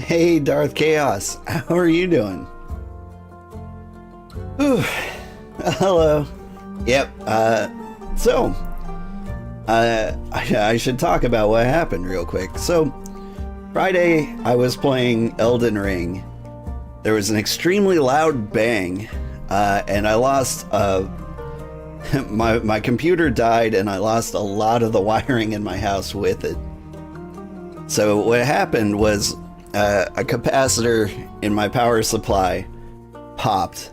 Hey, Darth Chaos. How are you doing? Whew. Hello. Yep. I should talk about what happened real quick. So, Friday, I was playing Elden Ring. There was an extremely loud bang, and I lost, my computer died, and I lost a lot of the wiring in my house with it. So what happened was, a capacitor in my power supply popped.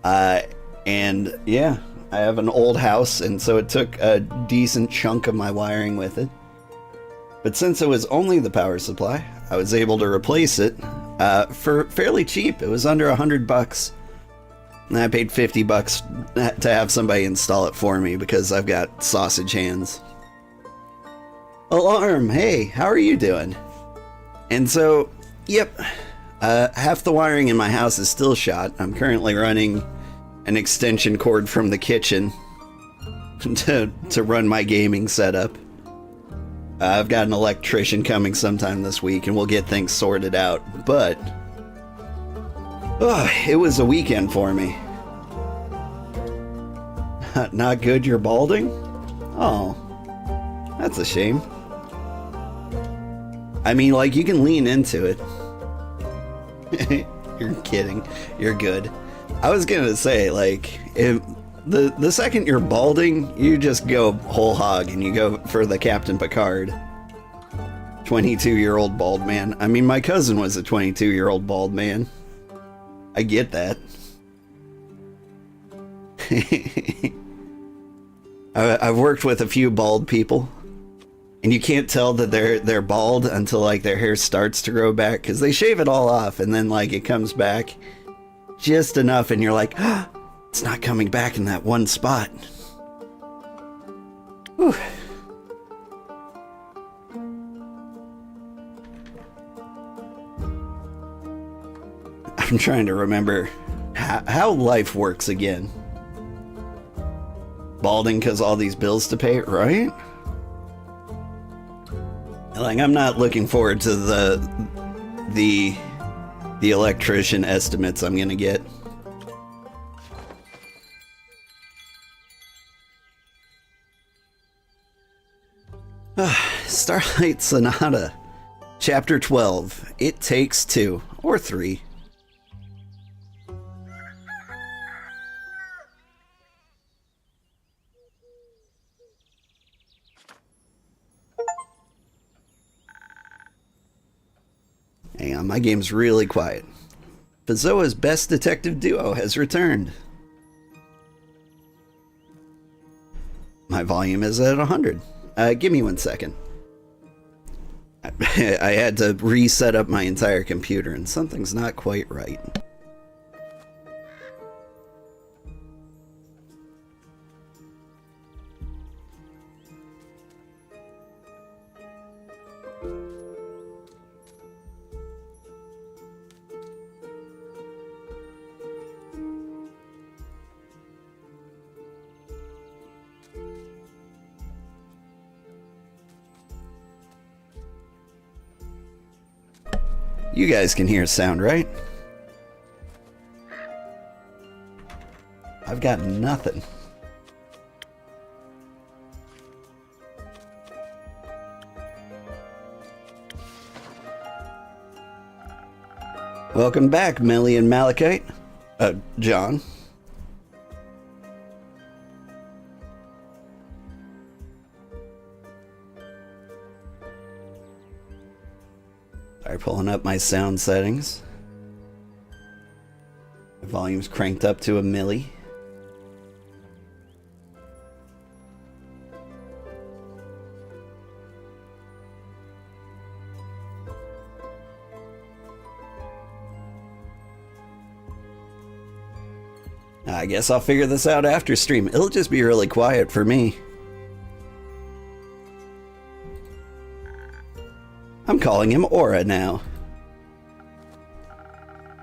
And yeah, I have an old house, and so it took a decent chunk of my wiring with it. But since it was only the power supply, I was able to replace it for fairly cheap. It was under $100. And I paid $50 to have somebody install it for me because I've got sausage hands. Alarm, hey, how are you doing? And so, yep, half the wiring in my house is still shot. I'm currently running an extension cord from the kitchen to run my gaming setup. I've got an electrician coming sometime this week and we'll get things sorted out, but it was a weekend for me. Not good, you're balding? Oh, that's a shame. I mean, like, you can lean into it. You're kidding. You're good. I was gonna say, like, if the second you're balding, you just go whole hog and you go for the Captain Picard. 22-year-old bald man. I mean, my cousin was a 22-year-old bald man. I get that. I've worked with a few bald people. And you can't tell that they're bald until like their hair starts to grow back, because they shave it all off and then like it comes back just enough and you're like, oh, it's not coming back in that one spot. Whew. I'm trying to remember how life works again. Balding because all these bills to pay, right? Like, I'm not looking forward to the electrician estimates I'm gonna get. Starlight Sonata, Chapter 12. It takes 2 or 3. Hang on, my game's really quiet. Fazoa's best detective duo has returned. My volume is at 100. Give me 1 second. I had to reset up my entire computer and something's not quite right. You guys can hear sound, right? I've got nothing. Welcome back, Melly and Malachite. John. Pulling up my sound settings. The volume's cranked up to a milli. I guess I'll figure this out after stream. It'll just be really quiet for me. I'm calling him Aura now.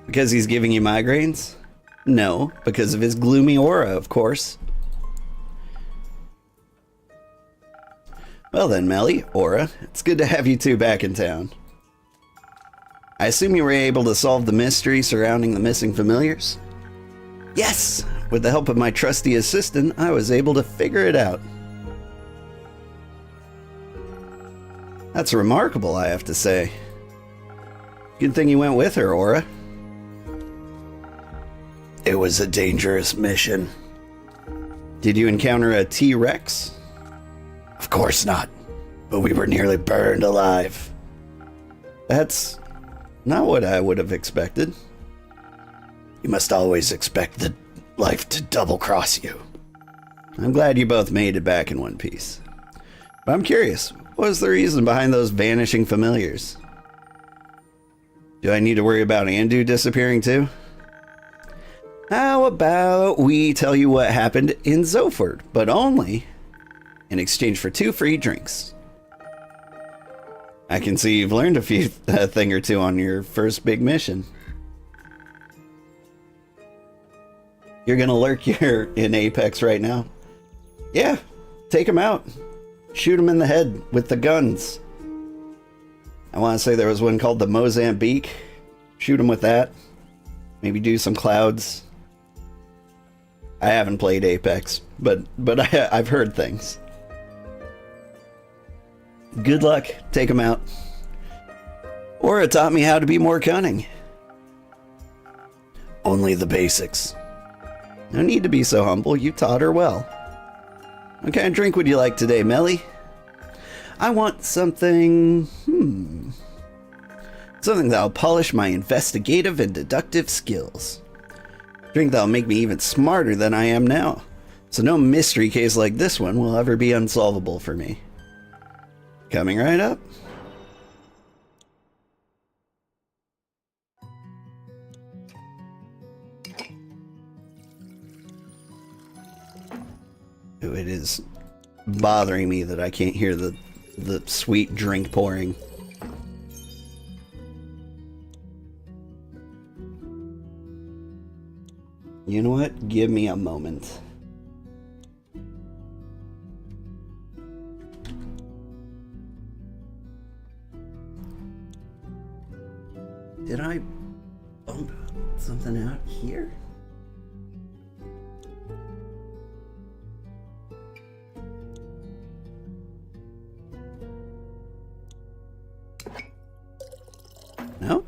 Because he's giving you migraines? No, because of his gloomy aura, of course. Well then, Melly, Aura, it's good to have you two back in town. I assume you were able to solve the mystery surrounding the missing familiars? Yes! With the help of my trusty assistant, I was able to figure it out. That's remarkable, I have to say. Good thing you went with her, Aura. It was a dangerous mission. Did you encounter a T-Rex? Of course not, but we were nearly burned alive. That's not what I would have expected. You must always expect the life to double-cross you. I'm glad you both made it back in one piece. But I'm curious, what was the reason behind those vanishing familiars? Do I need to worry about Andu disappearing too? How about we tell you what happened in Zoford, but only in exchange for 2 free drinks. I can see you've learned a thing or two on your first big mission. You're gonna lurk here in Apex right now? Yeah, take him out. Shoot him in the head with the guns. I want to say there was one called the Mozambique. Shoot him with that. Maybe do some clouds. I haven't played Apex, but I've heard things. Good luck. Take him out. Aura taught me how to be more cunning. Only the basics. No need to be so humble. You taught her well. What kind of drink would you like today, Melly? I want something... Something that'll polish my investigative and deductive skills. Drink that'll make me even smarter than I am now. So no mystery case like this one will ever be unsolvable for me. Coming right up. Ooh, it is bothering me that I can't hear the sweet drink pouring. You know what? Give me a moment. Did I bump something out here? No?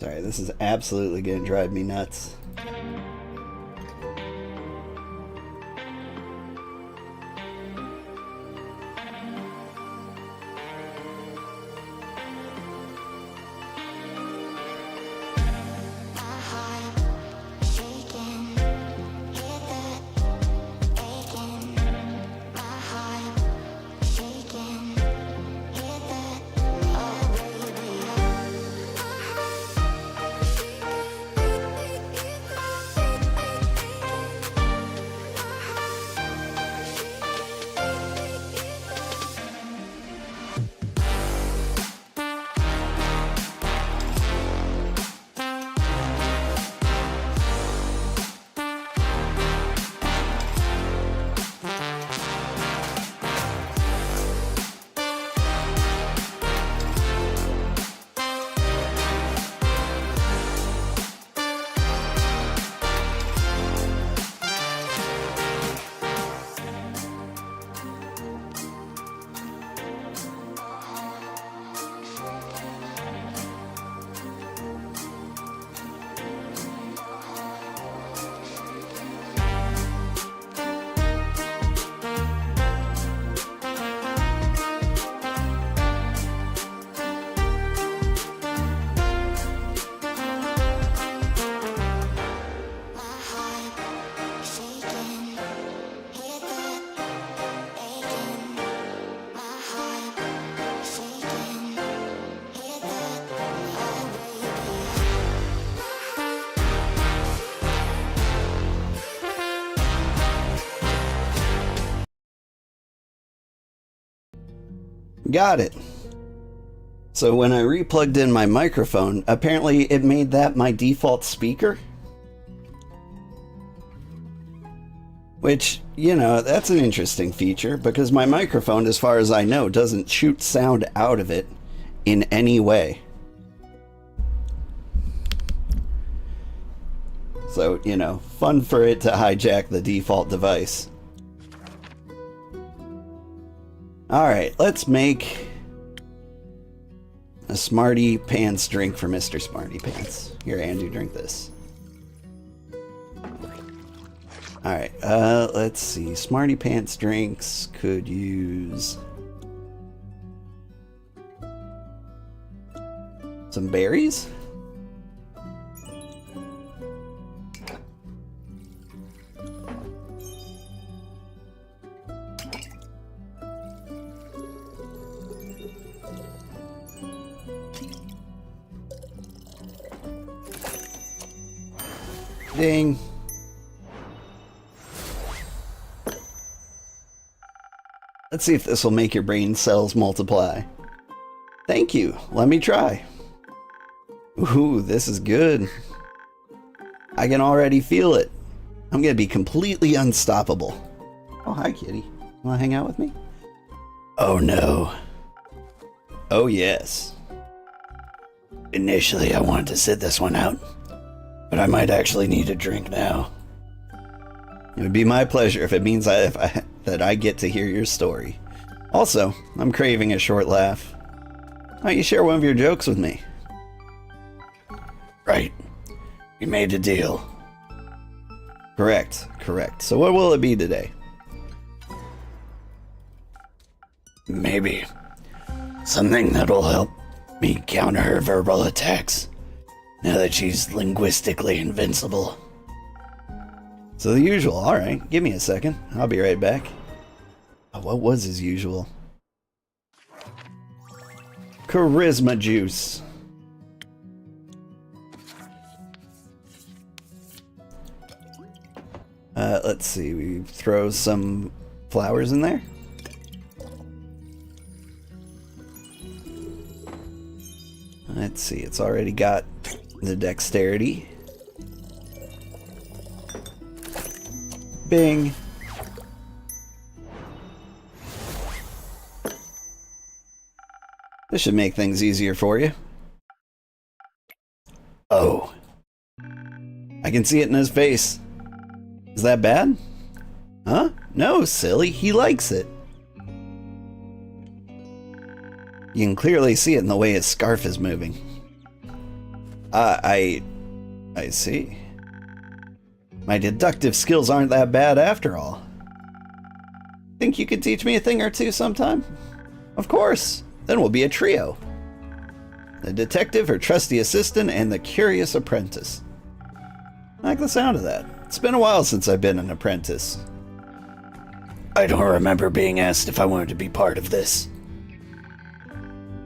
Sorry, this is absolutely gonna drive me nuts. Got it. So when I replugged in my microphone, apparently it made that my default speaker. Which, you know, that's an interesting feature because my microphone, as far as I know, doesn't shoot sound out of it in any way. So, you know, fun for it to hijack the default device. Alright, let's make a Smarty Pants drink for Mr. Smarty Pants. Here, Andrew, drink this. Alright, let's see. Smarty Pants drinks could use some berries? Ding. Let's see if this will make your brain cells multiply. Thank you. Let me try. Ooh, this is good. I can already feel it. I'm gonna be completely unstoppable. Oh, hi, kitty. Wanna hang out with me? Oh, no. Oh, yes. Initially, I wanted to sit this one out, but I might actually need a drink now. It would be my pleasure if it means that I get to hear your story. Also, I'm craving a short laugh. Why don't you share one of your jokes with me? Right. We made a deal. Correct. So what will it be today? Maybe something that'll help me counter her verbal attacks now that she's linguistically invincible. So the usual. Alright, give me a second. I'll be right back. Oh, what was his usual? Charisma juice. Let's see. We throw some flowers in there. Let's see. It's already got the dexterity. Bing. This should make things easier for you. Oh. I can see it in his face. Is that bad? Huh? No, silly. He likes it. You can clearly see it in the way his scarf is moving. I see. My deductive skills aren't that bad after all. Think you could teach me a thing or two sometime? Of course. Then we'll be a trio. The detective, her trusty assistant, and the curious apprentice. I like the sound of that. It's been a while since I've been an apprentice. I don't remember being asked if I wanted to be part of this.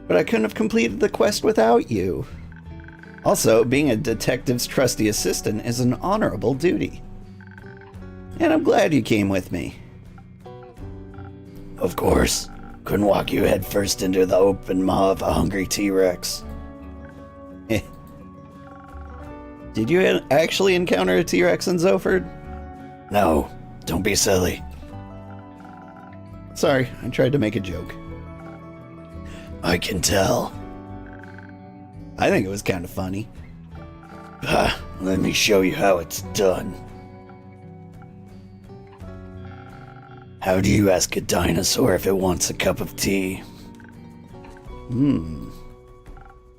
But I couldn't have completed the quest without you. Also, being a detective's trusty assistant is an honorable duty. And I'm glad you came with me. Of course. Couldn't walk you head first into the open maw of a hungry T-Rex. Did you actually encounter a T-Rex in Zoford? No, don't be silly. Sorry, I tried to make a joke. I can tell. I think it was kind of funny. Let me show you how it's done. How do you ask a dinosaur if it wants a cup of tea?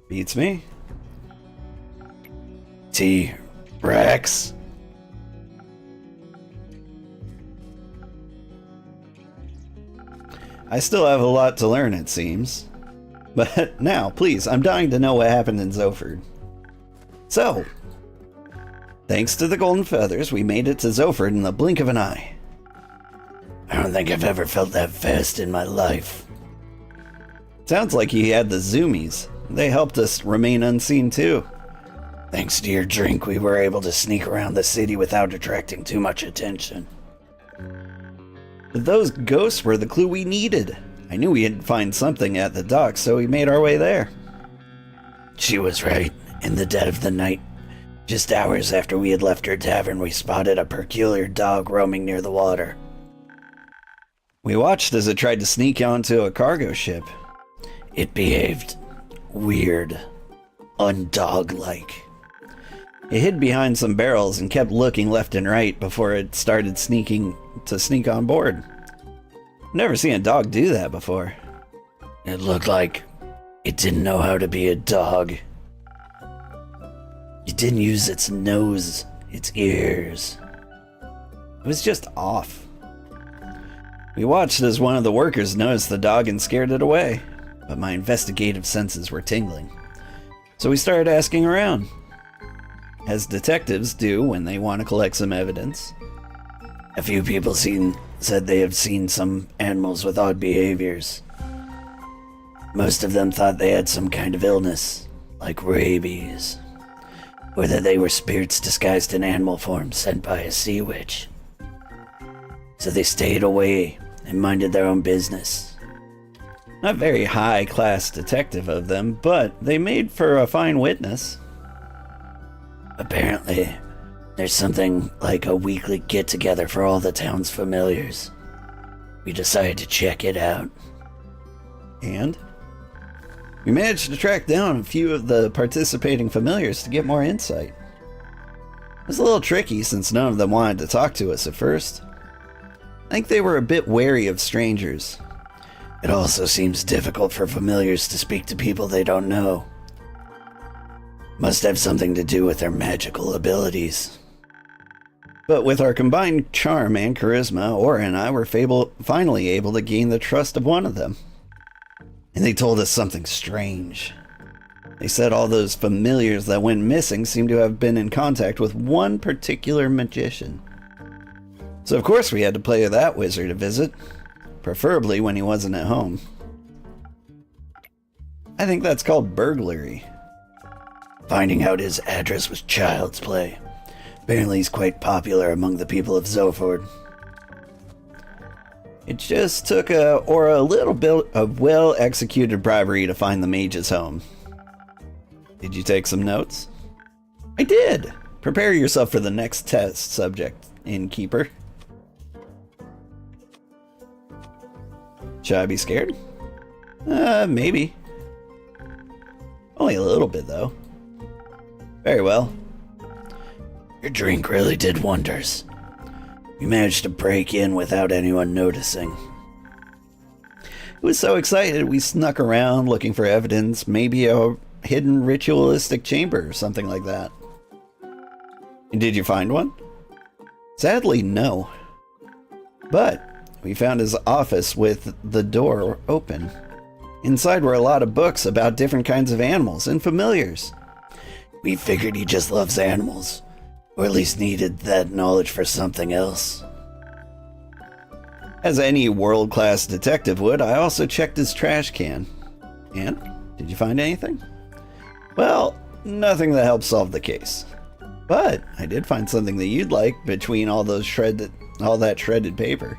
Beats me. T-Rex. I still have a lot to learn, it seems. But now, please, I'm dying to know what happened in Zoford. So, thanks to the golden feathers, we made it to Zoford in the blink of an eye. I don't think I've ever felt that fast in my life. Sounds like he had the zoomies. They helped us remain unseen too. Thanks to your drink, we were able to sneak around the city without attracting too much attention. But those ghosts were the clue we needed. I knew we'd find something at the dock, so we made our way there. She was right. In the dead of the night, just hours after we had left her tavern, we spotted a peculiar dog roaming near the water. We watched as it tried to sneak onto a cargo ship. It behaved weird, undog-like. It hid behind some barrels and kept looking left and right before it started sneak on board. Never seen a dog do that before. It looked like it didn't know how to be a dog. It didn't use its nose, its ears. It was just off. We watched as one of the workers noticed the dog and scared it away, but my investigative senses were tingling. So we started asking around, as detectives do when they want to collect some evidence. A few people said they have seen some animals with odd behaviors. Most of them thought they had some kind of illness, like rabies, or that they were spirits disguised in animal form sent by a sea witch. So they stayed away and minded their own business. Not very high-class detective of them, but they made for a fine witness. Apparently, there's something like a weekly get-together for all the town's familiars. We decided to check it out. And? We managed to track down a few of the participating familiars to get more insight. It was a little tricky since none of them wanted to talk to us at first. I think they were a bit wary of strangers. It also seems difficult for familiars to speak to people they don't know. Must have something to do with their magical abilities. But with our combined charm and charisma, Aura and I were finally able to gain the trust of one of them. And they told us something strange. They said all those familiars that went missing seemed to have been in contact with one particular magician. So of course we had to play that wizard a visit, preferably when he wasn't at home. I think that's called burglary. Finding out his address was child's play. Apparently he's quite popular among the people of Zoford. It just took a little bit of well-executed bribery to find the mage's home. Did you take some notes? I did! Prepare yourself for the next test subject, innkeeper. Should I be scared? Maybe. Only a little bit, though. Very well. Your drink really did wonders. We managed to break in without anyone noticing. I was so excited we snuck around looking for evidence, maybe a hidden ritualistic chamber or something like that. And did you find one? Sadly, no. But we found his office with the door open. Inside were a lot of books about different kinds of animals and familiars. We figured he just loves animals, or at least needed that knowledge for something else. As any world-class detective would, I also checked his trash can. And? Did you find anything? Well, nothing that helped solve the case. But I did find something that you'd like between all that shredded paper.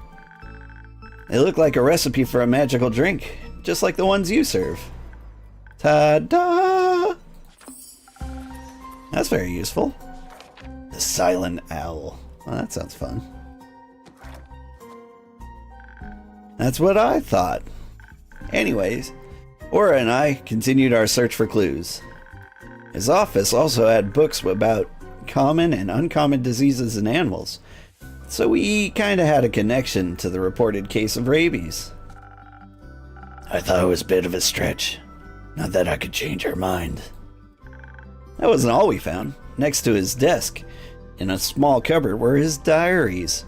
It looked like a recipe for a magical drink, just like the ones you serve. Ta-da! That's very useful. The Silent Owl. Well, that sounds fun. That's what I thought. Anyways, Aura and I continued our search for clues. His office also had books about common and uncommon diseases in animals, so we kinda had a connection to the reported case of rabies. I thought it was a bit of a stretch. Not that I could change her mind. That wasn't all we found. Next to his desk, in a small cupboard, were his diaries.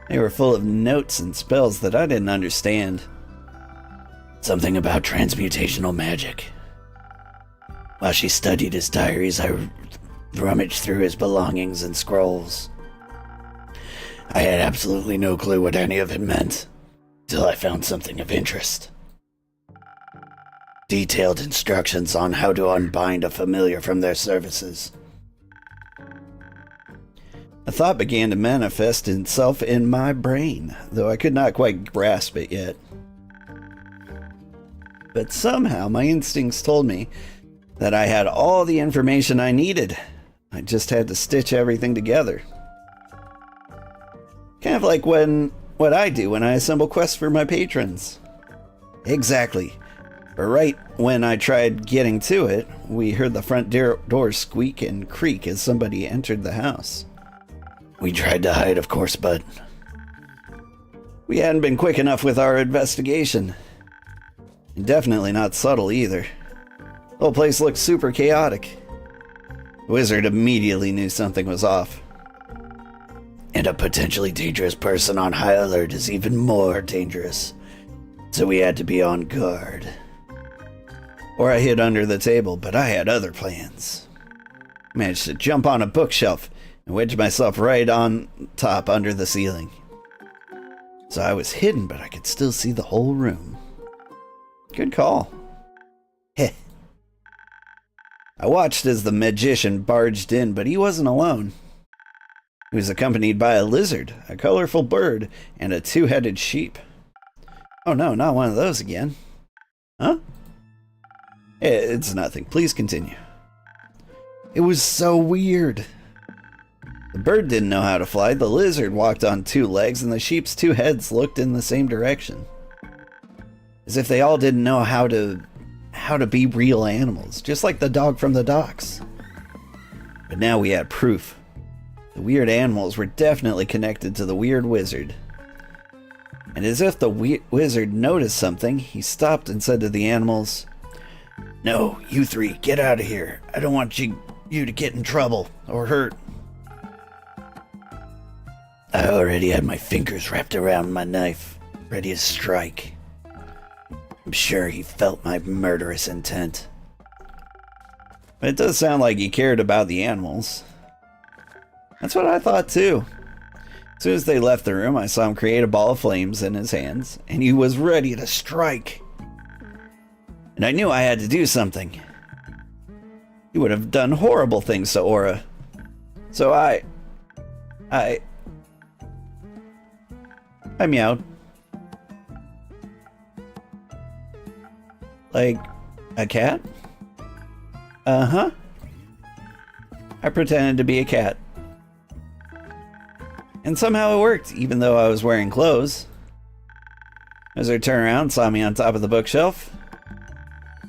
They were full of notes and spells that I didn't understand. Something about transmutational magic. While she studied his diaries, I rummaged through his belongings and scrolls. I had absolutely no clue what any of it meant, till I found something of interest. Detailed instructions on how to unbind a familiar from their services. A thought began to manifest itself in my brain, though I could not quite grasp it yet. But somehow my instincts told me that I had all the information I needed. I just had to stitch everything together. Kind of like what I do when I assemble quests for my patrons. Exactly. But right when I tried getting to it, we heard the front door squeak and creak as somebody entered the house. We tried to hide, of course, but we hadn't been quick enough with our investigation. And definitely not subtle either. The whole place looked super chaotic. The wizard immediately knew something was off. And a potentially dangerous person on high alert is even more dangerous. So we had to be on guard. Or I hid under the table, but I had other plans. Managed to jump on a bookshelf and wedge myself right on top under the ceiling. So I was hidden, but I could still see the whole room. Good call. Heh. I watched as the magician barged in, but he wasn't alone. He was accompanied by a lizard, a colorful bird, and a two-headed sheep. Oh no, not one of those again. Huh? It's nothing. Please continue. It was so weird. The bird didn't know how to fly, the lizard walked on two legs, and the sheep's two heads looked in the same direction. As if they all didn't know how to be real animals, just like the dog from the docks. But now we had proof. The weird animals were definitely connected to the weird wizard. And as if the wizard noticed something, he stopped and said to the animals, "No, you three, get out of here. I don't want you to get in trouble or hurt." I already had my fingers wrapped around my knife, ready to strike. I'm sure he felt my murderous intent. It does sound like he cared about the animals. That's what I thought too. As soon as they left the room, I saw him create a ball of flames in his hands, and he was ready to strike. And I knew I had to do something. He would have done horrible things to Aura. So I meowed. Like a cat? Uh-huh. I pretended to be a cat. And somehow it worked, even though I was wearing clothes. As I turned around, saw me on top of the bookshelf.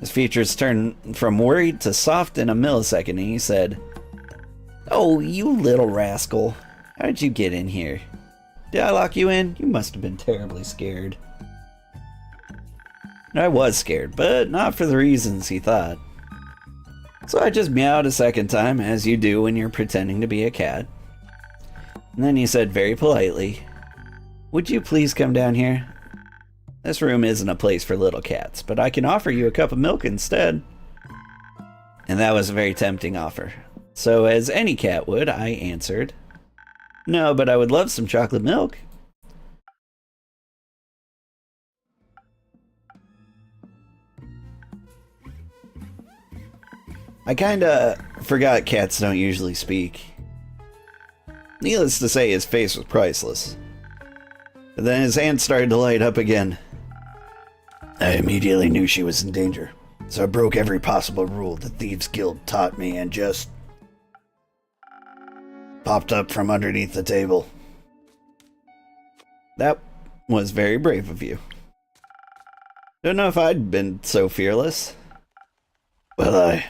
His features turned from worried to soft in a millisecond, and he said, "Oh, you little rascal. How did you get in here? Did I lock you in? You must have been terribly scared." And I was scared, but not for the reasons he thought. So I just meowed a second time, as you do when you're pretending to be a cat. And then he said very politely, "Would you please come down here? This room isn't a place for little cats, but I can offer you a cup of milk instead." And that was a very tempting offer. So as any cat would, I answered, "No, but I would love some chocolate milk." I kinda forgot cats don't usually speak. Needless to say, his face was priceless. But then his hand started to light up again. I immediately knew she was in danger, so I broke every possible rule the Thieves Guild taught me and just popped up from underneath the table. That was very brave of you. Don't know if I'd been so fearless. Well,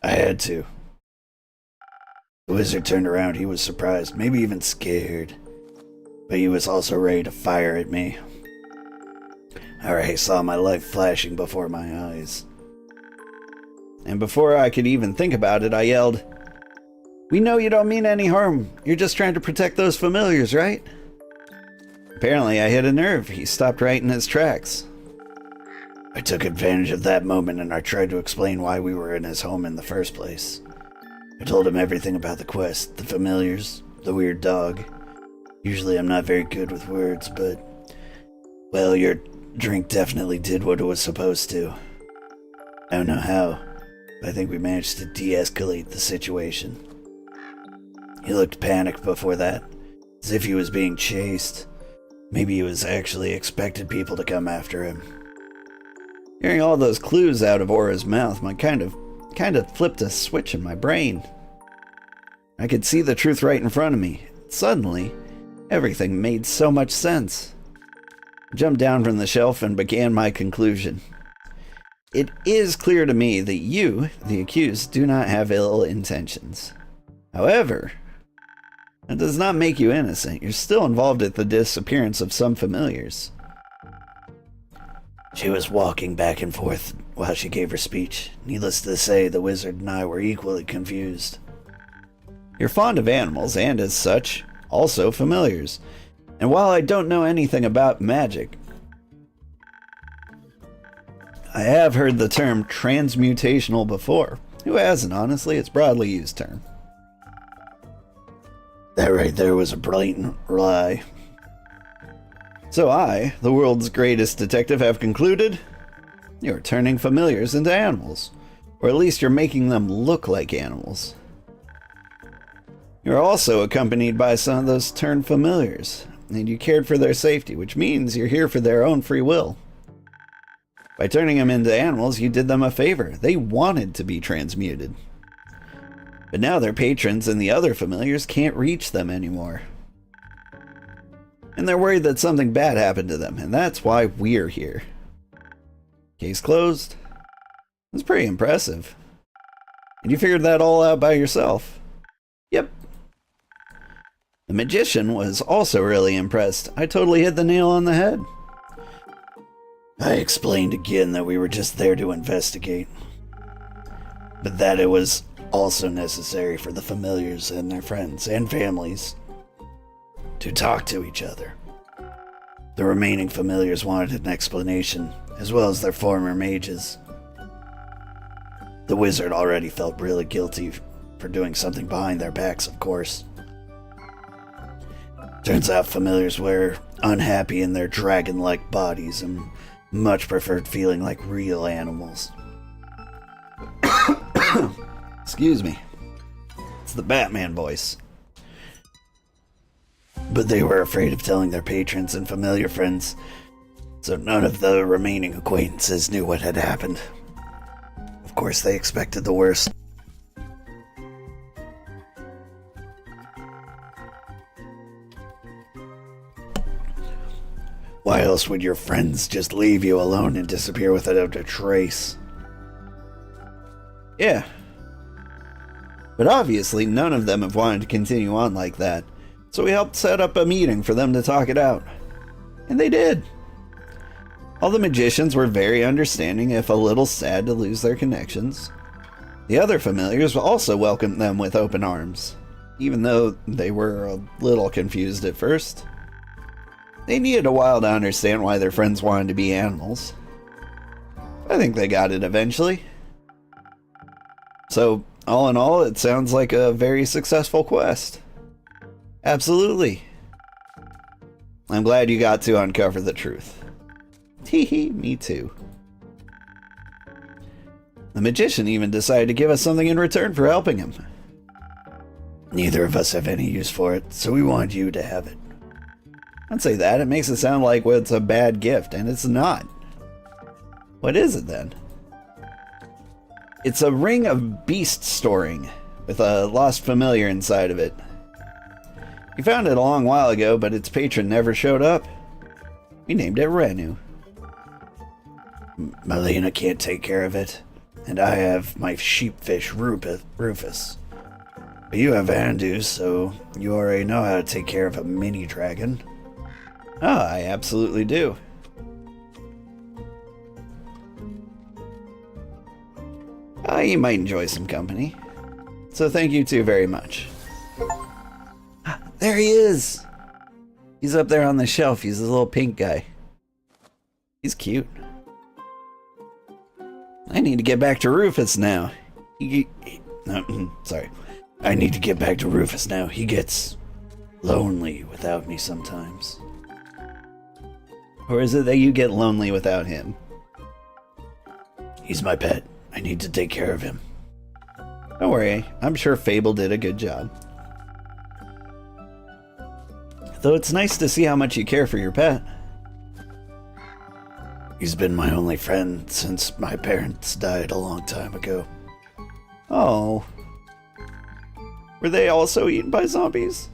I had to. The wizard turned around. He was surprised, maybe even scared. But he was also ready to fire at me. I already saw my life flashing before my eyes. And before I could even think about it, I yelled, "We know you don't mean any harm. You're just trying to protect those familiars, right?" Apparently I hit a nerve. He stopped right in his tracks. I took advantage of that moment and I tried to explain why we were in his home in the first place. I told him everything about the quest, the familiars, the weird dog. Usually I'm not very good with words, but, well, your drink definitely did what it was supposed to. I don't know how, but I think we managed to de-escalate the situation. He looked panicked before that, as if he was being chased. Maybe he was actually expected people to come after him. Hearing all those clues out of Aura's mouth, my kind of flipped a switch in my brain. I could see the truth right in front of me. Suddenly, everything made so much sense. I jumped down from the shelf and began my conclusion. It is clear to me that you, the accused, do not have ill intentions. However, that does not make you innocent. You're still involved in the disappearance of some familiars. She was walking back and forth while she gave her speech. Needless to say, the wizard and I were equally confused. You're fond of animals, and as such, also familiars. And while I don't know anything about magic, I have heard the term transmutational before. Who hasn't, honestly? It's a broadly used term. That right there was a blatant lie. So I, the world's greatest detective, have concluded you're turning familiars into animals. Or at least you're making them look like animals. You're also accompanied by some of those turned familiars, and you cared for their safety, which means you're here for their own free will. By turning them into animals, you did them a favor. They wanted to be transmuted. But now their patrons and the other familiars can't reach them anymore. And they're worried that something bad happened to them, and that's why we're here. Case closed. That's pretty impressive. And you figured that all out by yourself. Yep. The magician was also really impressed. I totally hit the nail on the head. I explained again that we were just there to investigate, but that it was also necessary for the familiars and their friends and families to talk to each other. The remaining familiars wanted an explanation, as well as their former mages. The wizard already felt really guilty for doing something behind their backs, of course. Turns out familiars were unhappy in their dragon-like bodies and much preferred feeling like real animals. Excuse me. It's the Batman voice. But they were afraid of telling their patrons and familiar friends, so none of the remaining acquaintances knew what had happened. Of course, they expected the worst. Why else would your friends just leave you alone and disappear without a trace? Yeah. But obviously, none of them have wanted to continue on like that. So we helped set up a meeting for them to talk it out. And they did. All the magicians were very understanding, if a little sad to lose their connections. The other familiars also welcomed them with open arms, even though they were a little confused at first. They needed a while to understand why their friends wanted to be animals. I think they got it eventually. So, all in all, it sounds like a very successful quest. Absolutely. I'm glad you got to uncover the truth. Teehee, me too. The magician even decided to give us something in return for helping him. Neither of us have any use for it, so we want you to have it. I'd say that. It makes it sound like it's a bad gift, and it's not. What is it then? It's a ring of beast storing, with a lost familiar inside of it. We found it a long while ago, but its patron never showed up. We named it Renu. Melina can't take care of it, and I have my sheepfish Rufus. But you have Andu, so you already know how to take care of a mini dragon. Oh, I absolutely do. You might enjoy some company. So thank you two very much. There he is! He's up there on the shelf. He's a little pink guy. He's cute. I need to get back to Rufus now. Sorry. I need to get back to Rufus now. He gets lonely without me sometimes. Or is it that you get lonely without him? He's my pet. I need to take care of him. Don't worry. I'm sure Fable did a good job. Though it's nice to see how much you care for your pet. He's been my only friend since my parents died a long time ago. Oh. Were they also eaten by zombies?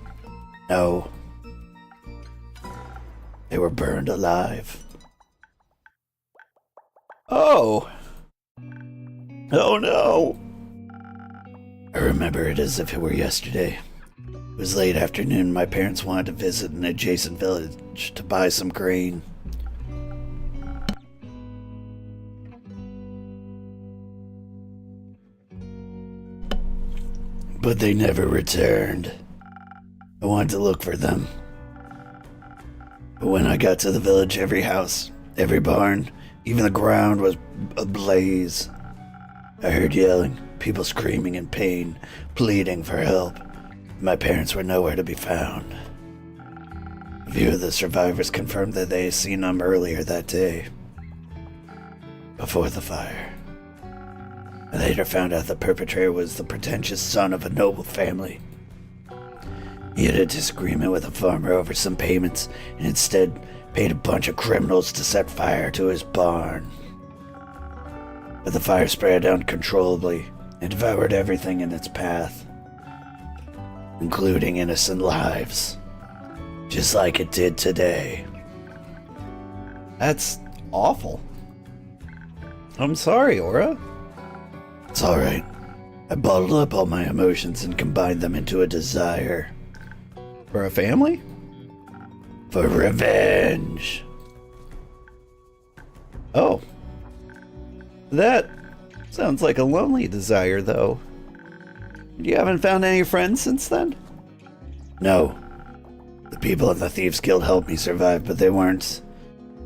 No. They were burned alive. Oh. Oh no. I remember it as if it were yesterday. It was late afternoon. My parents wanted to visit an adjacent village to buy some grain. But they never returned. I wanted to look for them. But when I got to the village, every house, every barn, even the ground was ablaze. I heard yelling, people screaming in pain, pleading for help. My parents were nowhere to be found. A few of the survivors confirmed that they had seen them earlier that day, before the fire. I later found out the perpetrator was the pretentious son of a noble family. He had a disagreement with a farmer over some payments and instead paid a bunch of criminals to set fire to his barn. But the fire spread uncontrollably and devoured everything in its path, including innocent lives, just like it did today. That's awful. I'm sorry, Aura. It's alright. I bottled up all my emotions and combined them into a desire. For a family? For revenge. Oh. That sounds like a lonely desire, though. You haven't found any friends since then? No. The people at the Thieves Guild helped me survive, but they weren't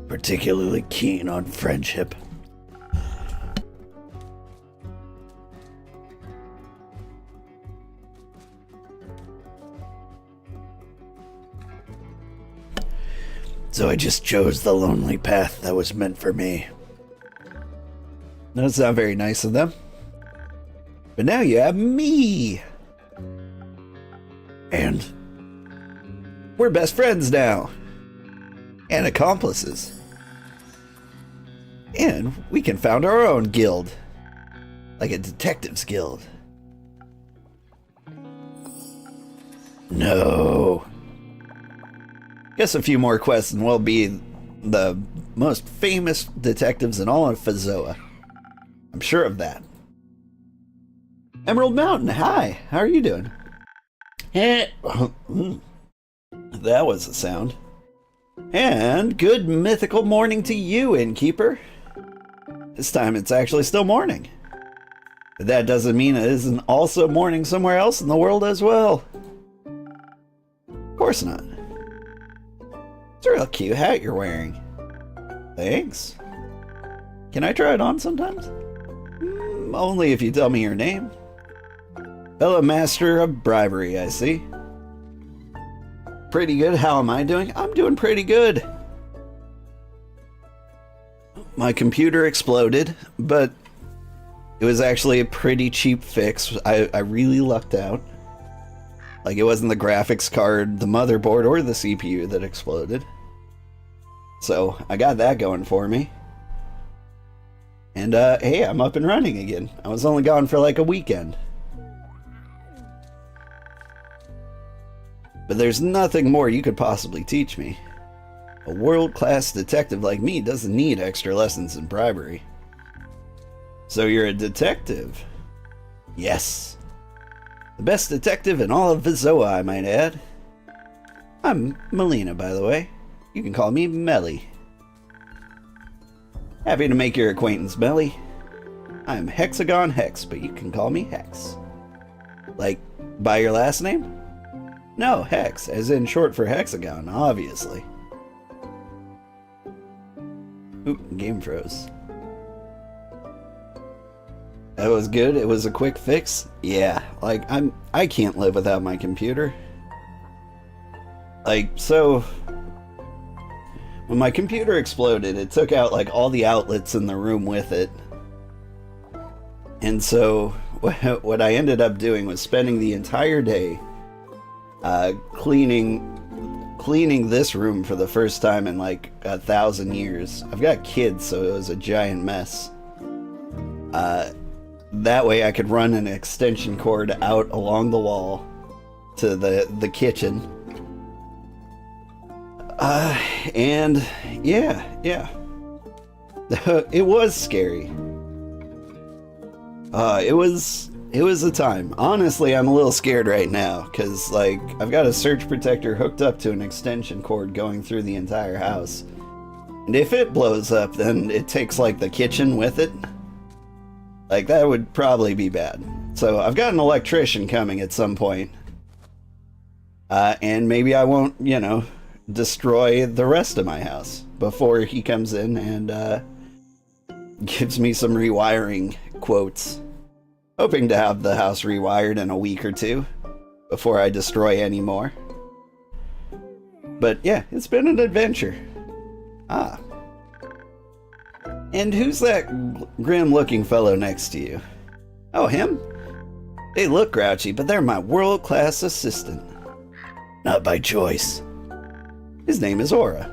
particularly keen on friendship. So I just chose the lonely path that was meant for me. That's not very nice of them. But now you have me. And we're best friends now. And accomplices. And we can found our own guild. Like a detectives guild. no. Guess a few more quests and we'll be the most famous detectives in all of Fazoa. I'm sure of that. Emerald Mountain, hi. How are you doing? That was a sound. And good mythical morning to you, innkeeper. This time it's actually still morning. But that doesn't mean it isn't also morning somewhere else in the world as well. Of course not. It's a real cute hat you're wearing. Thanks. Can I try it on sometimes? Only if you tell me your name. Fellow master of bribery, I see. Pretty good. How am I doing? I'm doing pretty good. My computer exploded, but it was actually a pretty cheap fix. I really lucked out. Like, it wasn't the graphics card, the motherboard, or the CPU that exploded. So, I got that going for me. And, hey, I'm up and running again. I was only gone for like a weekend. But there's nothing more you could possibly teach me. A world-class detective like me doesn't need extra lessons in bribery. So you're a detective? Yes. The best detective in all of Vizoa, I might add. I'm Melina, by the way. You can call me Melly. Happy to make your acquaintance, Melly. I'm Hexagon Hex, but you can call me Hex. Like, by your last name? No, Hex, as in short for Hexagon, obviously. Oop, game froze. That was good. It was a quick fix. Yeah, like I can't live without my computer. Like, so when my computer exploded, it took out like all the outlets in the room with it. And so what I ended up doing was spending the entire day cleaning cleaning this room for the first time in like 1,000 years. I've got kids, so it was a giant mess. That way I could run an extension cord out along the wall to the kitchen. And yeah. It was scary. It was a time. Honestly, I'm a little scared right now, because, like, I've got a surge protector hooked up to an extension cord going through the entire house. And if it blows up, then it takes, like, the kitchen with it. Like, that would probably be bad. So, I've got an electrician coming at some point. And maybe I won't, you know, destroy the rest of my house before he comes in and, gives me some rewiring quotes. Hoping to have the house rewired in a week or two before I destroy any more. But yeah, it's been an adventure. Ah. And who's that grim-looking fellow next to you? Oh, him? They look grouchy, but they're my world-class assistant. Not by choice. His name is Aura.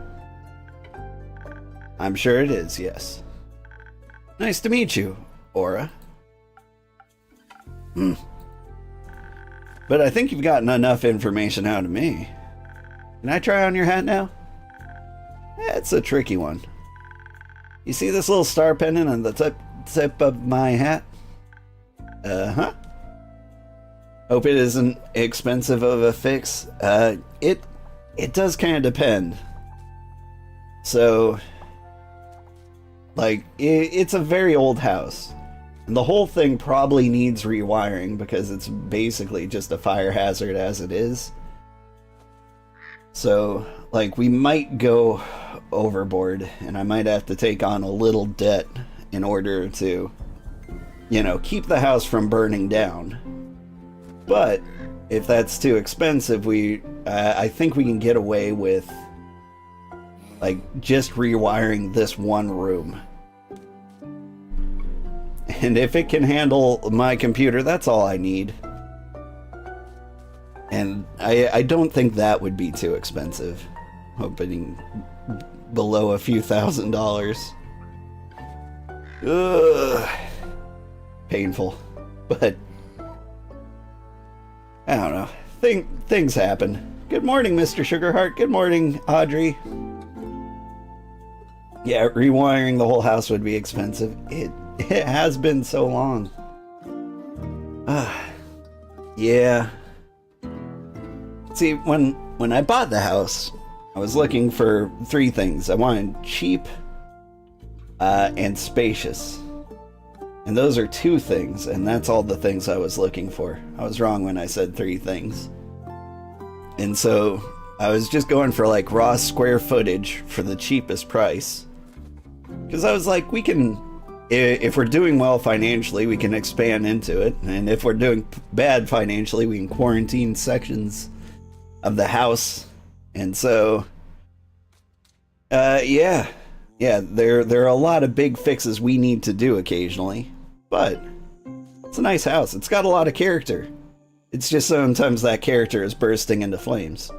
I'm sure it is, yes. Nice to meet you, Aura. But I think you've gotten enough information out of me. Can I try on your hat now? It's a tricky one. You see this little star pendant on the tip of my hat? Uh-huh. Hope it isn't expensive of a fix. It does kind of depend. So, like, it's a very old house. And the whole thing probably needs rewiring because it's basically just a fire hazard as it is. So, like, we might go overboard and I might have to take on a little debt in order to, you know, keep the house from burning down. But if that's too expensive, I think we can get away with, like, just rewiring this one room. And if it can handle my computer, that's all I need. And I don't think that would be too expensive. Hoping below a few $1,000s. Ugh. Painful. But I don't know. Things happen. Good morning, Mr. Sugarheart. Good morning, Audrey. Yeah, rewiring the whole house would be expensive. It has been so long. Yeah. See, when I bought the house, I was looking for 3 things. I wanted cheap and spacious. And those are 2 things, and that's all the things I was looking for. I was wrong when I said 3 things. And so I was just going for like raw square footage for the cheapest price. Because I was like, we can, if we're doing well financially, we can expand into it. And if we're doing bad financially, we can quarantine sections of the house. And so, yeah, there are a lot of big fixes we need to do occasionally. But it's a nice house. It's got a lot of character. It's just sometimes that character is bursting into flames.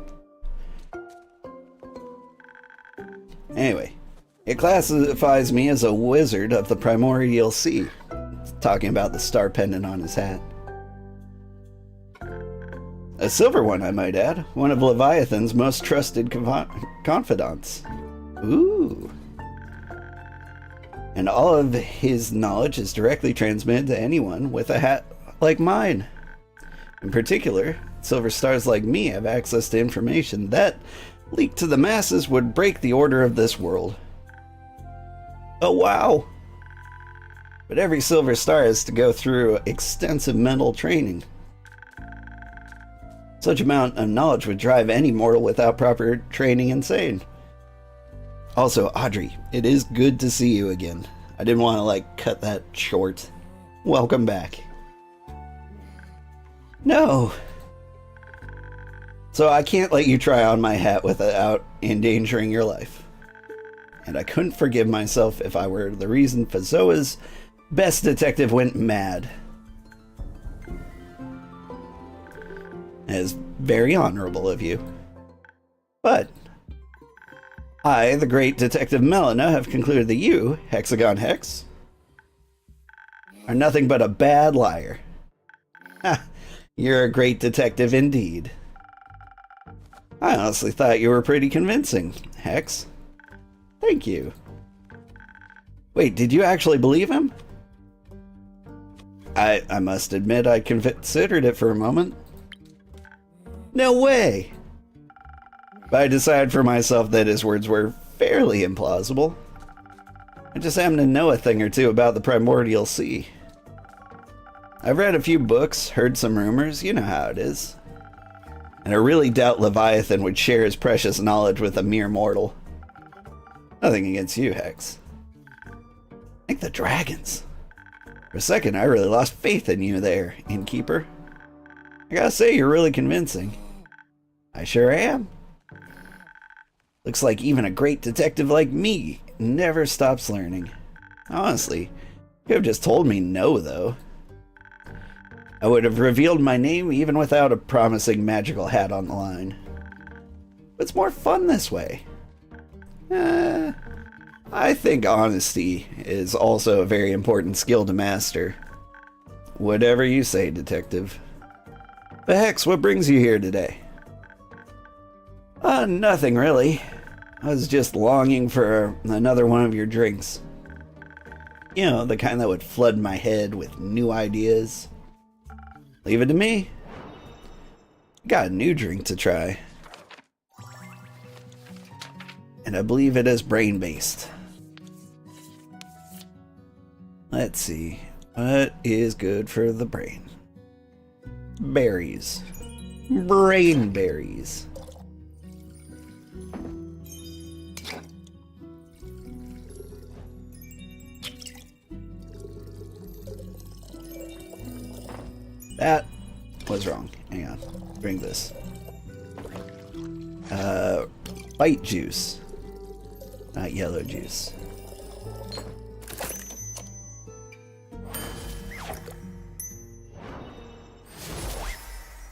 Anyway, it classifies me as a wizard of the Primordial Sea. Talking about the star pendant on his hat. A silver one, I might add. One of Leviathan's most trusted confidants. Ooh. And all of his knowledge is directly transmitted to anyone with a hat like mine. In particular, silver stars like me have access to information that, leaked to the masses, would break the order of this world. Oh wow! But every silver star has to go through extensive mental training. Such amount of knowledge would drive any mortal without proper training insane. Also, Audrey, it is good to see you again. I didn't want to, like, cut that short. Welcome back. No. So I can't let you try on my hat without endangering your life. And I couldn't forgive myself if I were the reason Fazoa's best detective went mad. That is very honorable of you. But I, the great Detective Melina, have concluded that you, Hexagon Hex, are nothing but a bad liar. Ha! You're a great detective indeed. I honestly thought you were pretty convincing, Hex. Thank you. Wait, did you actually believe him? I must admit I considered it for a moment. No way! But I decided for myself that his words were fairly implausible. I just happen to know a thing or two about the Primordial Sea. I've read a few books, heard some rumors, you know how it is. And I really doubt Leviathan would share his precious knowledge with a mere mortal. Nothing against you, Hex. I think the dragons. For a second, I really lost faith in you there, Innkeeper. I gotta say, you're really convincing. I sure am. Looks like even a great detective like me never stops learning. Honestly, you could have just told me no, though. I would have revealed my name even without a promising magical hat on the line. It's more fun this way. I think honesty is also a very important skill to master. Whatever you say, Detective. But Hex, what brings you here today? Nothing really. I was just longing for another one of your drinks. You know, the kind that would flood my head with new ideas. Leave it to me. Got a new drink to try. And I believe it is brain-based. Let's see. What is good for the brain? Berries. Brain berries. That was wrong. Hang on. Drink this. White juice. Not yellow juice.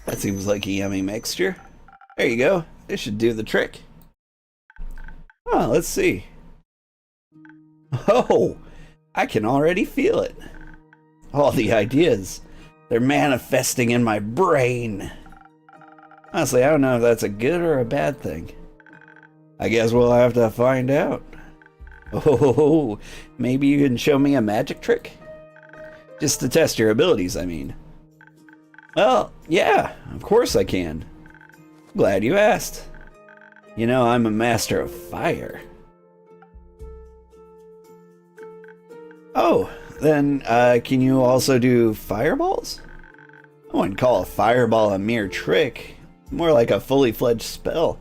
That seems like a yummy mixture. There you go. This should do the trick. Oh, let's see. Oh, I can already feel it. All the ideas. They're manifesting in my brain. Honestly, I don't know if that's a good or a bad thing. I guess we'll have to find out. Oh, maybe you can show me a magic trick? Just to test your abilities, I mean. Well, yeah, of course I can. Glad you asked. You know, I'm a master of fire. Oh, then can you also do fireballs? I wouldn't call a fireball a mere trick, more like a fully fledged spell.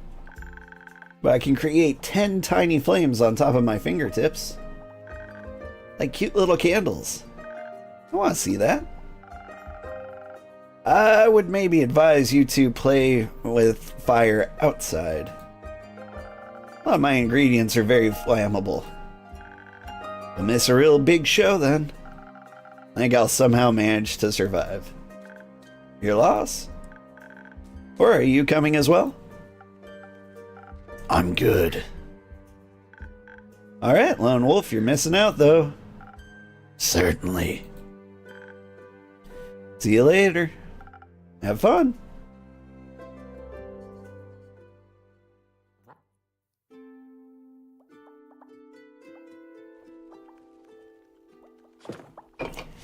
But I can create 10 tiny flames on top of my fingertips. Like cute little candles. I want to see that. I would maybe advise you to play with fire outside. A lot of my ingredients are very flammable. I'll miss a real big show then. I think I'll somehow manage to survive. Your loss? Or are you coming as well? I'm good. Alright, Lone Wolf, you're missing out though. Certainly. See you later. Have fun.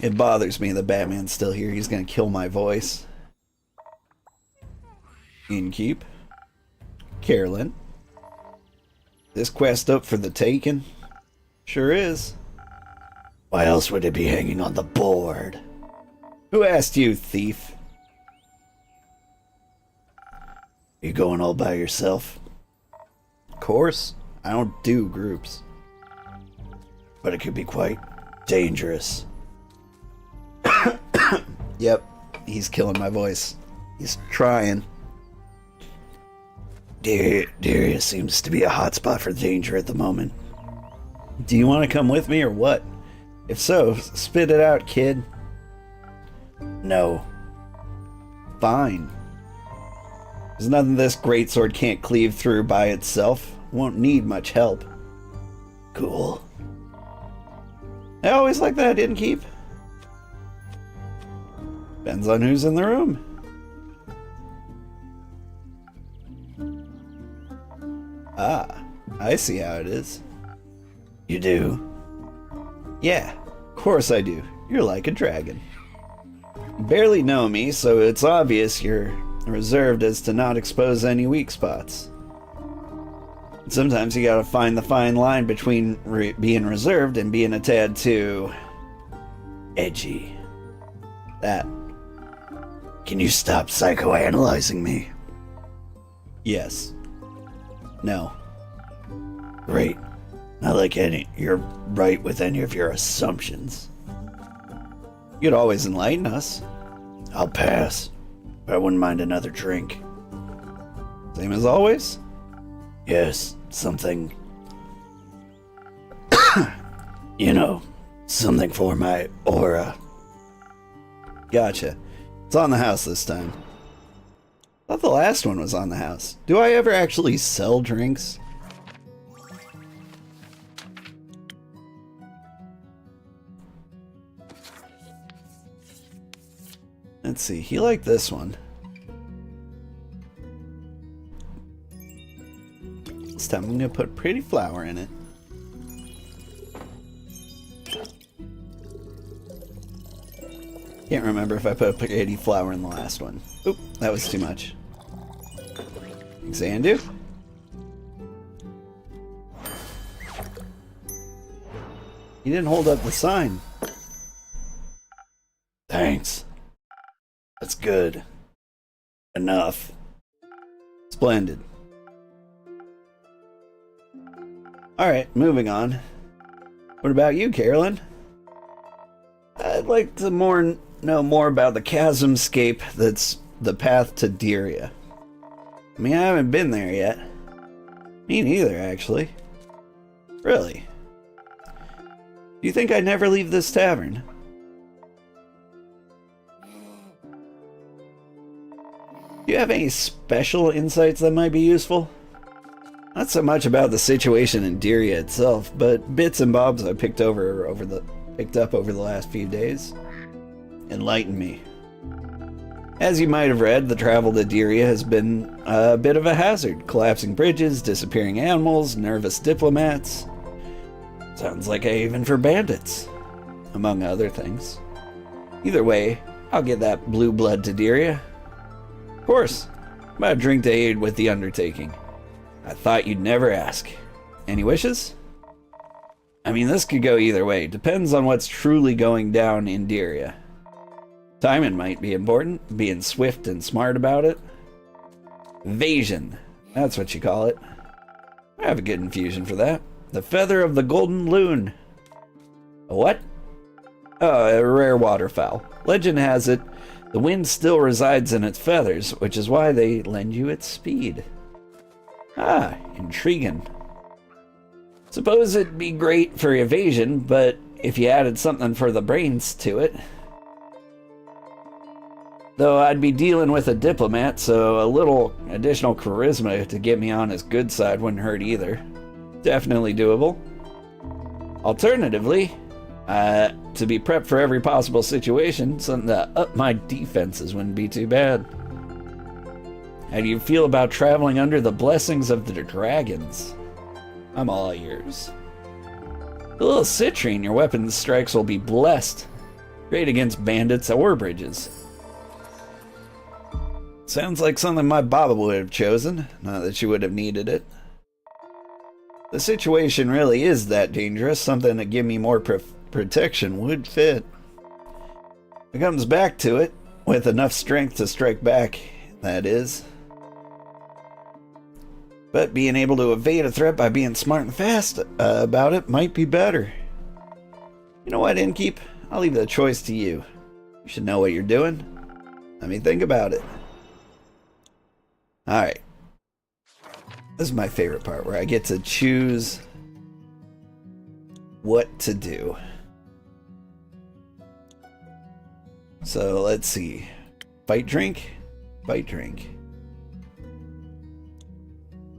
It bothers me that Batman's still here. He's gonna kill my voice. Innkeep. Carolyn. This quest up for the taking? Sure is. Why else would it be hanging on the board? Who asked you, thief? You going all by yourself? Of course. I don't do groups. But it could be quite dangerous. Yep, he's killing my voice. He's trying. Daria seems to be a hotspot for danger at the moment. Do you want to come with me or what? If so, spit it out, kid. No. Fine. There's nothing this greatsword can't cleave through by itself. Won't need much help. Cool. I always like that, didn't keep. Depends on who's in the room. Ah, I see how it is. You do? Yeah, of course I do. You're like a dragon. You barely know me, so it's obvious you're reserved as to not expose any weak spots. Sometimes you gotta find the fine line between being reserved and being a tad too... edgy. that. Can you stop psychoanalyzing me? Yes. No. Great. Not like you're right with any of your assumptions. You'd always enlighten us. I'll pass, but I wouldn't mind another drink. Same as always? Yes, something... you know, something for my aura. Gotcha. It's on the house this time. I thought the last one was on the house. Do I ever actually sell drinks? Let's see, he liked this one. This time I'm gonna put pretty flower in it. Can't remember if I put a pretty flower in the last one. Oop, that was too much. Xandu? He didn't hold up the sign. Thanks. That's good. Enough. Splendid. Alright, moving on. What about you, Carolyn? I'd like to know more about the chasmscape that's the path to Diria. I mean, I haven't been there yet. Me neither, actually. Really? Do you think I'd never leave this tavern? Do you have any special insights that might be useful? Not so much about the situation in Diria itself, but bits and bobs I picked up over the last few days. Enlighten me. As you might have read, the travel to Diria has been a bit of a hazard. Collapsing bridges, disappearing animals, nervous diplomats. Sounds like a haven for bandits, among other things. Either way, I'll get that blue blood to Diria. Of course, about a drink to aid with the undertaking. I thought you'd never ask. Any wishes? I mean, this could go either way. Depends on what's truly going down in Diria. Timing might be important, being swift and smart about it. Evasion, that's what you call it. I have a good infusion for that. The feather of the golden loon. A what? Oh, a rare waterfowl. Legend has it, the wind still resides in its feathers, which is why they lend you its speed. Ah, intriguing. Suppose it'd be great for evasion, but if you added something for the brains to it. Though I'd be dealing with a diplomat, so a little additional charisma to get me on his good side wouldn't hurt either. Definitely doable. Alternatively, to be prepped for every possible situation, something to up my defenses wouldn't be too bad. How do you feel about traveling under the blessings of the dragons? I'm all ears. The little citrine your weapon strikes will be blessed. Great against bandits or bridges. Sounds like something my Baba would have chosen, not that she would have needed it. The situation really is that dangerous, something to give me more protection would fit. If it comes back to it, with enough strength to strike back, that is. But being able to evade a threat by being smart and fast about it might be better. You know what, Innkeep? I'll leave the choice to you. You should know what you're doing. Let me think about it. Alright. This is my favorite part, where I get to choose what to do. So let's see. Fight drink? Fight drink.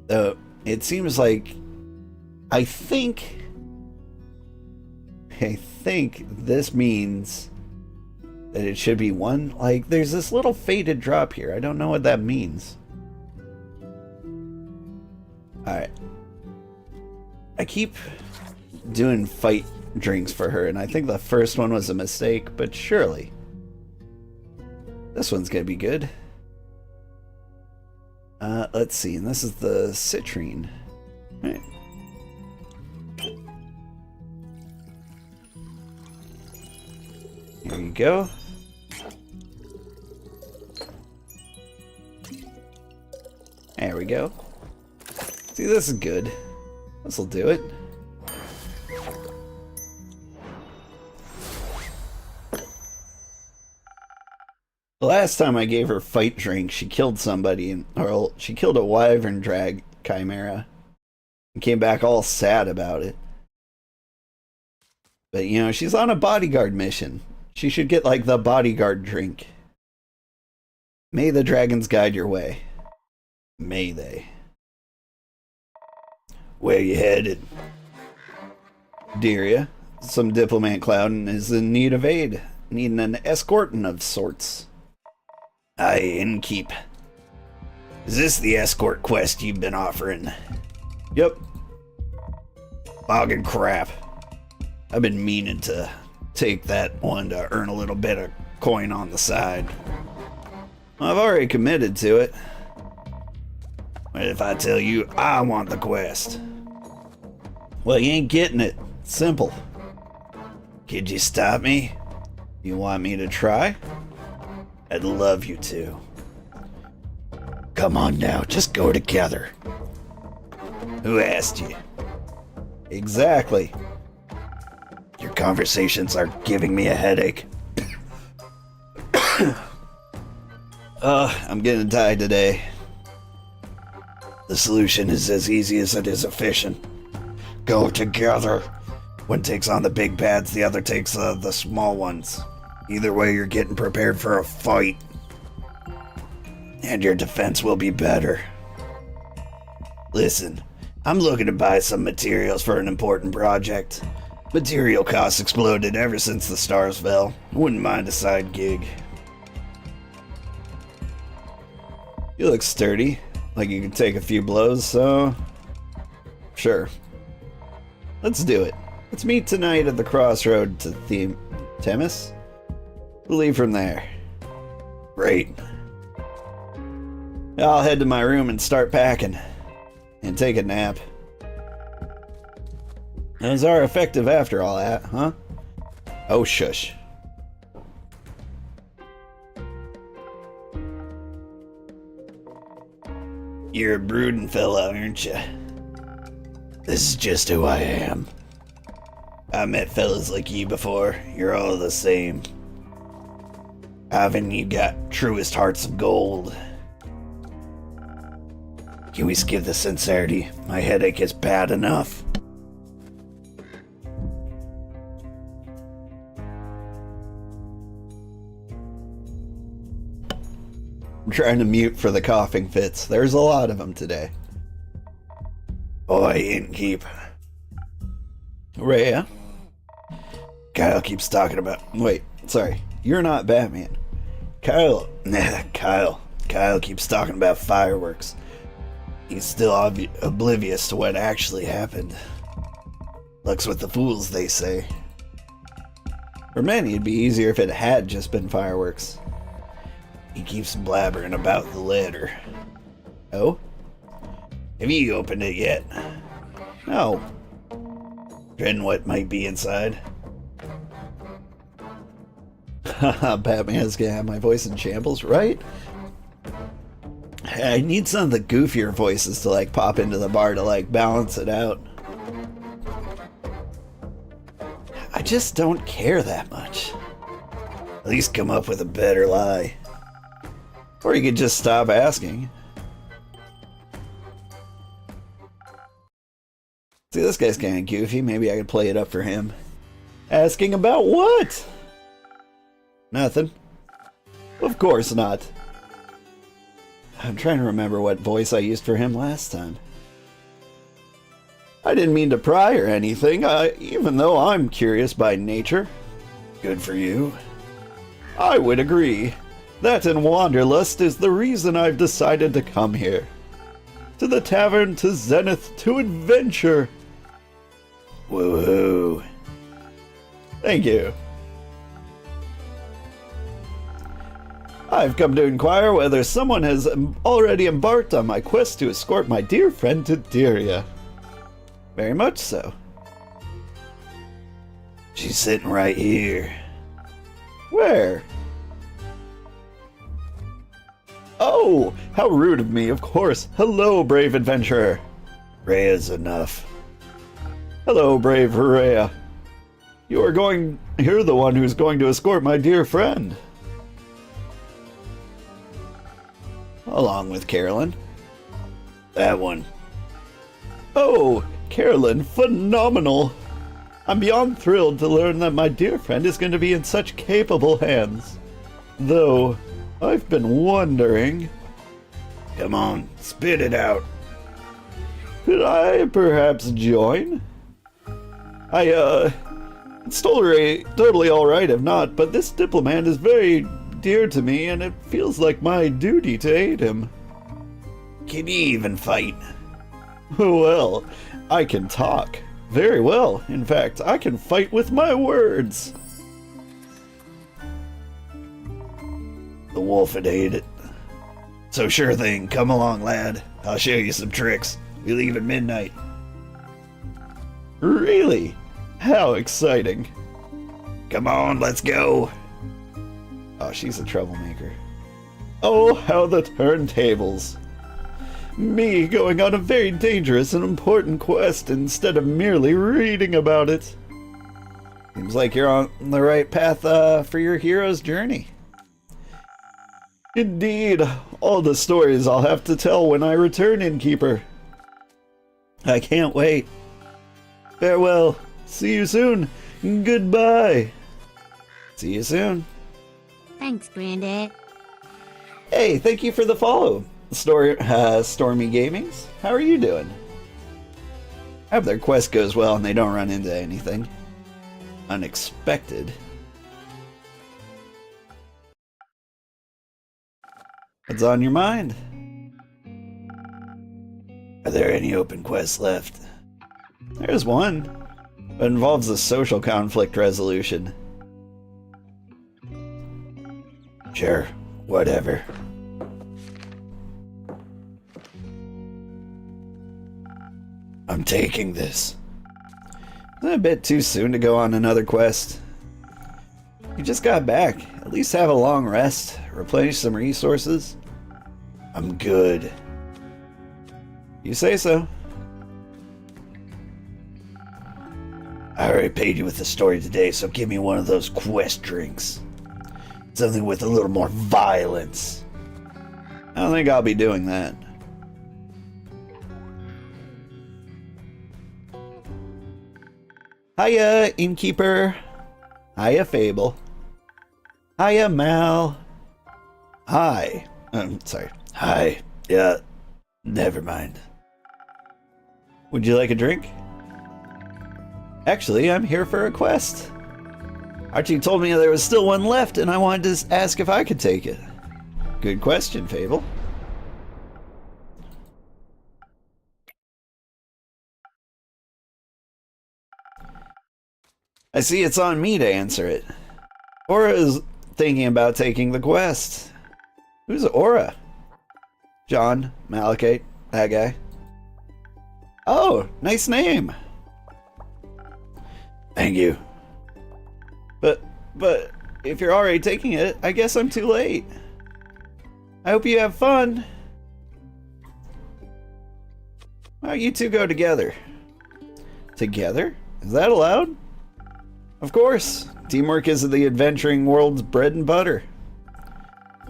It seems like I think this means that it should be one. Like, there's this little faded drop here. I don't know what that means. Alright. I keep doing fight drinks for her, and I think the first one was a mistake, but surely this one's gonna be good. Let's see, and this is the citrine. Alright. Here you go. There we go. See, this is good. This'll do it. The last time I gave her fight drink, she killed somebody, or she killed a wyvern drag chimera, and came back all sad about it. But you know, she's on a bodyguard mission. She should get like the bodyguard drink. May the dragons guide your way. May they. Where you headed? Deria, some diplomat clown is in need of aid, needing an escorting of sorts. Aye, innkeep. Is this the escort quest you've been offering? Yep. Boggin' crap. I've been meaning to take that one to earn a little bit of coin on the side. I've already committed to it. What if I tell you I want the quest? Well, you ain't getting it. Simple. Could you stop me? You want me to try? I'd love you to. Come on now, just go together. Who asked you? Exactly. Your conversations are giving me a headache. I'm gonna die today. The solution is as easy as it is efficient. Go together. One takes on the big bads, the other takes the small ones. Either way, you're getting prepared for a fight. And your defense will be better. Listen, I'm looking to buy some materials for an important project. Material costs exploded ever since the stars fell. Wouldn't mind a side gig. You look sturdy, like you can take a few blows, so... Sure. Let's do it. Let's meet tonight at the crossroad to Themis. We'll leave from there. Great. I'll head to my room and start packing. And take a nap. Those are effective after all that, huh? Oh, shush. You're a brooding fella, aren't you? This is just who I am. I met fellas like you before. You're all the same. Haven't you got truest hearts of gold? Can we skip the sincerity? My headache is bad enough. I'm trying to mute for the coughing fits. There's a lot of them today. Boy, innkeep. Rhea? Kyle keeps talking about... Wait, sorry. You're not Batman. Kyle keeps talking about fireworks. He's still oblivious to what actually happened. Luck's with the fools, they say. For many, it'd be easier if it had just been fireworks. He keeps blabbering about the letter. Oh? Have you opened it yet? No. Dreading what might be inside. Haha, Batman's gonna have my voice in shambles, right? I need some of the goofier voices to like pop into the bar to like balance it out. I just don't care that much. At least come up with a better lie. Or you could just stop asking. See, this guy's kind of goofy. Maybe I could play it up for him. Asking about what? Nothing. Of course not. I'm trying to remember what voice I used for him last time. I didn't mean to pry or anything, even though I'm curious by nature. Good for you. I would agree. That and wanderlust is the reason I've decided to come here. To the tavern, to Zenith, to adventure. Woohoo. Thank you. I've come to inquire whether someone has already embarked on my quest to escort my dear friend to Dyria. Very much so. She's sitting right here. Where? Oh, how rude of me, of course. Hello, brave adventurer. Rhea's enough. Hello, brave Rhea. You're the one who's going to escort my dear friend. Along with Carolyn. That one. Oh, Carolyn, phenomenal. I'm beyond thrilled to learn that my dear friend is going to be in such capable hands. Though, I've been wondering... Come on, spit it out. Could I perhaps join? It's totally alright if not, but this diplomat is very dear to me and it feels like my duty to aid him. Can you even fight? Well, I can talk. Very well. In fact, I can fight with my words. The wolf would hate it. So sure thing, come along, lad. I'll show you some tricks. We leave at midnight. Really? How exciting. Come on, let's go. Oh, she's a troublemaker. Oh, how the turntables. Me going on a very dangerous and important quest instead of merely reading about it. Seems like you're on the right path for your hero's journey. Indeed, all the stories I'll have to tell when I return, Innkeeper. I can't wait. Farewell. See you soon. Goodbye. See you soon. Thanks, Granddad. Hey, thank you for the follow. Stormy Gamings. How are you doing? I hope their quest goes well and they don't run into anything unexpected. What's on your mind? Are there any open quests left? There's one. It involves a social conflict resolution. Sure, whatever. I'm taking this. Isn't it a bit too soon to go on another quest? You just got back. At least have a long rest. Replenish some resources. I'm good. You say so. I already paid you with the story today, so give me one of those quest drinks. Something with a little more violence. I don't think I'll be doing that. Hiya, Innkeeper. Hiya, Fable. Hiya, Mal. Hi. Sorry. Hi. Yeah, never mind. Would you like a drink? Actually, I'm here for a quest. Archie told me there was still one left, and I wanted to ask if I could take it. Good question, Fable. I see it's on me to answer it. Aura is thinking about taking the quest. Who's Aura? John, Malachite, that guy. Oh, nice name. Thank you. But if you're already taking it, I guess I'm too late. I hope you have fun. Why don't you two go together? Together? Is that allowed? Of course. Teamwork is the adventuring world's bread and butter.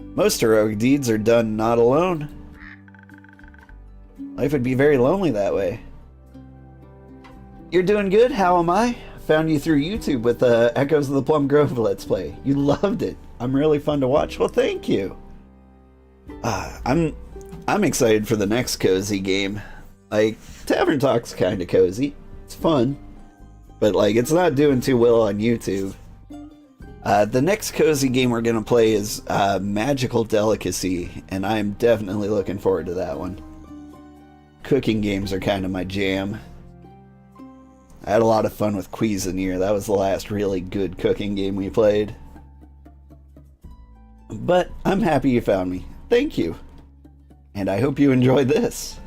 Most heroic deeds are done not alone. Life would be very lonely that way. You're doing good, how am I? Found you through YouTube with Echoes of the Plum Grove Let's Play. You loved it. I'm really fun to watch. Well, thank you. I'm excited for the next cozy game. Like, Tavern Talk's kind of cozy. It's fun. But, like, it's not doing too well on YouTube. The next cozy game we're going to play is Magical Delicacy, and I'm definitely looking forward to that one. Cooking games are kind of my jam. I had a lot of fun with Cuisinier. That was the last really good cooking game we played. But I'm happy you found me. Thank you. And I hope you enjoyed this.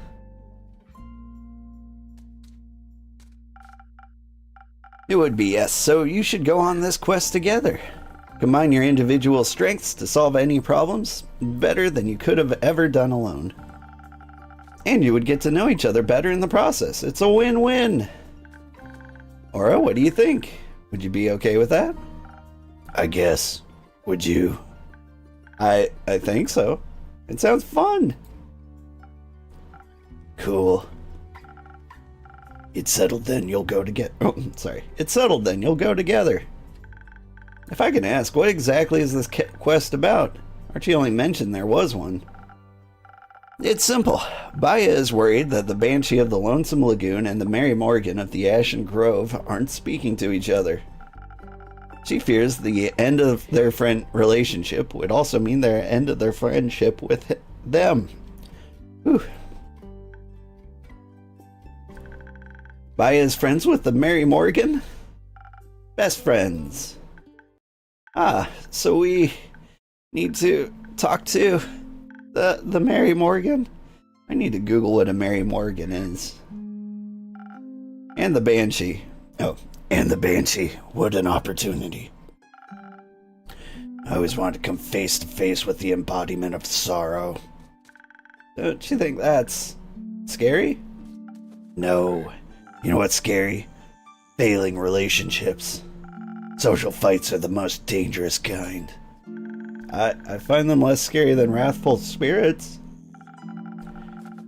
It would be, yes. So you should go on this quest together. Combine your individual strengths to solve any problems better than you could have ever done alone. And you would get to know each other better in the process. It's a win-win. Aura, what do you think? Would you be okay with that? I guess. Would you? I think so. It sounds fun. Cool. It's settled then, you'll go together. Oh, sorry. It's settled then, you'll go together. If I can ask, what exactly is this quest about? Archie only mentioned there was one. It's simple. Baya is worried that the Banshee of the Lonesome Lagoon and the Mary Morgan of the Ashen Grove aren't speaking to each other. She fears the end of their relationship would also mean their end of their friendship with them. Whew. Baya is friends with the Mary Morgan? Best friends. Ah, so we need to talk to the Mary Morgan? I need to Google what a Mary Morgan is. And the Banshee. Oh, and the Banshee. What an opportunity. I always wanted to come face to face with the embodiment of sorrow. Don't you think that's scary? No. You know what's scary? Failing relationships. Social fights are the most dangerous kind. I find them less scary than wrathful spirits.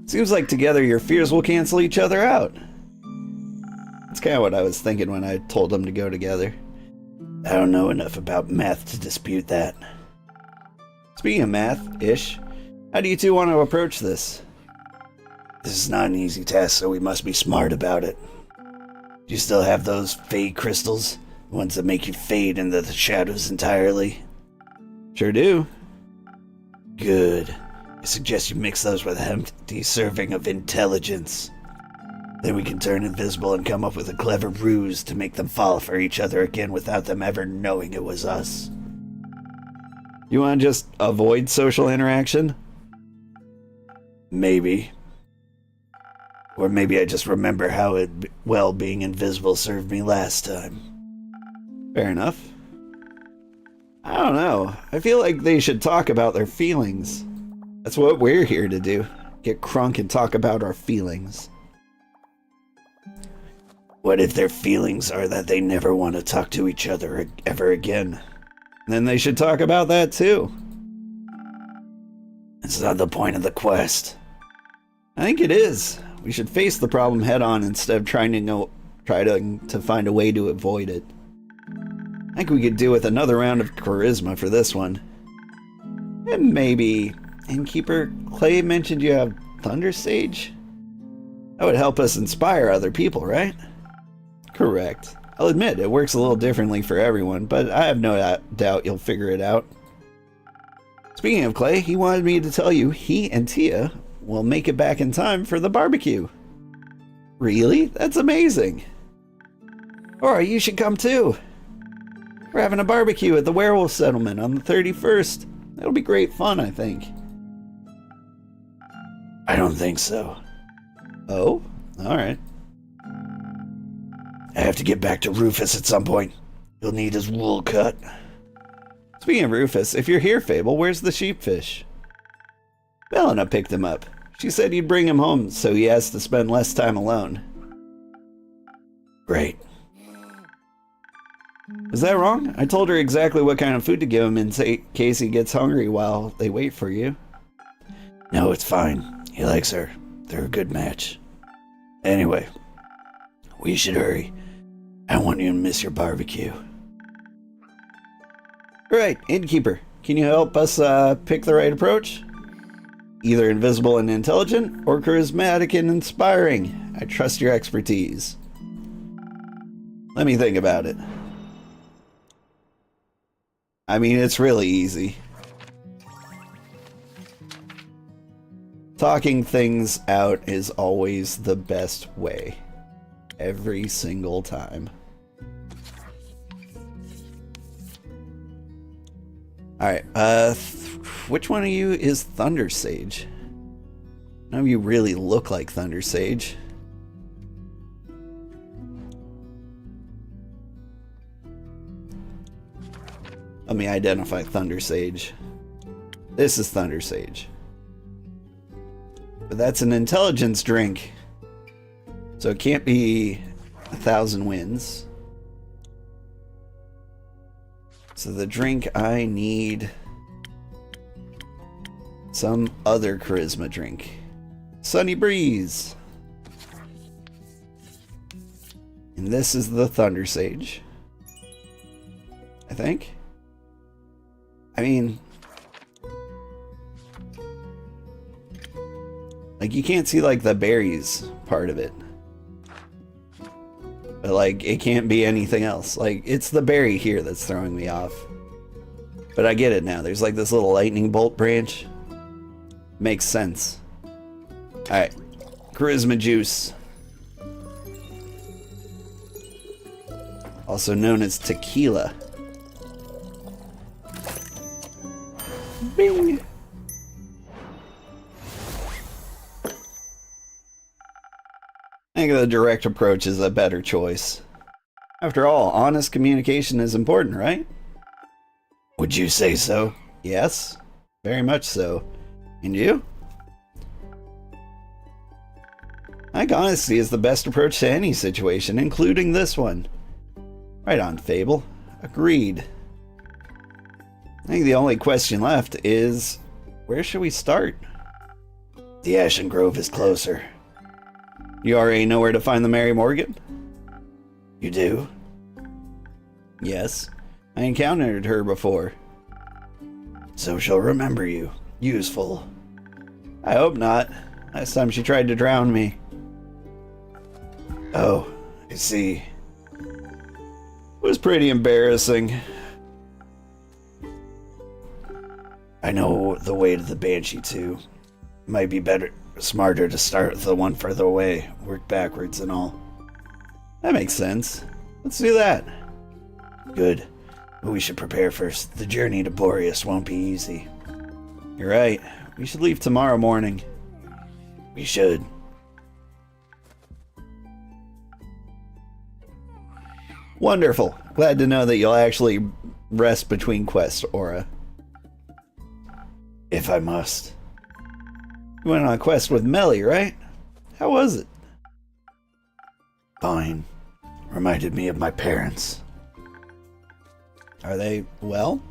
Seems like together your fears will cancel each other out. That's kind of what I was thinking when I told them to go together. I don't know enough about math to dispute that. Speaking of math-ish, how do you two want to approach this? This is not an easy task, so we must be smart about it. Do you still have those fade crystals? The ones that make you fade into the shadows entirely? Sure do. Good. I suggest you mix those with a hefty serving of intelligence. Then we can turn invisible and come up with a clever ruse to make them fall for each other again without them ever knowing it was us. You want to just avoid social interaction? Maybe. Or maybe I just remember how well being invisible served me last time. Fair enough. I don't know. I feel like they should talk about their feelings. That's what we're here to do. Get crunk and talk about our feelings. What if their feelings are that they never want to talk to each other ever again? Then they should talk about that too. It's not the point of the quest. I think it is. We should face the problem head on instead of trying to find a way to avoid it. I think we could do with another round of charisma for this one. And maybe Innkeeper Clay mentioned you have Thunder Sage? That would help us inspire other people, right? Correct. I'll admit, it works a little differently for everyone, but I have no doubt you'll figure it out. Speaking of Clay, he wanted me to tell you he and Tia will make it back in time for the barbecue. Really? That's amazing. Or you should come too. We're having a barbecue at the werewolf settlement on the 31st. That'll be great fun, I think. I don't think so. Oh? Alright. I have to get back to Rufus at some point. He'll need his wool cut. Speaking of Rufus, if you're here, Fable, where's the sheepfish? Bella picked him up. She said you'd bring him home so he has to spend less time alone. Great. Is that wrong? I told her exactly what kind of food to give him in case he gets hungry while they wait for you. No, it's fine. He likes her. They're a good match. Anyway, we should hurry. I don't want you to miss your barbecue. Right, Innkeeper. Can you help us pick the right approach? Either invisible and intelligent, or charismatic and inspiring. I trust your expertise. Let me think about it. I mean, it's really easy. Talking things out is always the best way. Every single time. Alright, which one of you is Thunder Sage? None of you really look like Thunder Sage. Let me identify Thunder Sage. This is Thunder Sage. But that's an intelligence drink. So it can't be 1,000 wins. So the drink I need... some other charisma drink. Sunny Breeze. And this is the Thunder Sage. I think. I mean... like, you can't see, like, the berries part of it. But, like, it can't be anything else. Like, it's the berry here that's throwing me off. But I get it now. There's, like, this little lightning bolt branch. Makes sense. Alright. Charisma juice. Also known as tequila. Bing! I think the direct approach is a better choice. After all, honest communication is important, right? Would you say so? Yes, very much so. And you? I think honesty is the best approach to any situation, including this one. Right on, Fable. Agreed. I think the only question left is, where should we start? The Ashen Grove is closer. You already know where to find the Mary Morgan? You do? Yes. I encountered her before. So she'll remember you. Useful. I hope not. Last time she tried to drown me. Oh, I see. It was pretty embarrassing. I know the way to the Banshee too. Might be smarter to start with the one further away, work backwards and all. That makes sense. Let's do that. Good. But we should prepare first. The journey to Boreas won't be easy. You're right. We should leave tomorrow morning. We should. Wonderful. Glad to know that you'll actually rest between quests, Aura. If I must. You went on a quest with Melly, right? How was it? Fine. Reminded me of my parents. Are they well?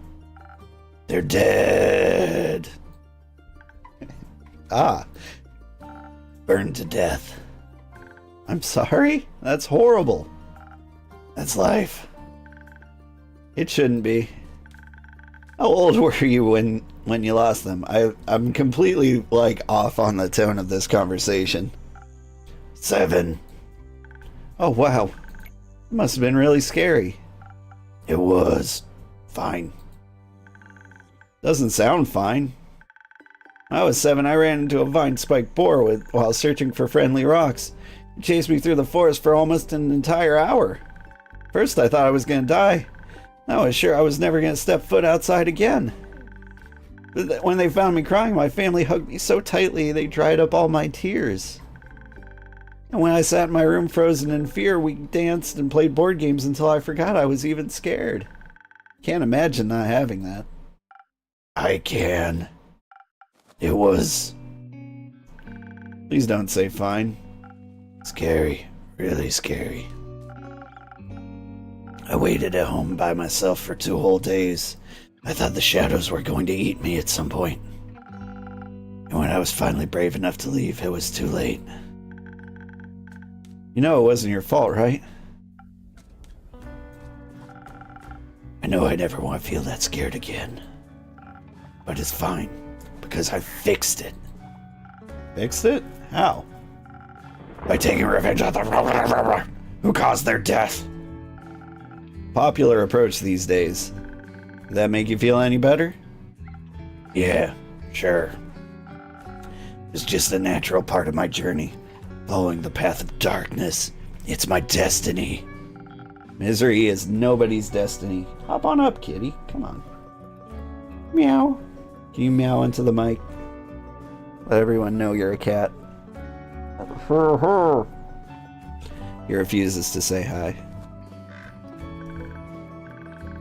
They're dead. Ah. Burned to death. I'm sorry? That's horrible. That's life. It shouldn't be. How old were you when you lost them? I'm completely, like, off on the tone of this conversation. 7. Oh, wow. It must have been really scary. It was. Fine. Doesn't sound fine. When I was 7, I ran into a vine-spiked boar while searching for friendly rocks. It chased me through the forest for almost an entire hour. First, I thought I was going to die. I was sure I was never going to step foot outside again. But when they found me crying, my family hugged me so tightly they dried up all my tears. And when I sat in my room frozen in fear, we danced and played board games until I forgot I was even scared. Can't imagine not having that. I can. It was... Please don't say fine. Scary. Really scary. I waited at home by myself for 2 whole days. I thought the shadows were going to eat me at some point. And when I was finally brave enough to leave, it was too late. You know it wasn't your fault, right? I know I never want to feel that scared again. But it's fine, because I fixed it. Fixed it? How? By taking revenge on the who caused their death. Popular approach these days. Did that make you feel any better? Yeah, sure. It's just a natural part of my journey. Following the path of darkness. It's my destiny. Misery is nobody's destiny. Hop on up, kitty. Come on. Meow. Can you meow into the mic? Let everyone know you're a cat. He refuses to say hi.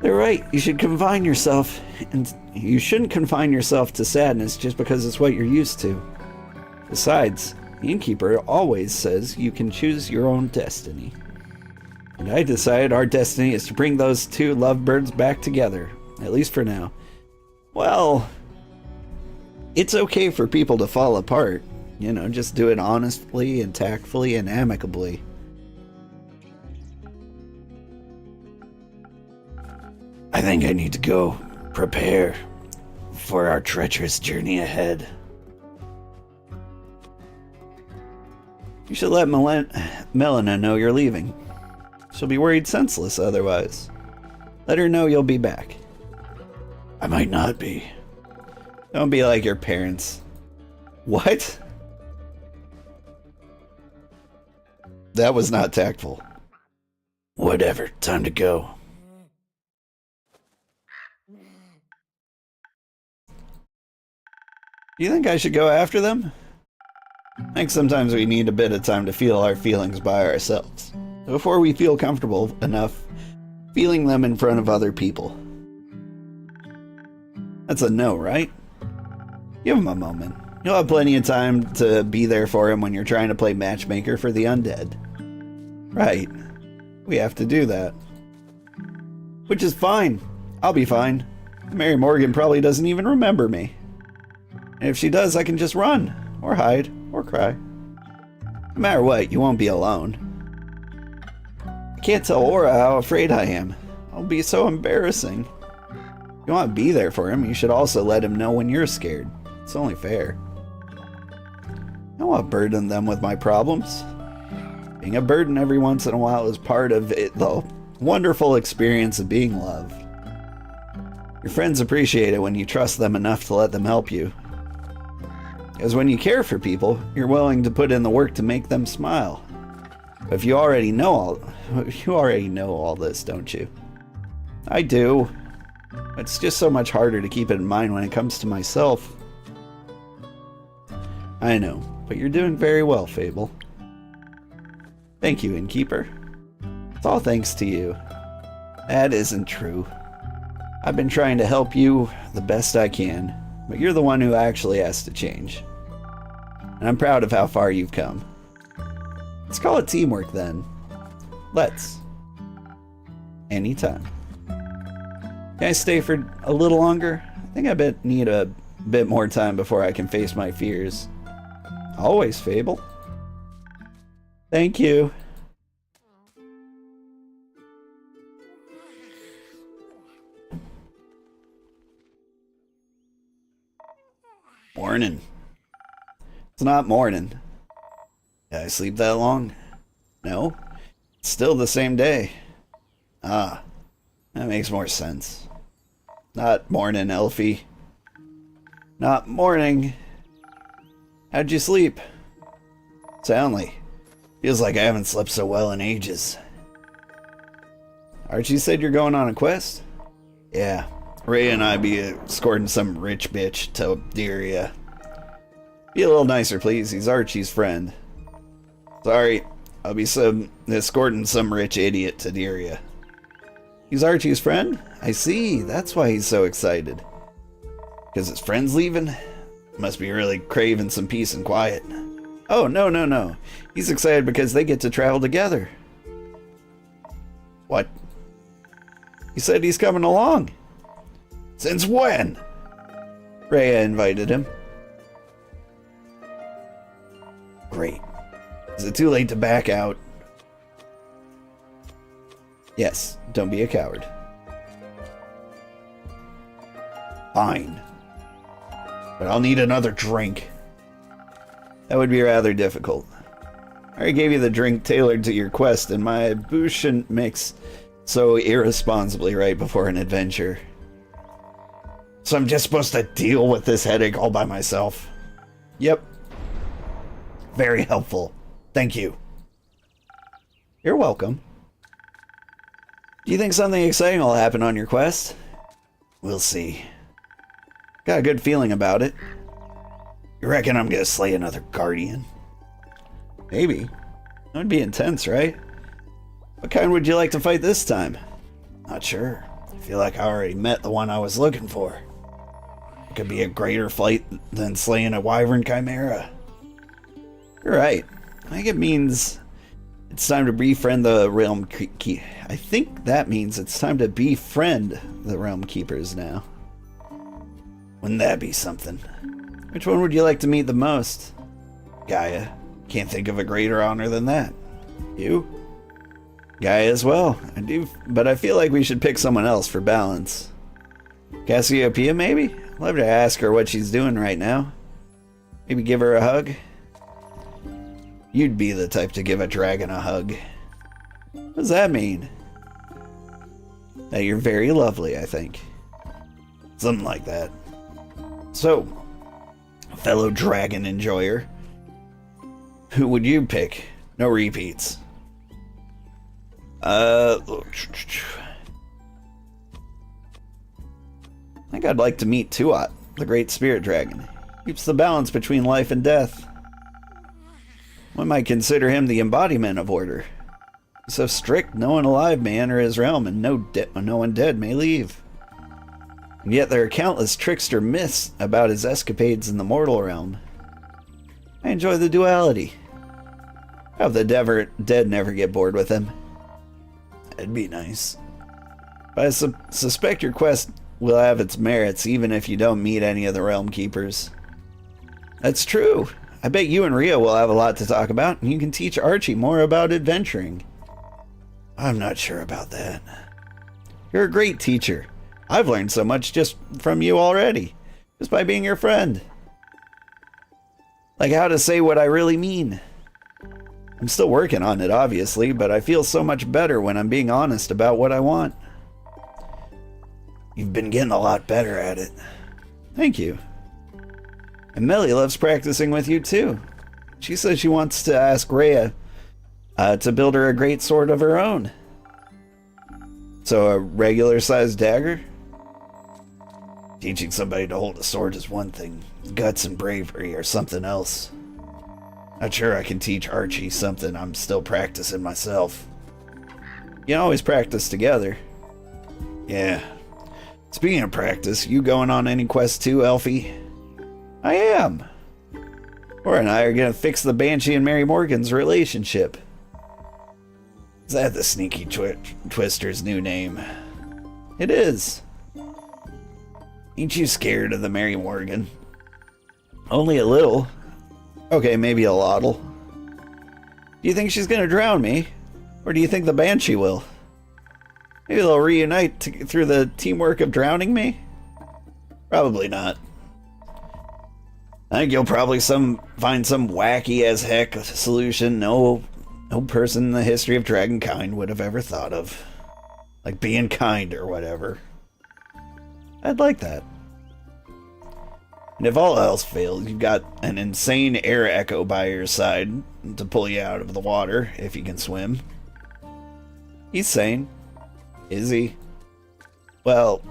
They're right. You should confine yourself, and you shouldn't confine yourself to sadness just because it's what you're used to. Besides, the innkeeper always says you can choose your own destiny. And I decided our destiny is to bring those two lovebirds back together, at least for now. Well, it's okay for people to fall apart. You know, just do it honestly and tactfully and amicably. I think I need to go prepare for our treacherous journey ahead. You should let Melina know you're leaving. She'll be worried senseless otherwise. Let her know you'll be back. I might not be. Don't be like your parents. What? That was not tactful. Whatever, time to go. Do you think I should go after them? I think sometimes we need a bit of time to feel our feelings by ourselves, before we feel comfortable enough feeling them in front of other people. That's a no, right? Give him a moment. You'll have plenty of time to be there for him when you're trying to play matchmaker for the undead. Right. We have to do that. Which is fine. I'll be fine. Mary Morgan probably doesn't even remember me. And if she does, I can just run, or hide, or cry. No matter what, you won't be alone. I can't tell Aura how afraid I am. It'll be so embarrassing. If you want to be there for him, you should also let him know when you're scared. It's only fair. I don't want to burden them with my problems. Being a burden every once in a while is part of it, the wonderful experience of being loved. Your friends appreciate it when you trust them enough to let them help you. Because when you care for people, you're willing to put in the work to make them smile. But if you already know all this, don't you? I do. It's just so much harder to keep it in mind when it comes to myself. I know, but you're doing very well, Fable. Thank you, Innkeeper. It's all thanks to you. That isn't true. I've been trying to help you the best I can, but you're the one who actually has to change. And I'm proud of how far you've come. Let's call it teamwork then. Let's. Anytime. Can I stay for a little longer? I think I need a bit more time before I can face my fears. Always, Fable. Thank you. Morning. It's not morning. Did I sleep that long? No. It's still the same day. Ah, that makes more sense. Not morning, Elfie. Not morning. How'd you sleep? Soundly. Feels like I haven't slept so well in ages. Archie said you're going on a quest? Yeah. Ray and I be escorting some rich bitch to Deria. Be a little nicer, please. He's Archie's friend. Sorry, I'll be escorting some rich idiot to Deria. He's Archie's friend? I see. That's why he's so excited. Because his friend's leaving? Must be really craving some peace and quiet. Oh, no. He's excited because they get to travel together. What? He said he's coming along. Since when? Rhea invited him. Great. Is it too late to back out? Yes, don't be a coward. Fine. But I'll need another drink. That would be rather difficult. I already gave you the drink tailored to your quest, and my booze shouldn't mix so irresponsibly right before an adventure. So I'm just supposed to deal with this headache all by myself? Yep. Very helpful. Thank you. You're welcome. Do you think something exciting will happen on your quest? We'll see. Got a good feeling about it. You reckon I'm gonna slay another guardian? Maybe. That would be intense, right? What kind would you like to fight this time? Not sure. I feel like I already met the one I was looking for. It could be a greater fight than slaying a wyvern chimera. You're right. I think it means it's time to befriend the realm I think that means it's time to befriend the realm keepers now. Wouldn't that be something? Which one would you like to meet the most? Gaia. Can't think of a greater honor than that. You? Gaia as well. I do, but I feel like we should pick someone else for balance. Cassiopeia, maybe? I'd love to ask her what she's doing right now. Maybe give her a hug? You'd be the type to give a dragon a hug. What does that mean? That you're very lovely, I think. Something like that. So, fellow dragon enjoyer, who would you pick? No repeats. I think I'd like to meet Tuat, the great spirit dragon. Keeps the balance between life and death. One might consider him the embodiment of order. He's so strict, no one alive may enter his realm, and no one dead may leave. And yet there are countless trickster myths about his escapades in the mortal realm. I enjoy the duality. I hope the dead never get bored with him. That'd be nice. But I suspect your quest will have its merits even if you don't meet any of the realm keepers. That's true. I bet you and Rio will have a lot to talk about, and you can teach Archie more about adventuring. I'm not sure about that. You're a great teacher. I've learned so much just from you already, just by being your friend. Like how to say what I really mean. I'm still working on it, obviously, but I feel so much better when I'm being honest about what I want. You've been getting a lot better at it. Thank you. And Melly loves practicing with you too. She says she wants to ask Rhea to build her a great sword of her own. So a regular sized dagger? Teaching somebody to hold a sword is one thing. Guts and bravery are something else. Not sure I can teach Archie something I'm still practicing myself. You can always practice together. Yeah. Speaking of practice, you going on any quest too, Elfie? I am. Cora and I are gonna fix the Banshee and Mary Morgan's relationship. Is that the sneaky twister's new name? It is. Ain't you scared of the Mary Morgan? Only a little. Okay, maybe a lottle. Do you think she's gonna drown me? Or do you think the Banshee will? Maybe they'll reunite through the teamwork of drowning me? Probably not. I think you'll probably find some wacky as heck solution no person in the history of dragonkind would have ever thought of. Like being kind or whatever. I'd like that. And if all else fails, you've got an insane air echo by your side to pull you out of the water if you can swim. He's sane. Is he? Well,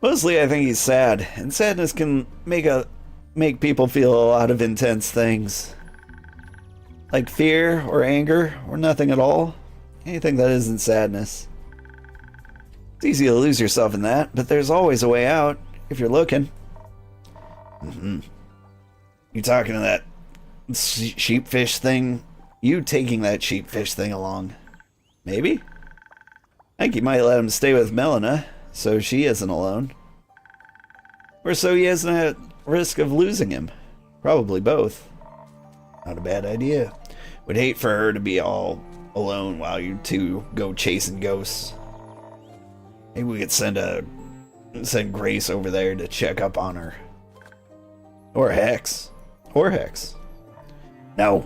mostly I think he's sad, and sadness can make people feel a lot of intense things. Like fear or anger or nothing at all. Anything that isn't sadness. It's easy to lose yourself in that, but there's always a way out if you're looking. You talking to that sheepfish thing? You taking that sheepfish thing along? Maybe? I think you might let him stay with Melina, so she isn't alone. Or so he isn't at risk of losing him. Probably both. Not a bad idea. Would hate for her to be all alone while you two go chasing ghosts. Maybe we could send Grace over there to check up on her. Or Hex. or hex. No.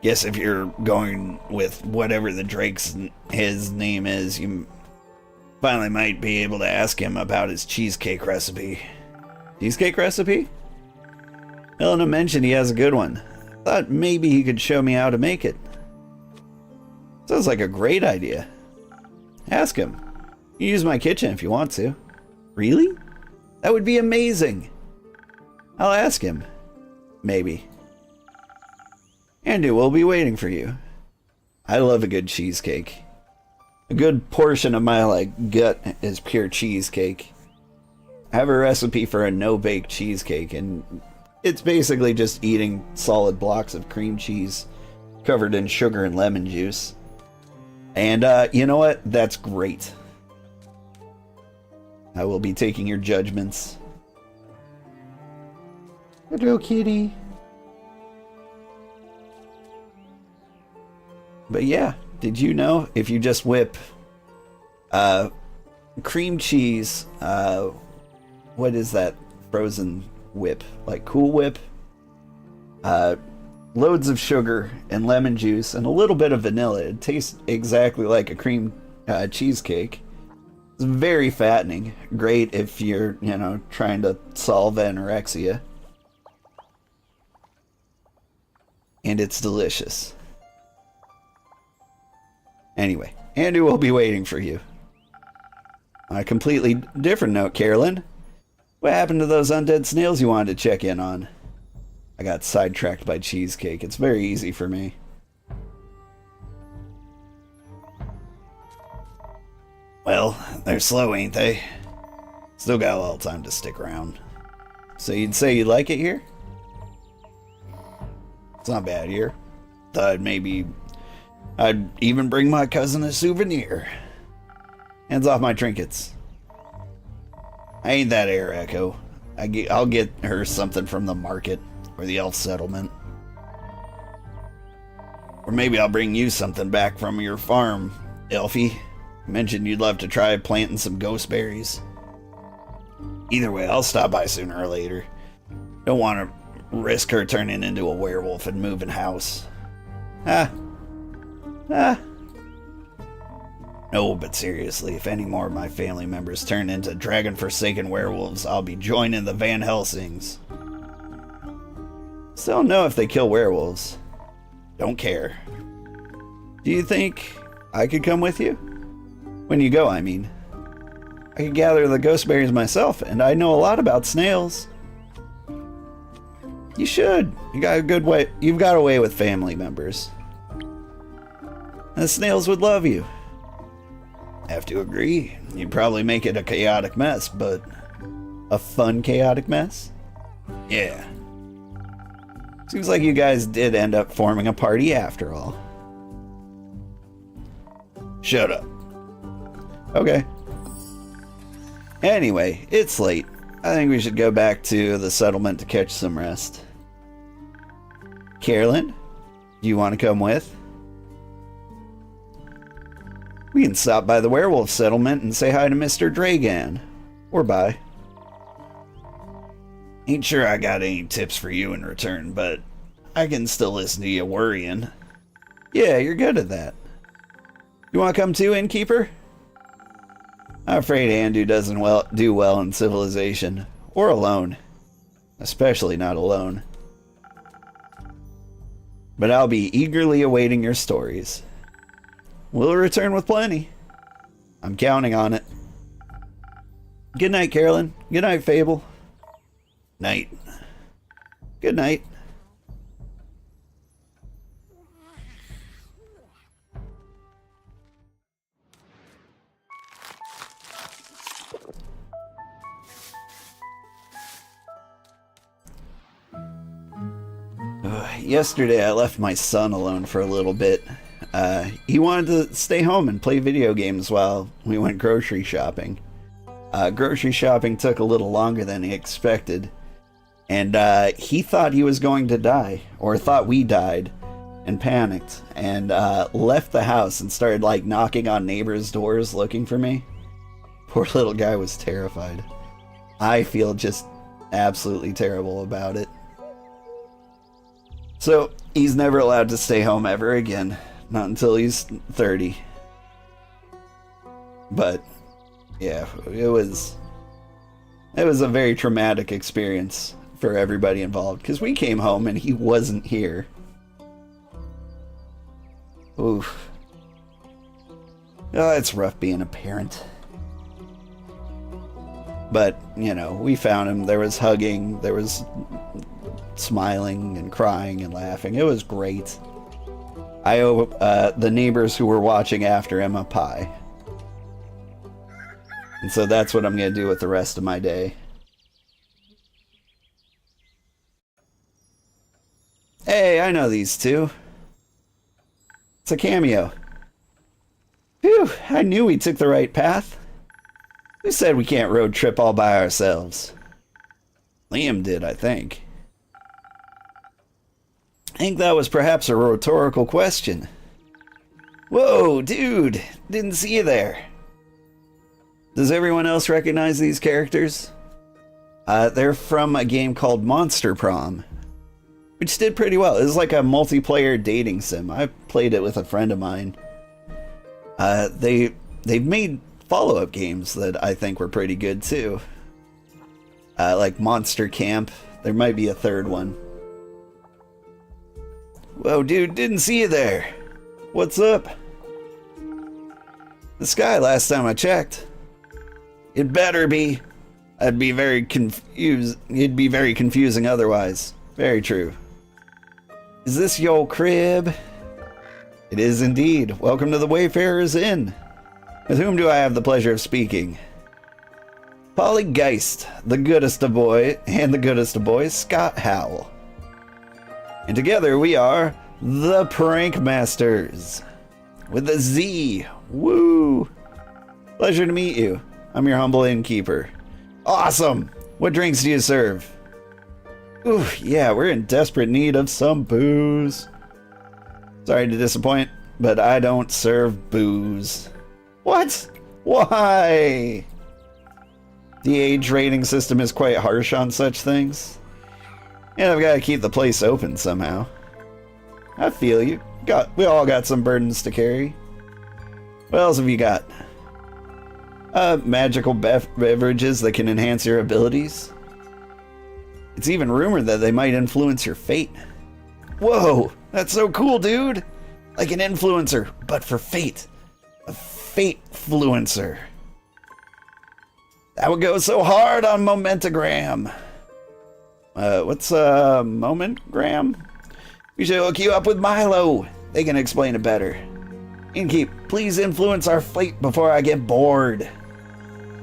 Guess if you're going with whatever the Drake's his name is, you finally might be able to ask him about his cheesecake recipe. Cheesecake recipe? Elena mentioned he has a good one. Thought maybe he could show me how to make it. Sounds like a great idea. Ask him. You use my kitchen if you want to. Really? That would be amazing. I'll ask him. Maybe. Andy, we'll be waiting for you. I love a good cheesecake. A good portion of my gut is pure cheesecake. I have a recipe for a no-bake cheesecake, and it's basically just eating solid blocks of cream cheese covered in sugar and lemon juice. And you know what? That's great. I will be taking your judgments. Hello, kitty. But yeah, did you know if you just whip cream cheese, what is that frozen whip? Like Cool Whip? Loads of sugar and lemon juice and a little bit of vanilla. It tastes exactly like a cream cheesecake. It's very fattening. Great if you're, trying to solve anorexia. And it's delicious. Anyway, Andy will be waiting for you. On a completely different note, Carolyn, what happened to those undead snails you wanted to check in on? I got sidetracked by cheesecake. It's very easy for me. Well, they're slow, ain't they? Still got a little time to stick around. So you'd say you like it here? It's not bad here. Thought maybe I'd even bring my cousin a souvenir. Hands off my trinkets. I ain't that air echo. I'll get her something from the market or the elf settlement. Or maybe I'll bring you something back from your farm, Elfie. You mentioned you'd love to try planting some ghost berries. Either way, I'll stop by sooner or later. Don't want to risk her turning into a werewolf and moving house. No, but seriously, if any more of my family members turn into dragon-forsaken werewolves, I'll be joining the Van Helsings. Still don't know if they kill werewolves. Don't care. Do you think I could come with you? When you go, I mean. I could gather the ghost berries myself, and I know a lot about snails. You should. You've got a way with family members. And the snails would love you. Have to agree. You'd probably make it a chaotic mess, but a fun chaotic mess? Yeah. Seems like you guys did end up forming a party after all. Shut up. Okay. Anyway, it's late. I think we should go back to the settlement to catch some rest. Carolyn, do you want to come with? We can stop by the werewolf settlement and say hi to Mr. Dragan. Or bye. Ain't sure I got any tips for you in return, but I can still listen to you worrying. Yeah, you're good at that. You want to come too, innkeeper? I'm afraid Andu doesn't do well in civilization. Or alone. Especially not alone. But I'll be eagerly awaiting your stories. We'll return with plenty. I'm counting on it. Good night, Carolyn. Good night, Fable. Night. Good night. Yesterday I left my son alone for a little bit. He wanted to stay home and play video games while we went grocery shopping. Grocery shopping took a little longer than he expected, and he thought he was going to die, or thought we died, and panicked, and left the house and started knocking on neighbors' doors looking for me. Poor little guy was terrified. I feel just absolutely terrible about it. So he's never allowed to stay home ever again. Not until he's 30. But yeah, it was a very traumatic experience for everybody involved, because we came home and he wasn't here. Oof. Oh, it's rough being a parent. But, you know, we found him. There was hugging, there was smiling and crying and laughing. It was great. I owe the neighbors who were watching after him a pie. And so that's what I'm going to do with the rest of my day. Hey, I know these two. It's a cameo. Phew, I knew we took the right path. Who said we can't road trip all by ourselves? Liam did, I think. I think that was perhaps a rhetorical question. Whoa, dude, didn't see you there. Does everyone else recognize these characters? They're from a game called Monster Prom, which did pretty well. It was like a multiplayer dating sim. I played it with a friend of mine. They've made follow-up games that I think were pretty good too. Like Monster Camp. There might be a third one. Whoa, dude, didn't see you there. What's up? The sky last time I checked. It better be. I'd be very confused. It'd be very confusing otherwise. Very true. Is this your crib? It is indeed. Welcome to the Wayfarer's Inn. With whom do I have the pleasure of speaking? Polly Geist, the goodest of boys, Scott Howell. And together we are the Prank Masters. With a Z. Woo! Pleasure to meet you. I'm your humble innkeeper. Awesome! What drinks do you serve? Ooh, yeah, we're in desperate need of some booze. Sorry to disappoint, but I don't serve booze. What? Why? The age rating system is quite harsh on such things. And I've got to keep the place open somehow. I feel you. We all got some burdens to carry. What else have you got? Magical beverages that can enhance your abilities. It's even rumored that they might influence your fate. Whoa, that's so cool, dude! Like an influencer, but for fate. A fate-fluencer. That would go so hard on Momentagram. What's Momentgram? We should hook you up with Milo. They can explain it better. Innkeep, please influence our fate before I get bored.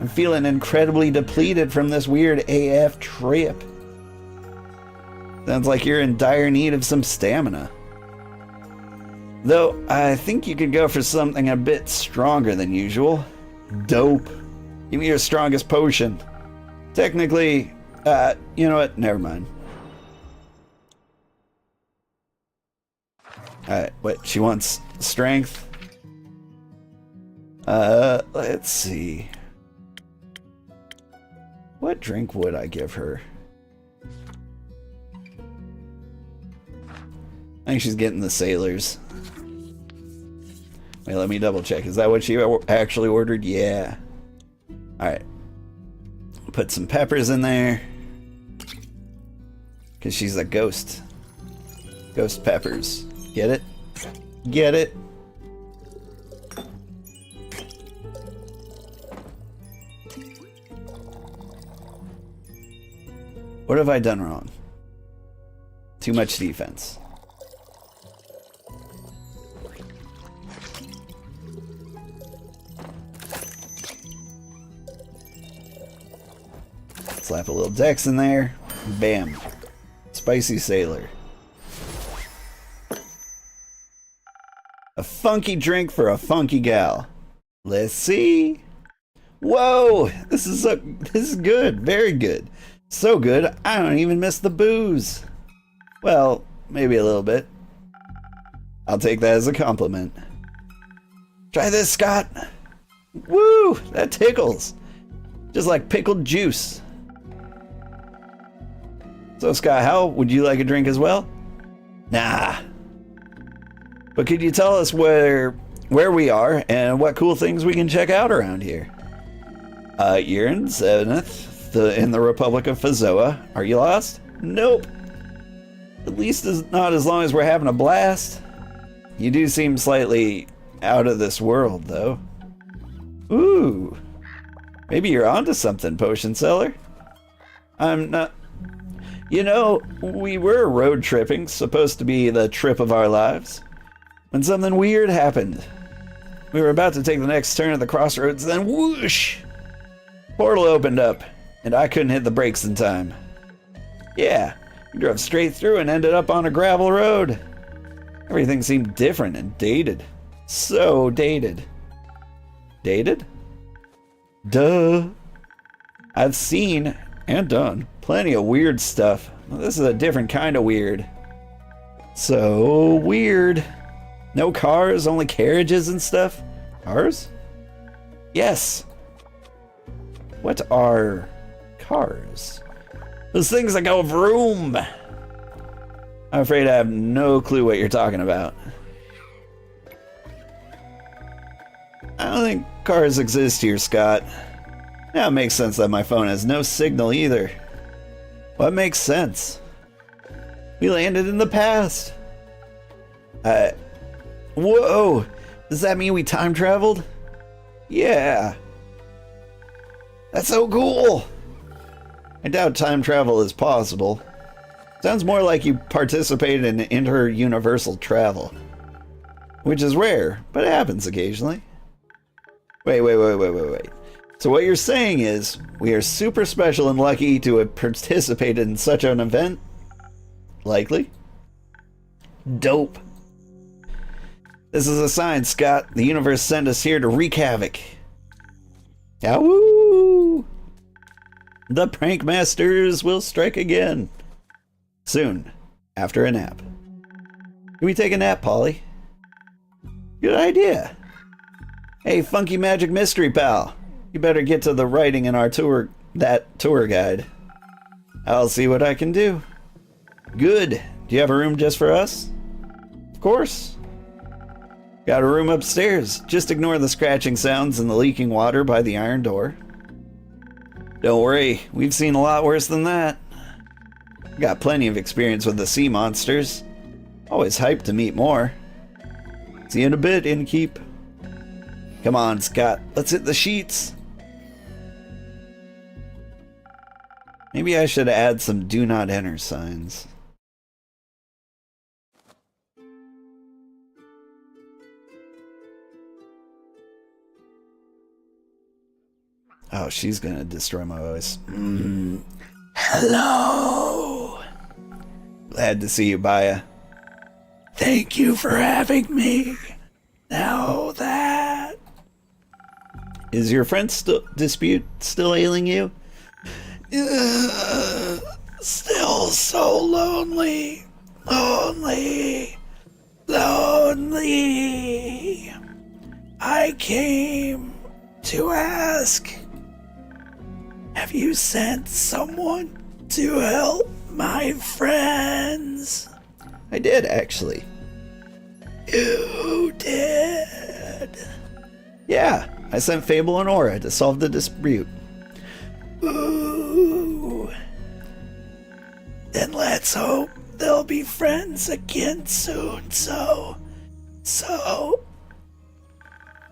I'm feeling incredibly depleted from this weird AF trip. Sounds like you're in dire need of some stamina. Though, I think you could go for something a bit stronger than usual. Dope. Give me your strongest potion. Technically, you know what? Never mind. Alright, what? She wants strength? Let's see. What drink would I give her? I think she's getting the sailors. Wait, let me double check. Is that what she actually ordered? Yeah. Alright. Put some peppers in there. Because she's a ghost. Ghost peppers. Get it? Get it? What have I done wrong? Too much defense. Slap a little Dex in there. Bam. Spicy Sailor. A funky drink for a funky gal. Let's see. Whoa! This is good. Very good. So good, I don't even miss the booze. Well, maybe a little bit. I'll take that as a compliment. Try this, Scott. Woo! That tickles. Just like pickled juice. So, Scott, how would you like a drink as well? Nah. But could you tell us where we are and what cool things we can check out around here? You're in Zenith, in the Republic of Fazoa. Are you lost? Nope. At least not as long as we're having a blast. You do seem slightly out of this world, though. Ooh. Maybe you're onto something, potion seller. I'm not... You know, we were road tripping, supposed to be the trip of our lives, when something weird happened. We were about to take the next turn at the crossroads, then whoosh! Portal opened up, and I couldn't hit the brakes in time. Yeah, we drove straight through and ended up on a gravel road. Everything seemed different and dated. So dated. Dated? Duh. I've seen and done plenty of weird stuff. Well, this is a different kind of weird. So weird. No cars, only carriages and stuff. Cars? Yes. What are cars? Those things that go vroom. I'm afraid I have no clue what you're talking about. I don't think cars exist here, Scott. Now it makes sense that my phone has no signal either. What makes sense? We landed in the past. Whoa! Does that mean we time traveled? Yeah. That's so cool! I doubt time travel is possible. Sounds more like you participated in inter-universal travel. Which is rare, but it happens occasionally. Wait. So what you're saying is, we are super special and lucky to have participated in such an event? Likely. Dope. This is a sign, Scott. The universe sent us here to wreak havoc. Yahoo! The prank masters will strike again. Soon, after a nap. Can we take a nap, Polly? Good idea. Hey, Funky Magic Mystery Pal. You better get to the writing in our tour guide. I'll see what I can do. Good. Do you have a room just for us? Of course. Got a room upstairs. Just ignore the scratching sounds and the leaking water by the iron door. Don't worry, we've seen a lot worse than that. Got plenty of experience with the sea monsters. Always hyped to meet more. See you in a bit, Innkeep. Come on, Scott, let's hit the sheets. Maybe I should add some do not enter signs. Oh, she's gonna destroy my voice. Hello. Glad to see you, Baya. Thank you for having me. Now that... Is your friend's dispute still ailing you? Still so lonely. Lonely. I came to ask... Have you sent someone to help my friends? I did, actually. You did? Yeah, I sent Fable and Aura to solve the dispute. Ooh. Then let's hope they'll be friends again soon, so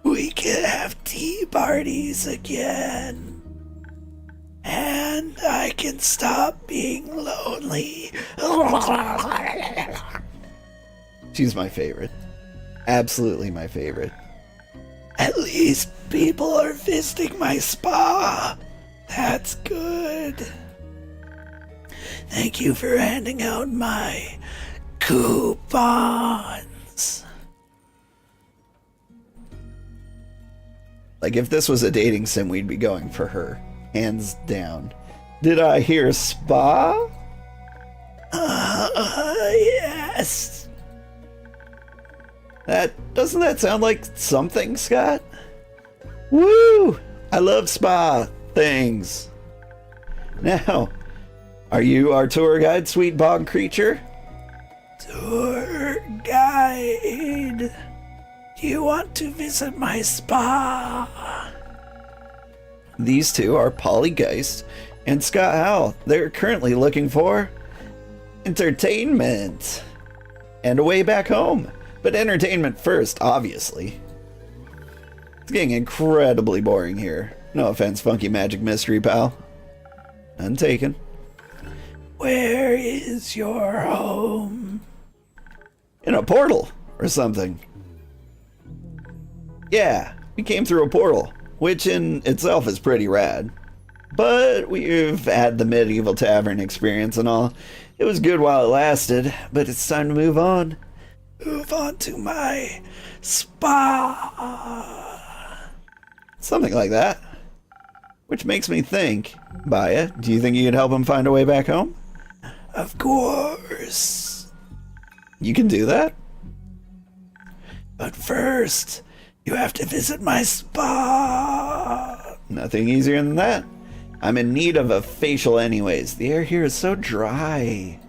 we can have tea parties again. And I can stop being lonely. She's my favorite. Absolutely my favorite. At least people are visiting my spa. That's good. Thank you for handing out my coupons. Like, if this was a dating sim, we'd be going for her. Hands down. Did I hear spa? Yes. Doesn't that sound like something, Scott? Woo! I love spa things. Now, Are you our tour guide, sweet bog creature? Tour guide. Do you want to visit my spa? These two are Polly Geist and Scott Howell. They're currently looking for entertainment and a way back home. But entertainment first, obviously. It's getting incredibly boring here. No offense, Funky Magic Mystery Pal. None taken. Where is your home? In a portal or something. Yeah, we came through a portal, which in itself is pretty rad. But we've had the medieval tavern experience and all. It was good while it lasted, but it's time to move on. Move on to my spa. Something like that. Which makes me think, Baya, do you think you could help him find a way back home? Of course. You can do that? But first, you have to visit my spa. Nothing easier than that. I'm in need of a facial anyways. The air here is so dry.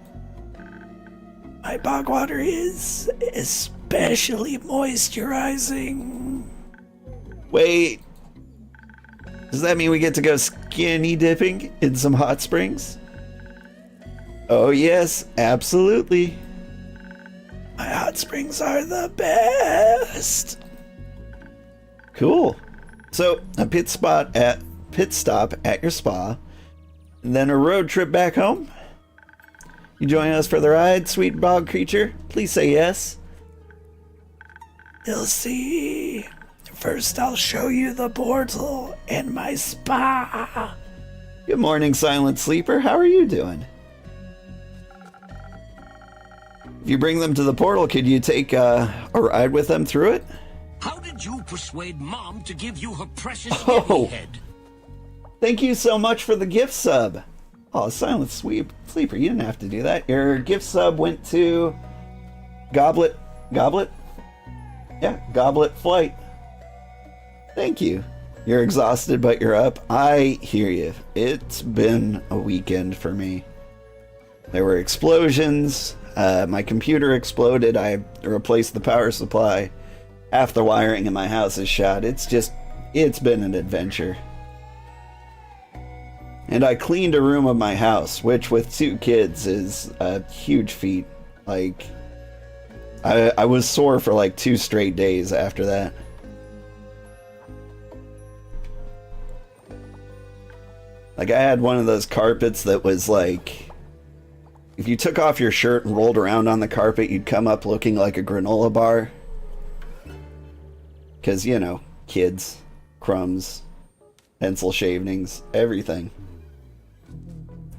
My bog water is especially moisturizing. Wait. Does that mean we get to go skinny dipping in some hot springs? Oh yes, absolutely. My hot springs are the best. Cool. So, a pit stop at your spa, and then a road trip back home? You join us for the ride, sweet bog creature? Please say yes. You'll see. First, I'll show you the portal and my spa. Good morning, silent sleeper. How are you doing? If you bring them to the portal, could you take a ride with them through it? How did you persuade Mom to give you her precious Oh. head? Thank you so much for the gift sub. Oh, silent sleeper, you didn't have to do that. Your gift sub went to Goblet? Yeah, Goblet Flight. Thank you. You're exhausted, but you're up. I hear you. It's been a weekend for me. There were explosions. My computer exploded. I replaced the power supply. Half the wiring in my house is shot. It's been an adventure. And I cleaned a room of my house, which with 2 kids is a huge feat. Like, I was sore for like 2 straight days after that. Like, I had one of those carpets that was like, if you took off your shirt and rolled around on the carpet, you'd come up looking like a granola bar. Because, you know, kids, crumbs, pencil shavings, everything.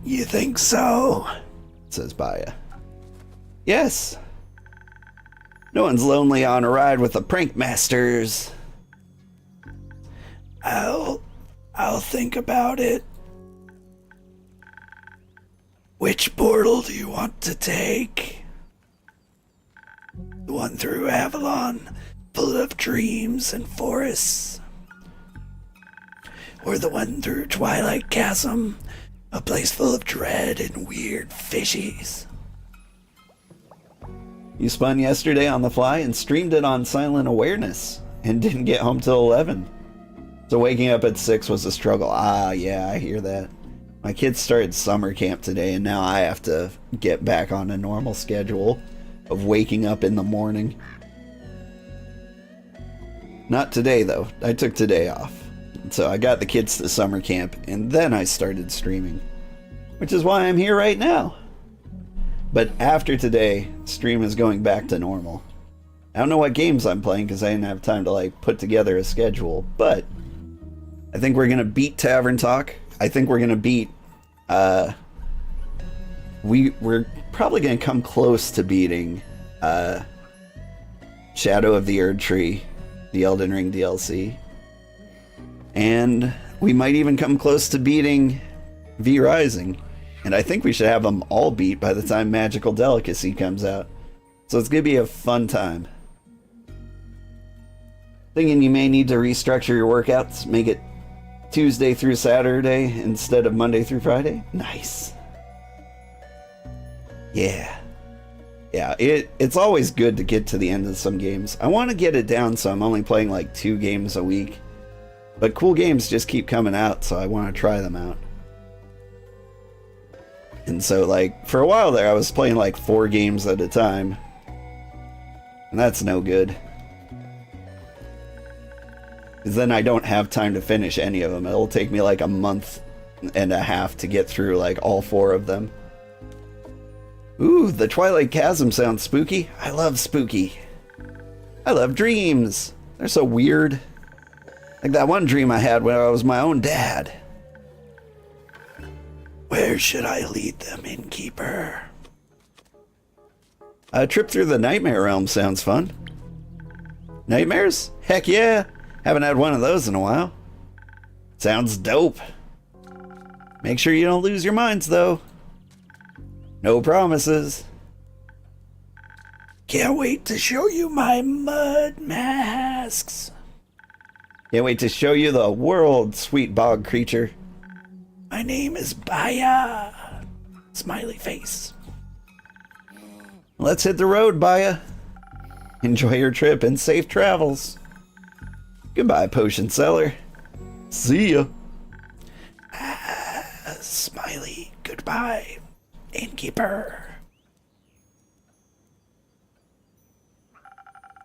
You think so? Says Baya. Yes. No one's lonely on a ride with the prank masters. I'll think about it. Which portal do you want to take? The one through Avalon, full of dreams and forests? Or the one through Twilight Chasm, a place full of dread and weird fishies? You spun yesterday on the fly and streamed it on silent awareness and didn't get home till 11. So waking up at 6 was a struggle. Ah, yeah, I hear that. My kids started summer camp today, and now I have to get back on a normal schedule of waking up in the morning. Not today, though. I took today off. So I got the kids to summer camp, and then I started streaming. Which is why I'm here right now. But after today, stream is going back to normal. I don't know what games I'm playing because I didn't have time to like put together a schedule, but I think we're gonna beat Tavern Talk. I think we're gonna beat we're probably gonna come close to beating Shadow of the Erd Tree, the Elden Ring DLC. And we might even come close to beating V Rising. And I think we should have them all beat by the time Magical Delicacy comes out. So it's gonna be a fun time. Thinking you may need to restructure your workouts, make it Tuesday through Saturday instead of Monday through Friday? Nice. Yeah. Yeah, it's always good to get to the end of some games. I want to get it down so I'm only playing like 2 games a week. But cool games just keep coming out, so I want to try them out. And so, like, for a while there, I was playing like 4 games at a time. And that's no good. Because then I don't have time to finish any of them. It'll take me like a month and a half to get through like all 4 of them. Ooh, the Twilight Chasm sounds spooky. I love spooky. I love dreams. They're so weird. Like that one dream I had when I was my own dad. Where should I lead them, innkeeper? A trip through the Nightmare Realm sounds fun. Nightmares? Heck yeah. Haven't had one of those in a while. Sounds dope. Make sure you don't lose your minds, though. No promises. Can't wait to show you my mud masks. Can't wait to show you the world, sweet bog creature. My name is Baya. Smiley face. Let's hit the road, Baya. Enjoy your trip and safe travels. Goodbye, potion seller. See ya. Smiley, goodbye, innkeeper.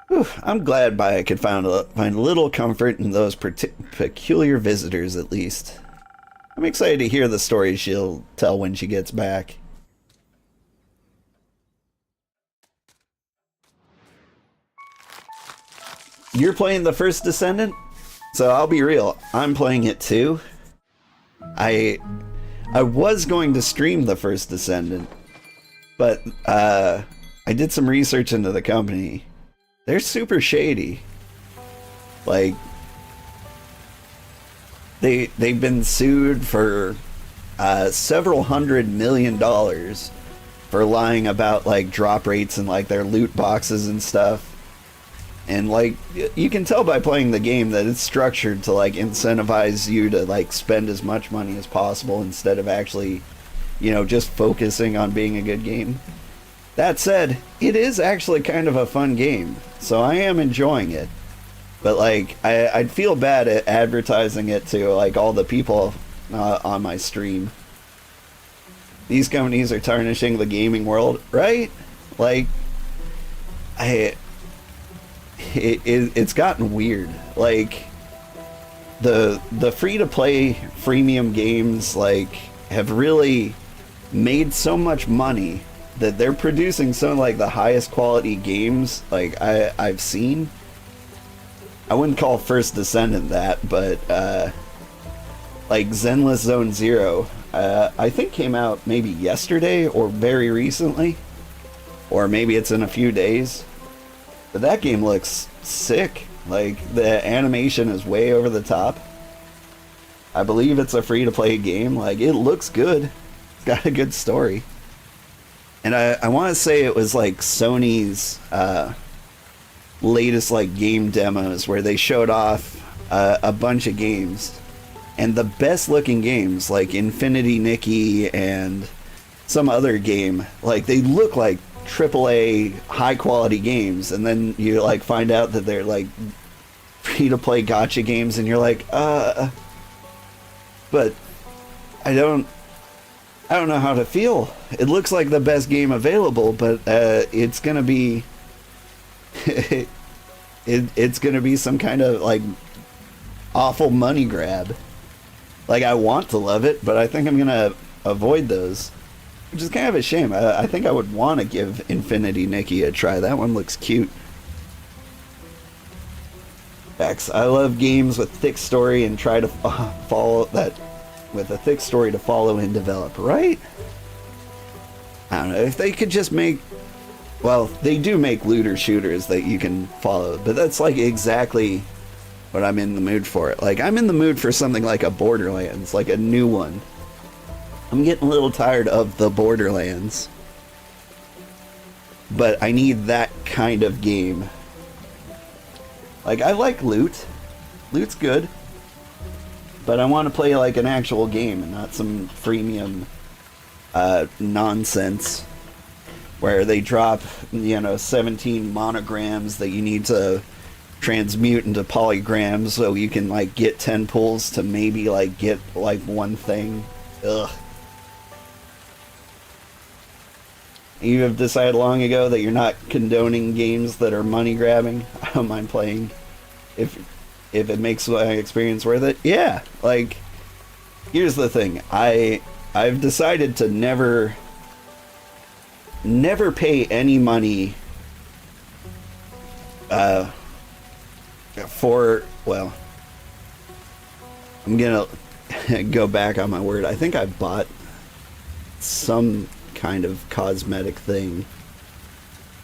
Whew, I'm glad Baya could find a little comfort in those peculiar visitors, at least. I'm excited to hear the stories she'll tell when she gets back. You're playing the first Descendant? So I'll be real, I'm playing it too. I was going to stream the first Descendant, but I did some research into the company. They're super shady. Like, they've been sued for several $100 million for lying about like drop rates and like their loot boxes and stuff. And like, you can tell by playing the game that it's structured to like incentivize you to like spend as much money as possible instead of actually, you know, just focusing on being a good game. That said, it is actually kind of a fun game, so I am enjoying it. But like, I'd feel bad at advertising it to like all the people on my stream. These companies are tarnishing the gaming world, right? Like, it's gotten weird. Like, the free-to-play freemium games like have really made so much money that they're producing some of like the highest quality games like I've seen. I wouldn't call First Descendant that, but like Zenless Zone Zero, I think came out maybe yesterday or very recently, or maybe it's in a few days. But that game looks sick. Like, the animation is way over the top. I believe it's a free-to-play game. Like, it looks good. It's got a good story. And I want to say it was like Sony's latest like game demos where they showed off a bunch of games. And the best looking games like Infinity Nikki and some other game, like they look like AAA high quality games, and then you like find out that they're like free to play gacha games and you're like but I don't know how to feel. It looks like the best game available, but it's gonna be it's gonna be some kind of like awful money grab. Like, I want to love it, but I think I'm gonna avoid those, which is kind of a shame. I think I would want to give Infinity Nikki a try. That one looks cute. X, I love games with thick story and try to follow that with a thick story to follow and develop, right? I don't know, if they could just make, well, they do make looter shooters that you can follow, but that's like exactly what I'm in the mood for. Like, I'm in the mood for something like a Borderlands, like a new one. I'm getting a little tired of the Borderlands, but I need that kind of game. Like, I like loot. Loot's good. But I want to play like an actual game and not some freemium nonsense. where they drop, 17 monograms that you need to transmute into polygrams so you can like get 10 pulls to maybe like get like one thing. Ugh. You have decided long ago that you're not condoning games that are money grabbing. I don't mind playing if it makes my experience worth it. Yeah, like here's the thing. I've decided to never pay any money for, well, I'm gonna go back on my word. I think I bought some kind of cosmetic thing.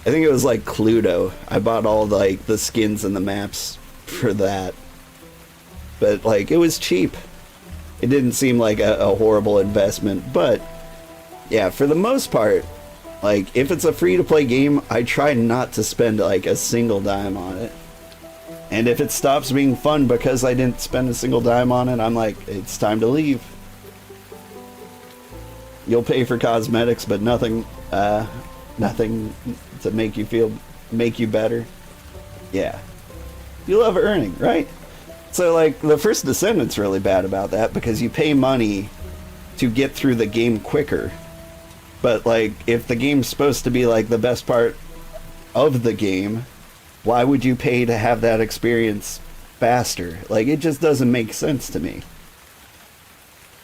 I think it was like Cluedo. I bought all like the skins and the maps for that. But like it was cheap. It didn't seem like a horrible investment, but yeah, for the most part, like if it's a free-to-play game, I try not to spend like a single dime on it. And if it stops being fun because I didn't spend a single dime on it, I'm like, it's time to leave. You'll pay for cosmetics, but nothing to make you better. Yeah. You love earning, right? So like the First Descendant's really bad about that because you pay money to get through the game quicker. But like if the game's supposed to be like the best part of the game, why would you pay to have that experience faster? Like it just doesn't make sense to me.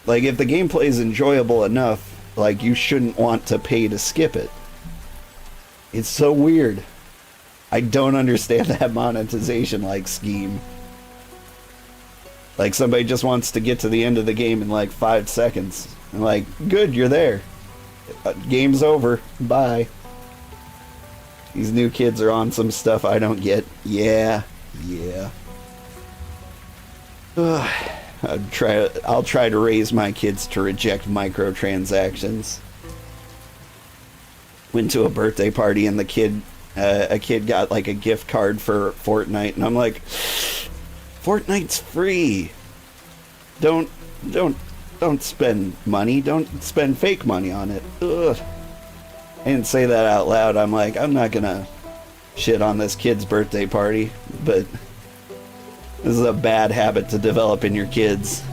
Like if the gameplay is enjoyable enough, like you shouldn't want to pay to skip it. It's so weird. I don't understand that monetization like scheme. Like somebody just wants to get to the end of the game in like 5 seconds. And like, good, you're there. Game's over. Bye. These new kids are on some stuff I don't get. Yeah. I'll try to raise my kids to reject microtransactions. Went to a birthday party and a kid got like a gift card for Fortnite, and I'm like, Fortnite's free. Don't spend money. Don't spend fake money on it. Ugh. I didn't say that out loud. I'm like, I'm not gonna shit on this kid's birthday party, but this is a bad habit to develop in your kids.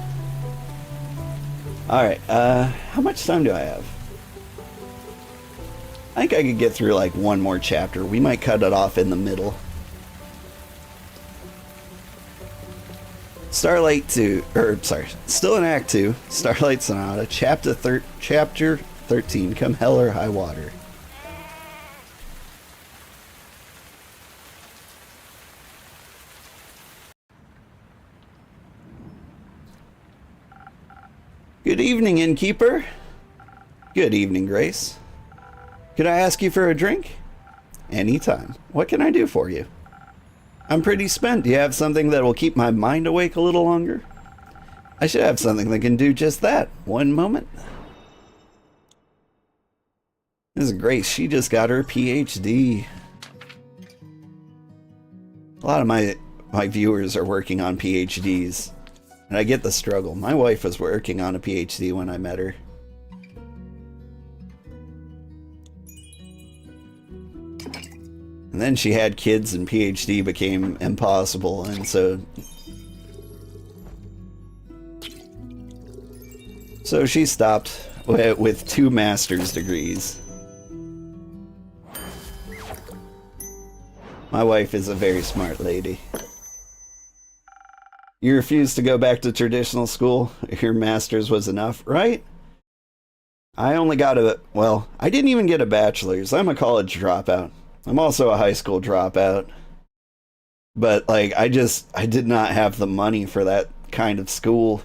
Alright, how much time do I have? I think I could get through like one more chapter. We might cut it off in the middle. Starlight 2, still in Act 2, Starlight Sonata, Chapter 13, Come Hell or High Water. Good evening, innkeeper. Good evening, Grace. Could I ask you for a drink? Anytime. What can I do for you? I'm pretty spent. Do you have something that will keep my mind awake a little longer? I should have something that can do just that. One moment. This is Grace. She just got her PhD. A lot of my viewers are working on PhDs. And I get the struggle. My wife was working on a PhD when I met her. And then she had kids and PhD became impossible, and so she stopped with 2 master's degrees. My wife is a very smart lady. You refused to go back to traditional school? Your master's was enough, right? I only got I didn't even get a bachelor's. I'm a college dropout. I'm also a high school dropout. But, like, I did not have the money for that kind of school.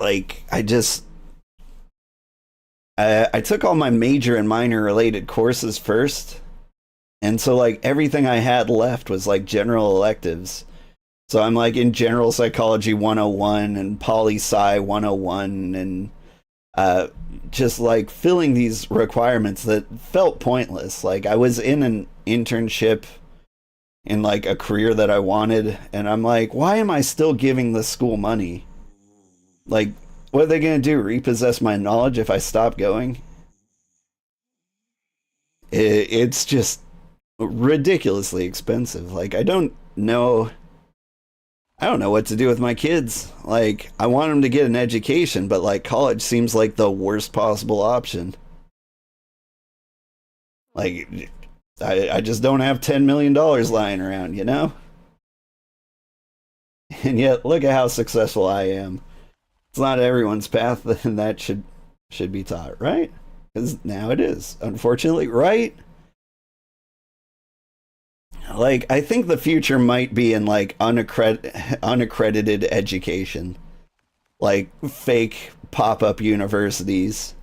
Like, I took all my major and minor related courses first. And so, like, everything I had left was, like, general electives. So I'm, like, in General Psychology 101 and Poli-Sci 101 and just like filling these requirements that felt pointless. Like I was in an internship in like a career that I wanted, and I'm like, why am I still giving the school money? Like, what are they gonna do? Repossess my knowledge if I stop going? It's just ridiculously expensive. Like, I don't know what to do with my kids. Like, I want them to get an education, but like college seems like the worst possible option. Like, I just don't have $10 million lying around, you know? And yet, look at how successful I am. It's not everyone's path that should be taught, right? Because now it is, unfortunately, right? Like, I think the future might be in like unaccredited education, like fake pop-up universities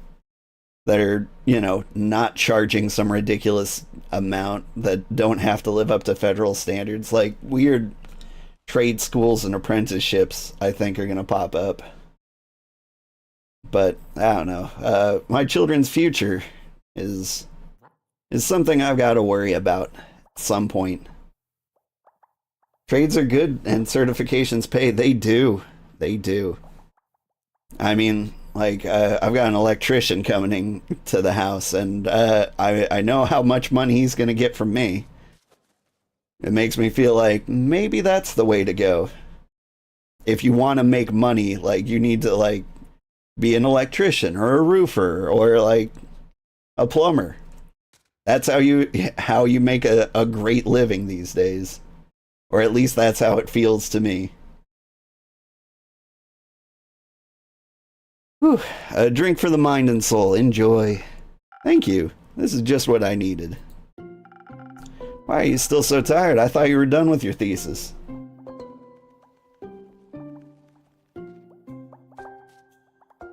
that are, you know, not charging some ridiculous amount that don't have to live up to federal standards. Like weird trade schools and apprenticeships, I think, are going to pop up. But I don't know. My children's future is something I've got to worry about at some point. Trades are good and certifications pay. They do. I mean, like, I've got an electrician coming to the house, and I know how much money he's going to get from me. It makes me feel like maybe that's the way to go. If you want to make money, like, you need to, like, be an electrician or a roofer or, like, a plumber. That's how you make a great living these days. Or at least that's how it feels to me. Whew. A drink for the mind and soul. Enjoy. Thank you. This is just what I needed. Why are you still so tired? I thought you were done with your thesis.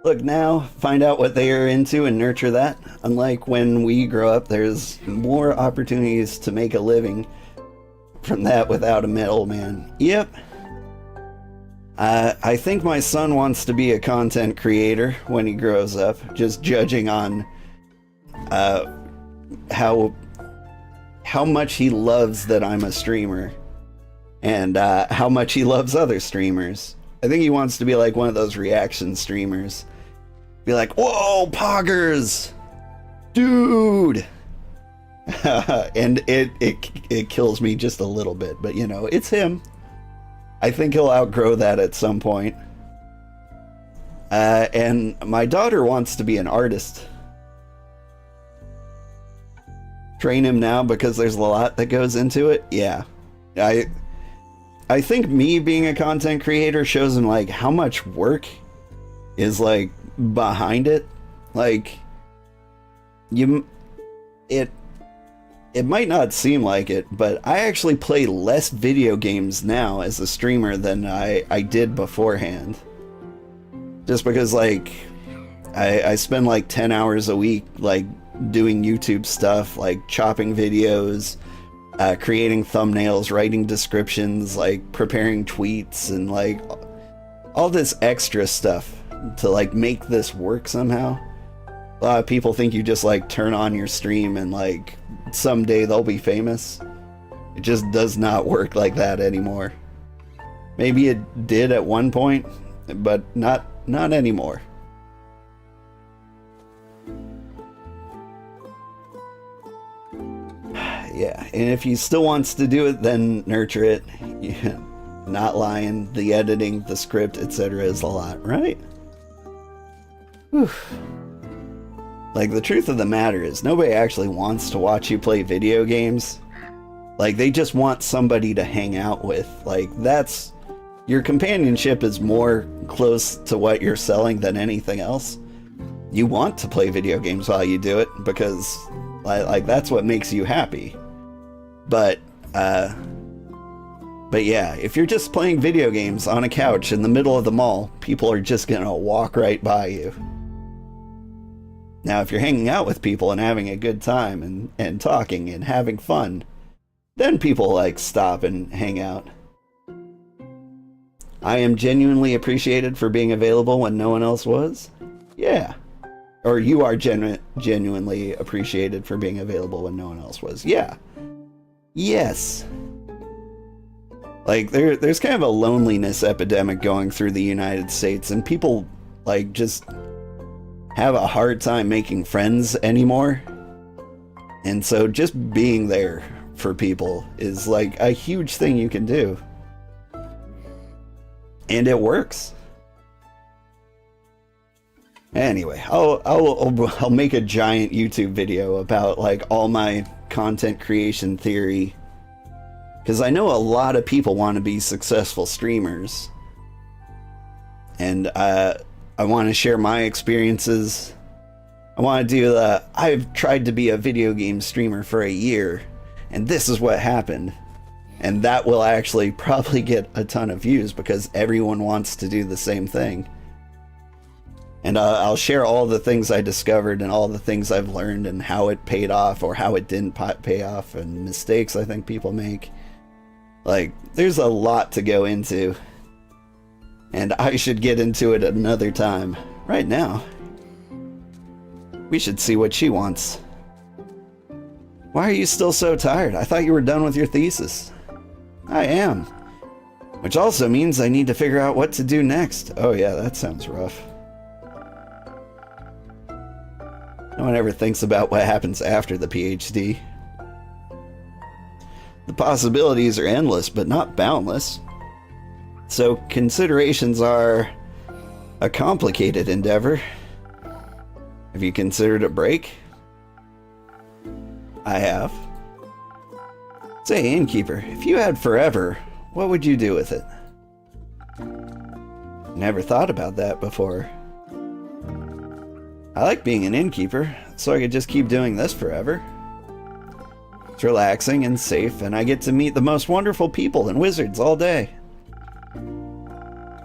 Look now, find out what they are into and nurture that. Unlike when we grow up, there's more opportunities to make a living from that without a middleman. Yep. I think my son wants to be a content creator when he grows up, just judging on how much he loves that I'm a streamer and how much he loves other streamers. I think he wants to be like one of those reaction streamers. Be like, whoa, poggers! Dude! And it kills me just a little bit, but you know, it's him. I think he'll outgrow that at some point. And my daughter wants to be an artist. Train him now because there's a lot that goes into it. Yeah. I think me being a content creator shows him like how much work is like behind it. Like it might not seem like it, but I actually play less video games now as a streamer than I did beforehand. Just because like I spend like 10 hours a week like doing YouTube stuff, like chopping videos, creating thumbnails, writing descriptions, like preparing tweets, and like all this extra stuff to like make this work somehow. A lot of people think you just like turn on your stream and like someday they'll be famous. It just does not work like that anymore. Maybe it did at one point, but not anymore. Yeah, and if he still wants to do it, then nurture it. Yeah, not lying, the editing, the script, etc. is a lot, right? Whew. Like, the truth of the matter is, nobody actually wants to watch you play video games. Like, they just want somebody to hang out with. Like, that's... Your companionship is more close to what you're selling than anything else. You want to play video games while you do it, because, like, that's what makes you happy. But yeah, if you're just playing video games on a couch in the middle of the mall, people are just gonna walk right by you. Now, if you're hanging out with people and having a good time and talking and having fun, then people like stop and hang out. I am genuinely appreciated for being available when no one else was. Yeah. Or you are genuinely appreciated for being available when no one else was. Yeah. Yes. Like, there's kind of a loneliness epidemic going through the United States, and people, like, just have a hard time making friends anymore. And so just being there for people is like a huge thing you can do. And it works. Anyway, I'll make a giant YouTube video about like all my content creation theory, because I know a lot of people want to be successful streamers, and I want to share my experiences. I want to do I've tried to be a video game streamer for a year, and this is what happened. And that will actually probably get a ton of views because everyone wants to do the same thing. And I'll share all the things I discovered and all the things I've learned and how it paid off or how it didn't pay off and mistakes I think people make. Like, there's a lot to go into. And I should get into it another time. Right now, we should see what she wants. Why are you still so tired? I thought you were done with your thesis. I am. Which also means I need to figure out what to do next. Oh yeah, that sounds rough. No one ever thinks about what happens after the PhD. The possibilities are endless, but not boundless. So considerations are a complicated endeavor. Have you considered a break? I have. Say, innkeeper, if you had forever, what would you do with it? Never thought about that before. I like being an innkeeper, so I could just keep doing this forever. It's relaxing and safe, and I get to meet the most wonderful people and wizards all day.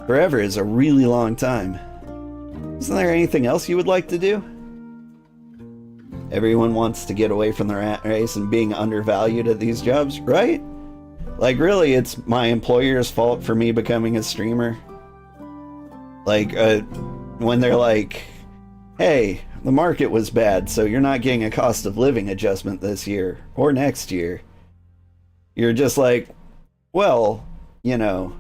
Forever is a really long time. Isn't there anything else you would like to do? Everyone wants to get away from the rat race and being undervalued at these jobs, right? Like, really, it's my employer's fault for me becoming a streamer. Like, when they're like, hey, the market was bad, so you're not getting a cost of living adjustment this year or next year. You're just like, well, you know,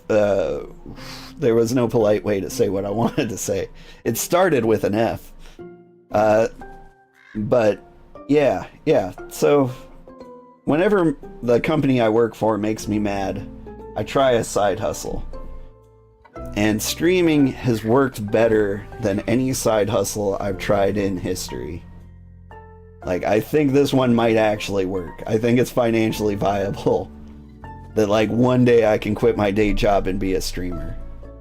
there was no polite way to say what I wanted to say. It started with an F. But yeah. So whenever the company I work for makes me mad, I try a side hustle. And streaming has worked better than any side hustle I've tried in history. Like, I think this one might actually work. I think it's financially viable. That like one day I can quit my day job and be a streamer.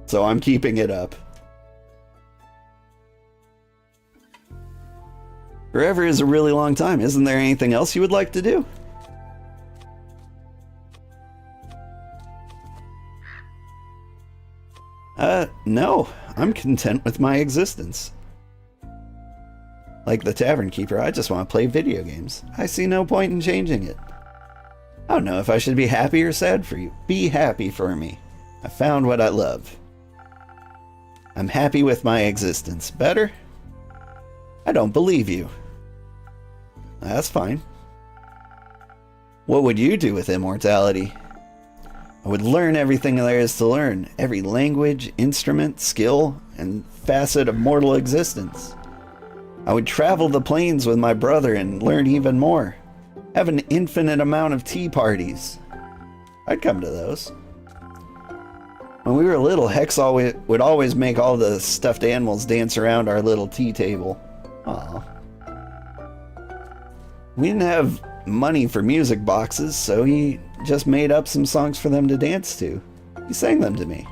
So I'm keeping it up. Forever is a really long time. Isn't there anything else you would like to do? No. I'm content with my existence. Like the Tavern Keeper, I just want to play video games. I see no point in changing it. I don't know if I should be happy or sad for you. Be happy for me. I found what I love. I'm happy with my existence. Better? I don't believe you. That's fine. What would you do with immortality? I would learn everything there is to learn. Every language, instrument, skill, and facet of mortal existence. I would travel the plains with my brother and learn even more. Have an infinite amount of tea parties. I'd come to those. When we were little, Hex would always make all the stuffed animals dance around our little tea table. Aww. We didn't have money for music boxes, so he just made up some songs for them to dance to. He sang them to me.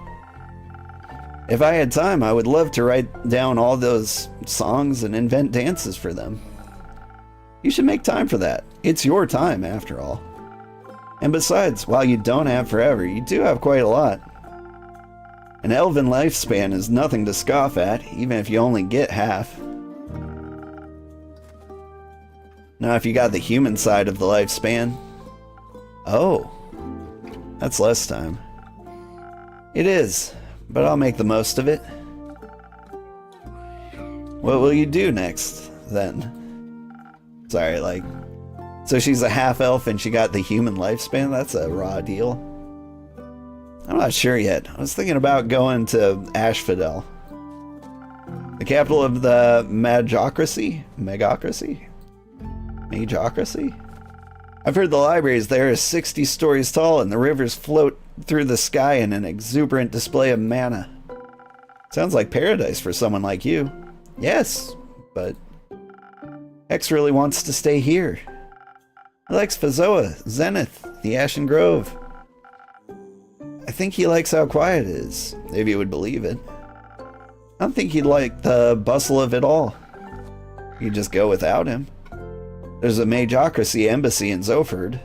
If I had time, I would love to write down all those songs and invent dances for them. You should make time for that. It's your time, after all. And besides, while you don't have forever, you do have quite a lot. An elven lifespan is nothing to scoff at, even if you only get half. Now, if you got the human side of the lifespan... Oh. That's less time. It is, but I'll make the most of it. What will you do next, then? Sorry, like... So she's a half-elf and she got the human lifespan? That's a raw deal. I'm not sure yet. I was thinking about going to Ashfidel. The capital of the Magocracy? Mageocracy? I've heard the libraries there are 60 stories tall and the rivers float through the sky in an exuberant display of mana. Sounds like paradise for someone like you. Yes, but X really wants to stay here. He likes Fazoa, Zenith, the Ashen Grove. I think he likes how quiet it is, if you would believe it. I don't think he'd like the bustle of it all. You'd just go without him. There's a Mageocracy embassy in Zoford.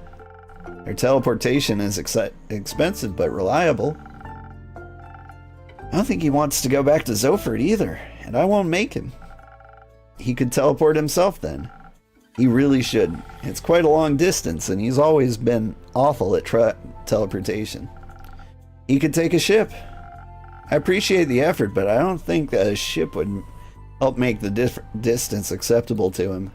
Their teleportation is expensive but reliable. I don't think he wants to go back to Zoford either, and I won't make him. He could teleport himself then. He really should. It's quite a long distance, and he's always been awful at teleportation. He could take a ship. I appreciate the effort, but I don't think a ship would help make the distance acceptable to him.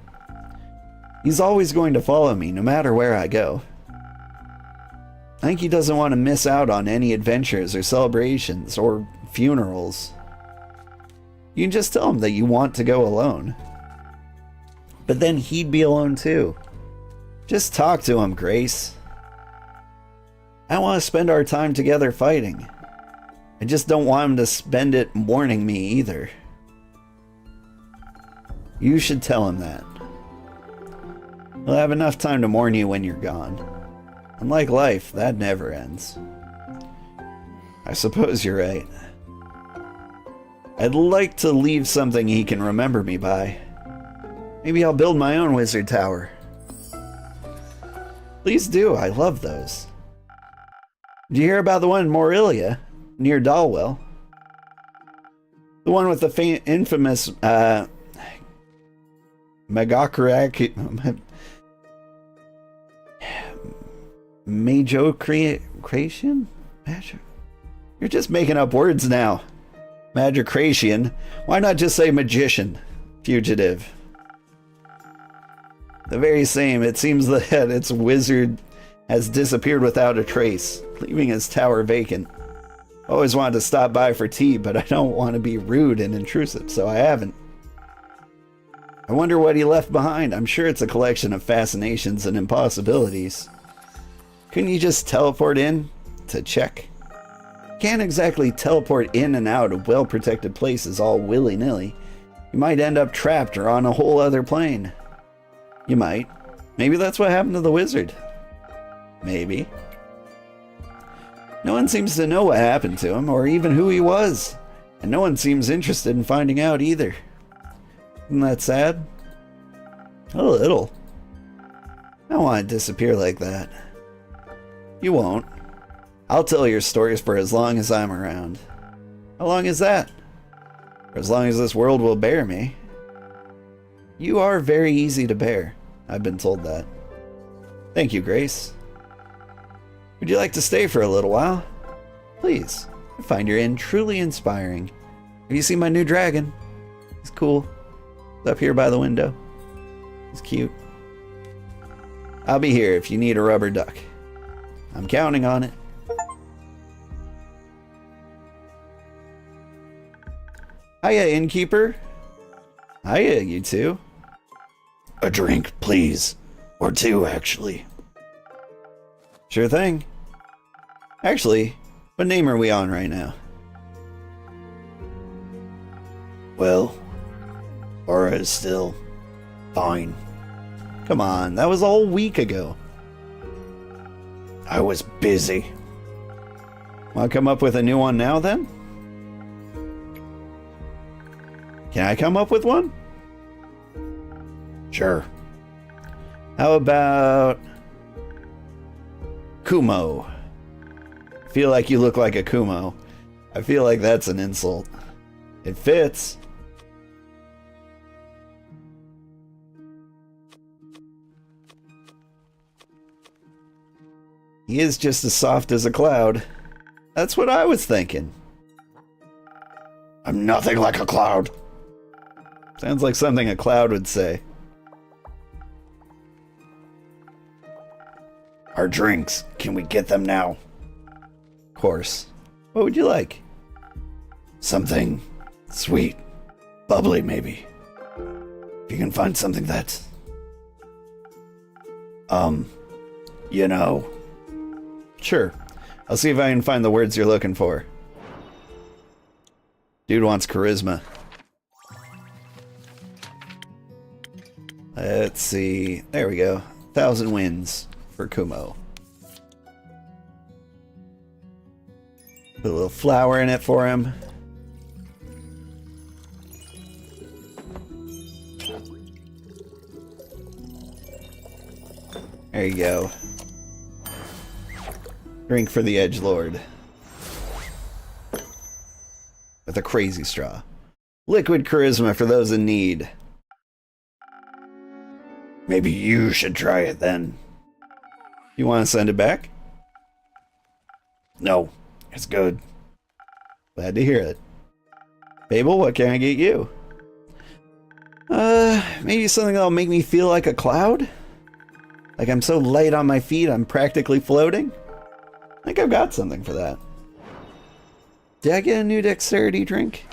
He's always going to follow me, no matter where I go. I think he doesn't want to miss out on any adventures or celebrations or funerals. You can just tell him that you want to go alone. But then he'd be alone too. Just talk to him, Grace. I want to spend our time together fighting. I just don't want him to spend it mourning me either. You should tell him that. He'll have enough time to mourn you when you're gone. Unlike life, that never ends. I suppose you're right. I'd like to leave something he can remember me by. Maybe I'll build my own wizard tower. Please do, I love those. Did you hear about the one in Morelia, near Dalwell? The one with the infamous Mageocracy? You're just making up words now. Magicration. Why not just say magician? Fugitive. The very same. It seems that its wizard has disappeared without a trace, leaving his tower vacant. Always wanted to stop by for tea, but I don't want to be rude and intrusive, so I haven't. I wonder what he left behind. I'm sure it's a collection of fascinations and impossibilities. Couldn't you just teleport in to check? Can't exactly teleport in and out of well-protected places all willy-nilly. You might end up trapped or on a whole other plane. You might. Maybe that's what happened to the wizard. Maybe. No one seems to know what happened to him, or even who he was. And no one seems interested in finding out either. Isn't that sad? A little. I don't want to disappear like that. You won't. I'll tell your stories for as long as I'm around. How long is that? For as long as this world will bear me. You are very easy to bear. I've been told that. Thank you, Grace. Would you like to stay for a little while? Please. I find your inn truly inspiring. Have you seen my new dragon? He's cool. He's up here by the window. He's cute. I'll be here if you need a rubber duck. I'm counting on it. Hiya, innkeeper. Hiya, you two. A drink, please. Or two, actually. Sure thing. Actually, what name are we on right now? Well, Aura is still fine. Come on, that was a whole week ago. I was busy. Want to come up with a new one now, then? Can I come up with one? Sure. How about Kumo? I feel like you look like a Kumo. I feel like that's an insult. It fits. He is just as soft as a cloud. That's what I was thinking. I'm nothing like a cloud. Sounds like something a cloud would say. Our drinks, can we get them now? Of course. What would you like? Something sweet. Bubbly, maybe. If you can find something that's You know, Sure. I'll see if I can find the words you're looking for. Dude wants charisma. Let's see. There we go. 1,000 wins for Kumo. Put a little flour in it for him. There you go. Drink for the edgelord. With a crazy straw. Liquid charisma for those in need. maybe you should try it then. You want to send it back? No, it's good. Glad to hear it. Babel, what can I get you? Maybe something that'll make me feel like a cloud? Like I'm so light on my feet, I'm practically floating? I think I've got something for that. Did I get a new dexterity drink?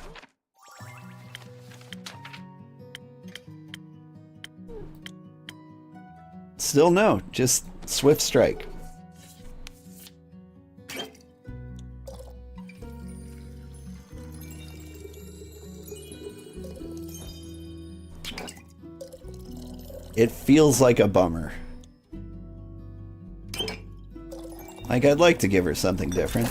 Still no, just Swift Strike. It feels like a bummer. Like I'd like to give her something different.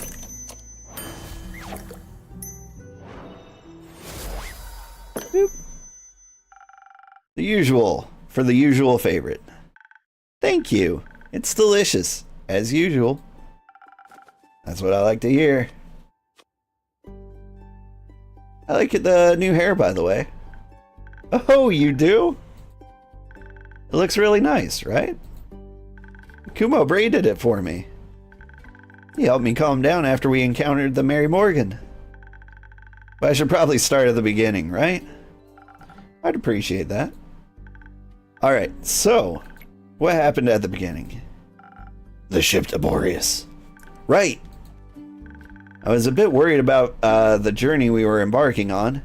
Boop. The usual, for the usual favorite. Thank you. It's delicious, as usual. That's what I like to hear. I like the new hair, by the way. Oh, you do? It looks really nice, right? Kumo braided it for me. He helped me calm down after we encountered the Mary Morgan. But I should probably start at the beginning, right? I'd appreciate that. Alright, so, what happened at the beginning? The ship to Boreas. Right! I was a bit worried about the journey we were embarking on.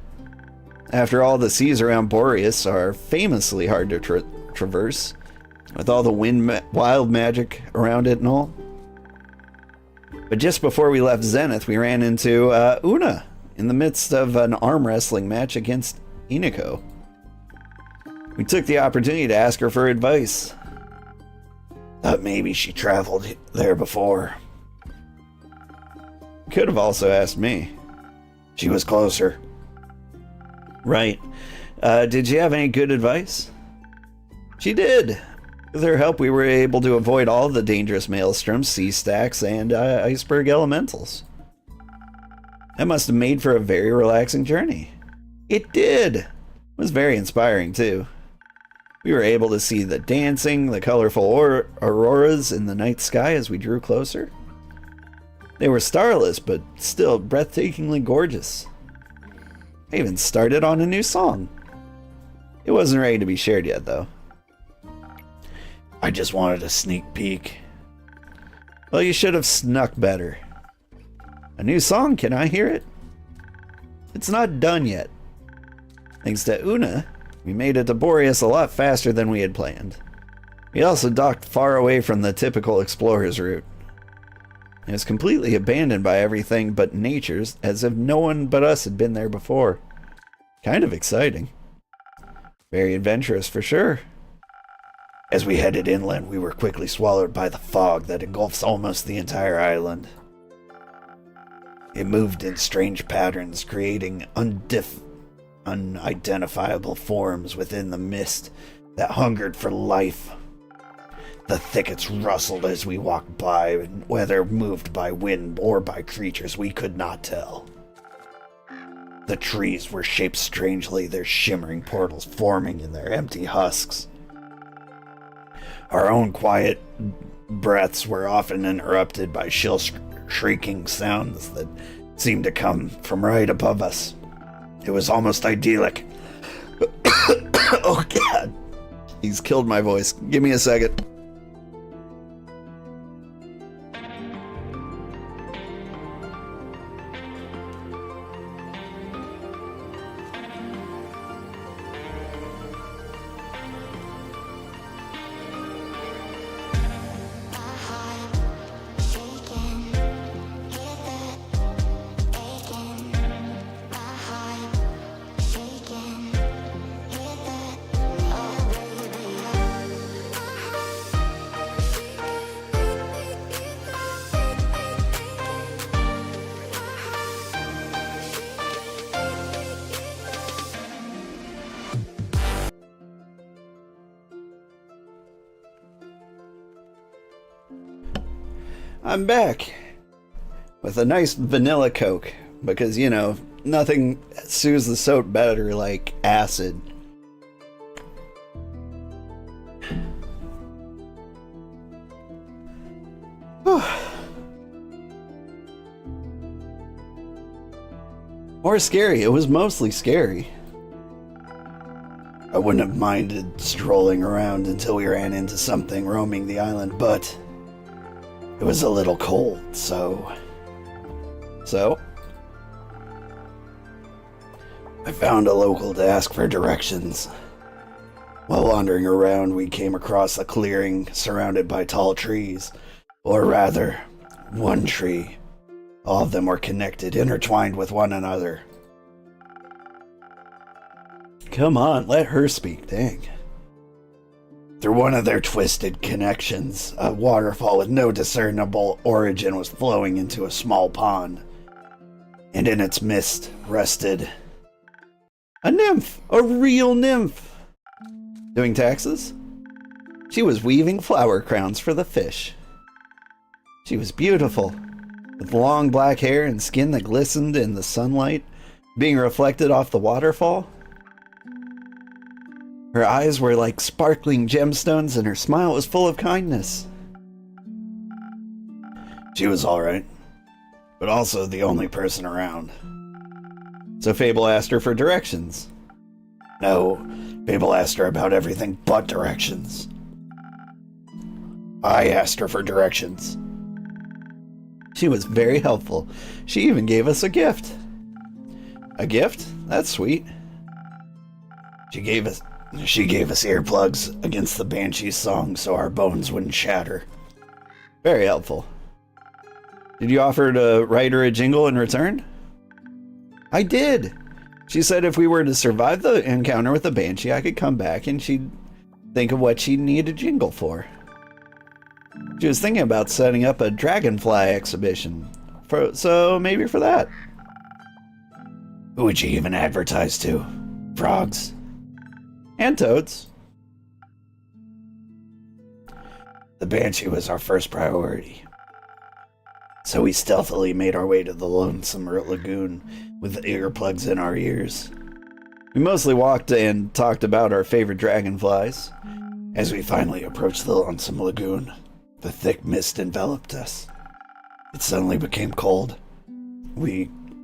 After all, the seas around Boreas are famously hard to traverse, with all the wild magic around it and all. But just before we left Zenith, we ran into Una in the midst of an arm wrestling match against Inako. We took the opportunity to ask her for advice. Thought maybe she traveled there before. Could have also asked me. She was closer. Right. Did she have any good advice? She did. With her help, we were able to avoid all the dangerous maelstroms, sea stacks, and iceberg elementals. That must have made for a very relaxing journey. It did. It was very inspiring, too. We were able to see the dancing, the colorful auroras in the night sky as we drew closer. They were starless, but still breathtakingly gorgeous. I even started on a new song. It wasn't ready to be shared yet, though. I just wanted a sneak peek. Well, you should have snuck better. A new song, can I hear it? It's not done yet. Thanks to Una, we made it to Boreas a lot faster than we had planned. We also docked far away from the typical explorer's route. It was completely abandoned by everything but nature's, as if no one but us had been there before. Kind of exciting. Very adventurous for sure. As we headed inland, we were quickly swallowed by the fog that engulfs almost the entire island. It moved in strange patterns, creating unidentifiable forms within the mist that hungered for life. The thickets rustled as we walked by, and whether moved by wind or by creatures we could not tell. The trees were shaped strangely, their shimmering portals forming in their empty husks. Our own quiet breaths were often interrupted by shrill shrieking sounds that seemed to come from right above us. It was almost idyllic. Oh god. He's killed my voice. Give me a second. I'm back with a nice vanilla Coke because, you know, nothing soothes the soap better like acid. More scary. It was mostly scary. I wouldn't have minded strolling around until we ran into something roaming the island, but it was a little cold, so I found a local to ask for directions. While wandering around, we came across a clearing surrounded by tall trees, or rather, one tree. All of them were connected, intertwined with one another. Come on, let her speak, dang. Through one of their twisted connections, a waterfall with no discernible origin was flowing into a small pond. And in its midst rested a nymph, a real nymph. Doing taxes? She was weaving flower crowns for the fish. She was beautiful, with long black hair and skin that glistened in the sunlight, being reflected off the waterfall. Her eyes were like sparkling gemstones, and her smile was full of kindness. She was alright, but also the only person around. So Fable asked her for directions. No, Fable asked her about everything but directions. I asked her for directions. She was very helpful. She even gave us a gift. A gift? That's sweet. She gave us earplugs against the Banshee's song so our bones wouldn't shatter. Very helpful. Did you offer to write her a jingle in return? I did. She said if we were to survive the encounter with the Banshee, I could come back and she'd think of what she'd need a jingle for. She was thinking about setting up a dragonfly exhibition, so maybe for that. Who would she even advertise to? Frogs? And toads. The Banshee was our first priority. So we stealthily made our way to the lonesome lagoon with earplugs in our ears. We mostly walked and talked about our favorite dragonflies. As we finally approached the lonesome lagoon, the thick mist enveloped us. It suddenly became cold.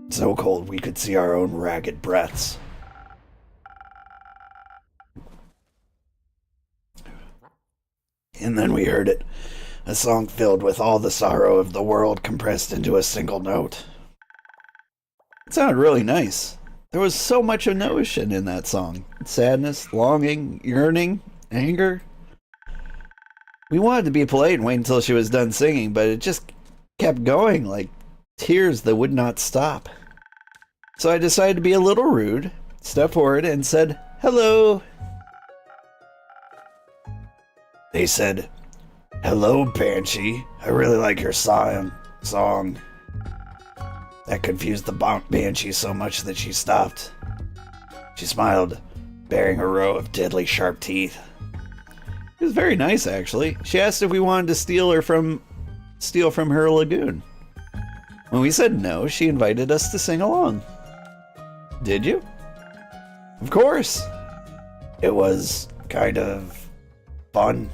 So cold we could see our own ragged breaths. And then we heard it, a song filled with all the sorrow of the world compressed into a single note. It sounded really nice. There was so much emotion in that song. Sadness, longing, yearning, anger. We wanted to be polite and wait until she was done singing, but it just kept going like tears that would not stop. So I decided to be a little rude, stepped forward and said, "Hello." They said, "Hello, Banshee. I really like your song." That confused the Banshee so much that she stopped. She smiled, baring a row of deadly sharp teeth. It was very nice, actually. She asked if we wanted to steal from her lagoon. When we said no, she invited us to sing along. Did you? Of course. It was kind of fun.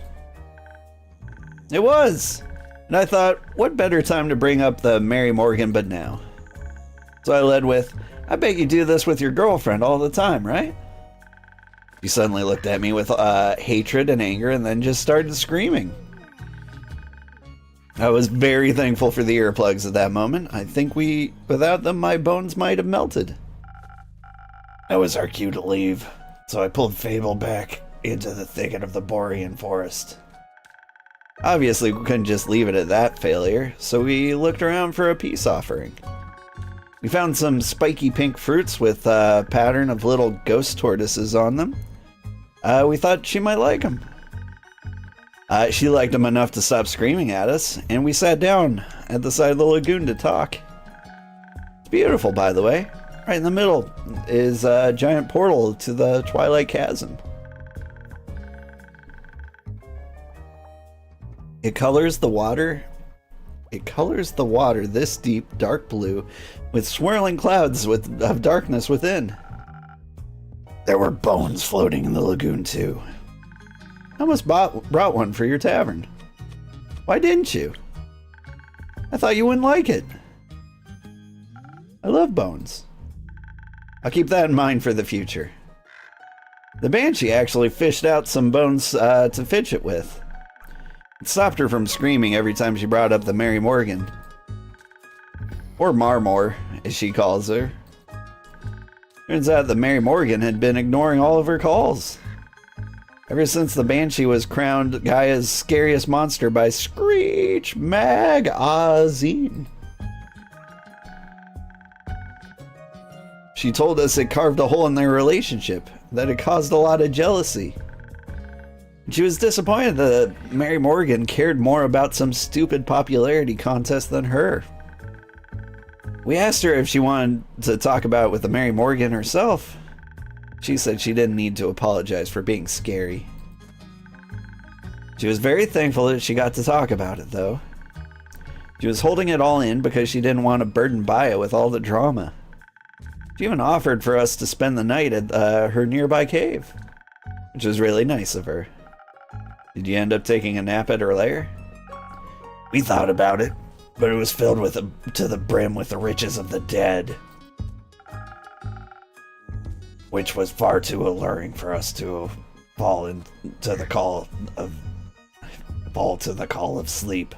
It was. And I thought, what better time to bring up the Mary Morgan but now? So I led with, "I bet you do this with your girlfriend all the time, right?" She suddenly looked at me with hatred and anger and then just started screaming. I was very thankful for the earplugs at that moment. I think without them, my bones might have melted. That was our cue to leave, so I pulled Fable back into the thicket of the Borean forest. Obviously, we couldn't just leave it at that failure, so we looked around for a peace offering. We found some spiky pink fruits with a pattern of little ghost tortoises on them. We thought she might like them. She liked them enough to stop screaming at us, and we sat down at the side of the lagoon to talk. It's beautiful, by the way. Right in the middle is a giant portal to the Twilight Chasm. It colors the water It colors the water this deep, dark blue, with swirling clouds of darkness within. There were bones floating in the lagoon, too. I almost brought one for your tavern. Why didn't you? I thought you wouldn't like it. I love bones. I'll keep that in mind for the future. The Banshee actually fished out some bones to fidget it with. It stopped her from screaming every time she brought up the Mary Morgan. Or Marmor, as she calls her. Turns out the Mary Morgan had been ignoring all of her calls. Ever since the Banshee was crowned Gaia's scariest monster by Screech Magazine. She told us it carved a hole in their relationship, that it caused a lot of jealousy. She was disappointed that Mary Morgan cared more about some stupid popularity contest than her. We asked her if she wanted to talk about it with the Mary Morgan herself. She said she didn't need to apologize for being scary. She was very thankful that she got to talk about it, though. She was holding it all in because she didn't want to burden Baya with all the drama. She even offered for us to spend the night at her nearby cave, which was really nice of her. Did you end up taking a nap at her lair? We thought about it, but it was filled to the brim with the riches of the dead, which was far too alluring for us to fall to the call of sleep.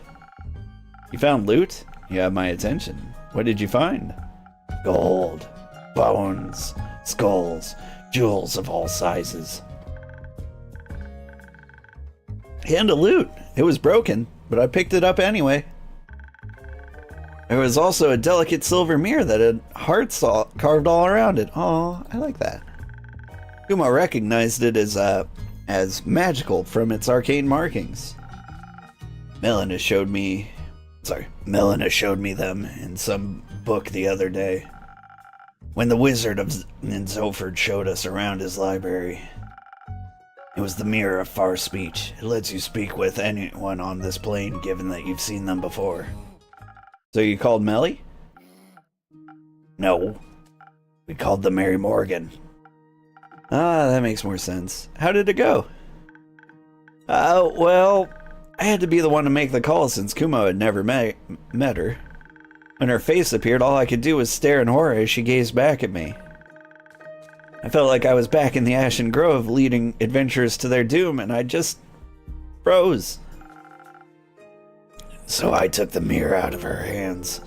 You found loot? You have my attention. What did you find? Gold, bones, skulls, jewels of all sizes. And a loot. It was broken, but I picked it up anyway. There was also a delicate silver mirror that had hearts carved all around it. Oh, I like that. Kuma recognized it as magical from its arcane markings. Melina showed me them in some book the other day. When the wizard of Zoford showed us around his library. It was the mirror of far speech. It lets you speak with anyone on this plane, given that you've seen them before. So you called Melly? No. We called the Mary Morgan. Ah, that makes more sense. How did it go? Well, I had to be the one to make the call since Kumo had never met her. When her face appeared, all I could do was stare in horror as she gazed back at me. I felt like I was back in the Ashen Grove leading adventurers to their doom, and I just froze. So I took the mirror out of her hands.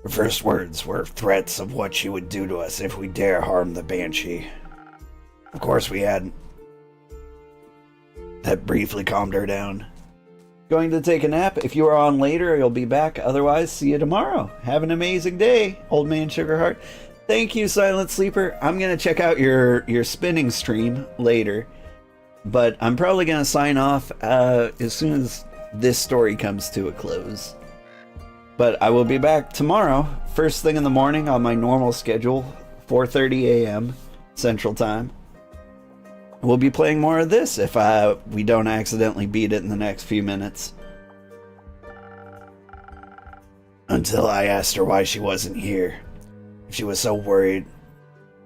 Her first words were threats of what she would do to us if we dare harm the Banshee. Of course we hadn't. That briefly calmed her down. Going to take a nap? If you are on later, you'll be back. Otherwise, see you tomorrow. Have an amazing day, Old Man Sugarheart. Thank you, Silent Sleeper. I'm going to check out your spinning stream later, but I'm probably going to sign off as soon as this story comes to a close. But I will be back tomorrow, first thing in the morning on my normal schedule, 4:30 a.m. Central Time. We'll be playing more of this if we don't accidentally beat it in the next few minutes. Until I asked her why she wasn't here. If she was so worried,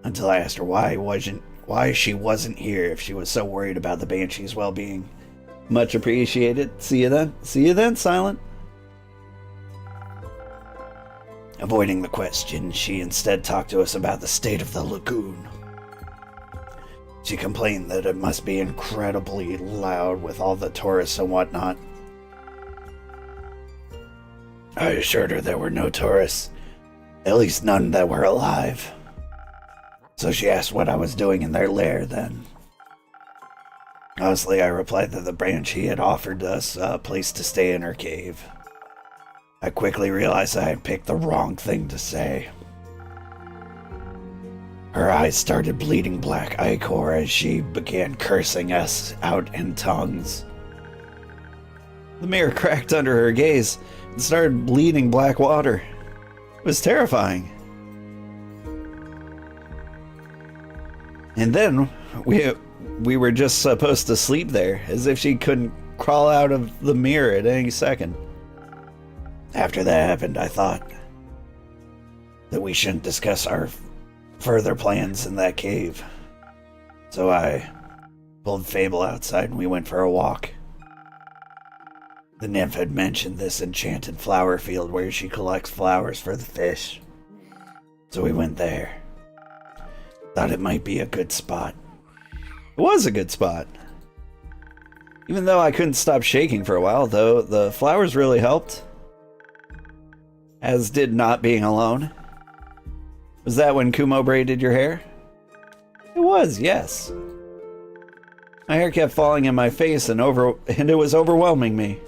until I asked her why she wasn't here if she was so worried about the Banshee's well-being. Much appreciated. See you then. See you then, Silent. Avoiding the question, she instead talked to us about the state of the lagoon. She complained that it must be incredibly loud with all the tourists and whatnot. I assured her there were no tourists. At least none that were alive. So she asked what I was doing in their lair then. Honestly, I replied that the Banshee had offered us a place to stay in her cave. I quickly realized I had picked the wrong thing to say. Her eyes started bleeding black ichor as she began cursing us out in tongues. The mirror cracked under her gaze and started bleeding black water. It was terrifying. And then we were just supposed to sleep there, as if she couldn't crawl out of the mirror at any second. After that happened, I thought that we shouldn't discuss our further plans in that cave. So I pulled Fable outside and we went for a walk. The nymph had mentioned this enchanted flower field where she collects flowers for the fish. So we went there. Thought it might be a good spot. It was a good spot. Even though I couldn't stop shaking for a while, though, the flowers really helped. As did not being alone. Was that when Kumo braided your hair? It was, yes. My hair kept falling in my face and it was overwhelming me.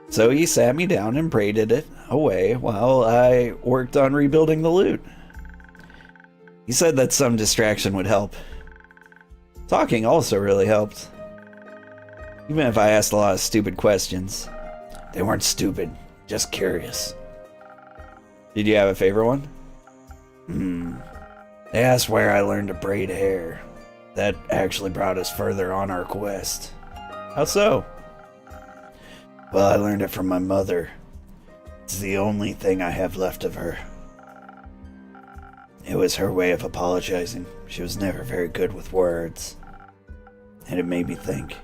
So he sat me down and braided it away while I worked on rebuilding the loot. He said that some distraction would help. Talking also really helped. Even if I asked a lot of stupid questions. They weren't stupid, just curious. Did you have a favorite one? They asked where I learned to braid hair. That actually brought us further on our quest. How so? Well, I learned it from my mother. It's the only thing I have left of her. It was her way of apologizing. She was never very good with words. And it made me think,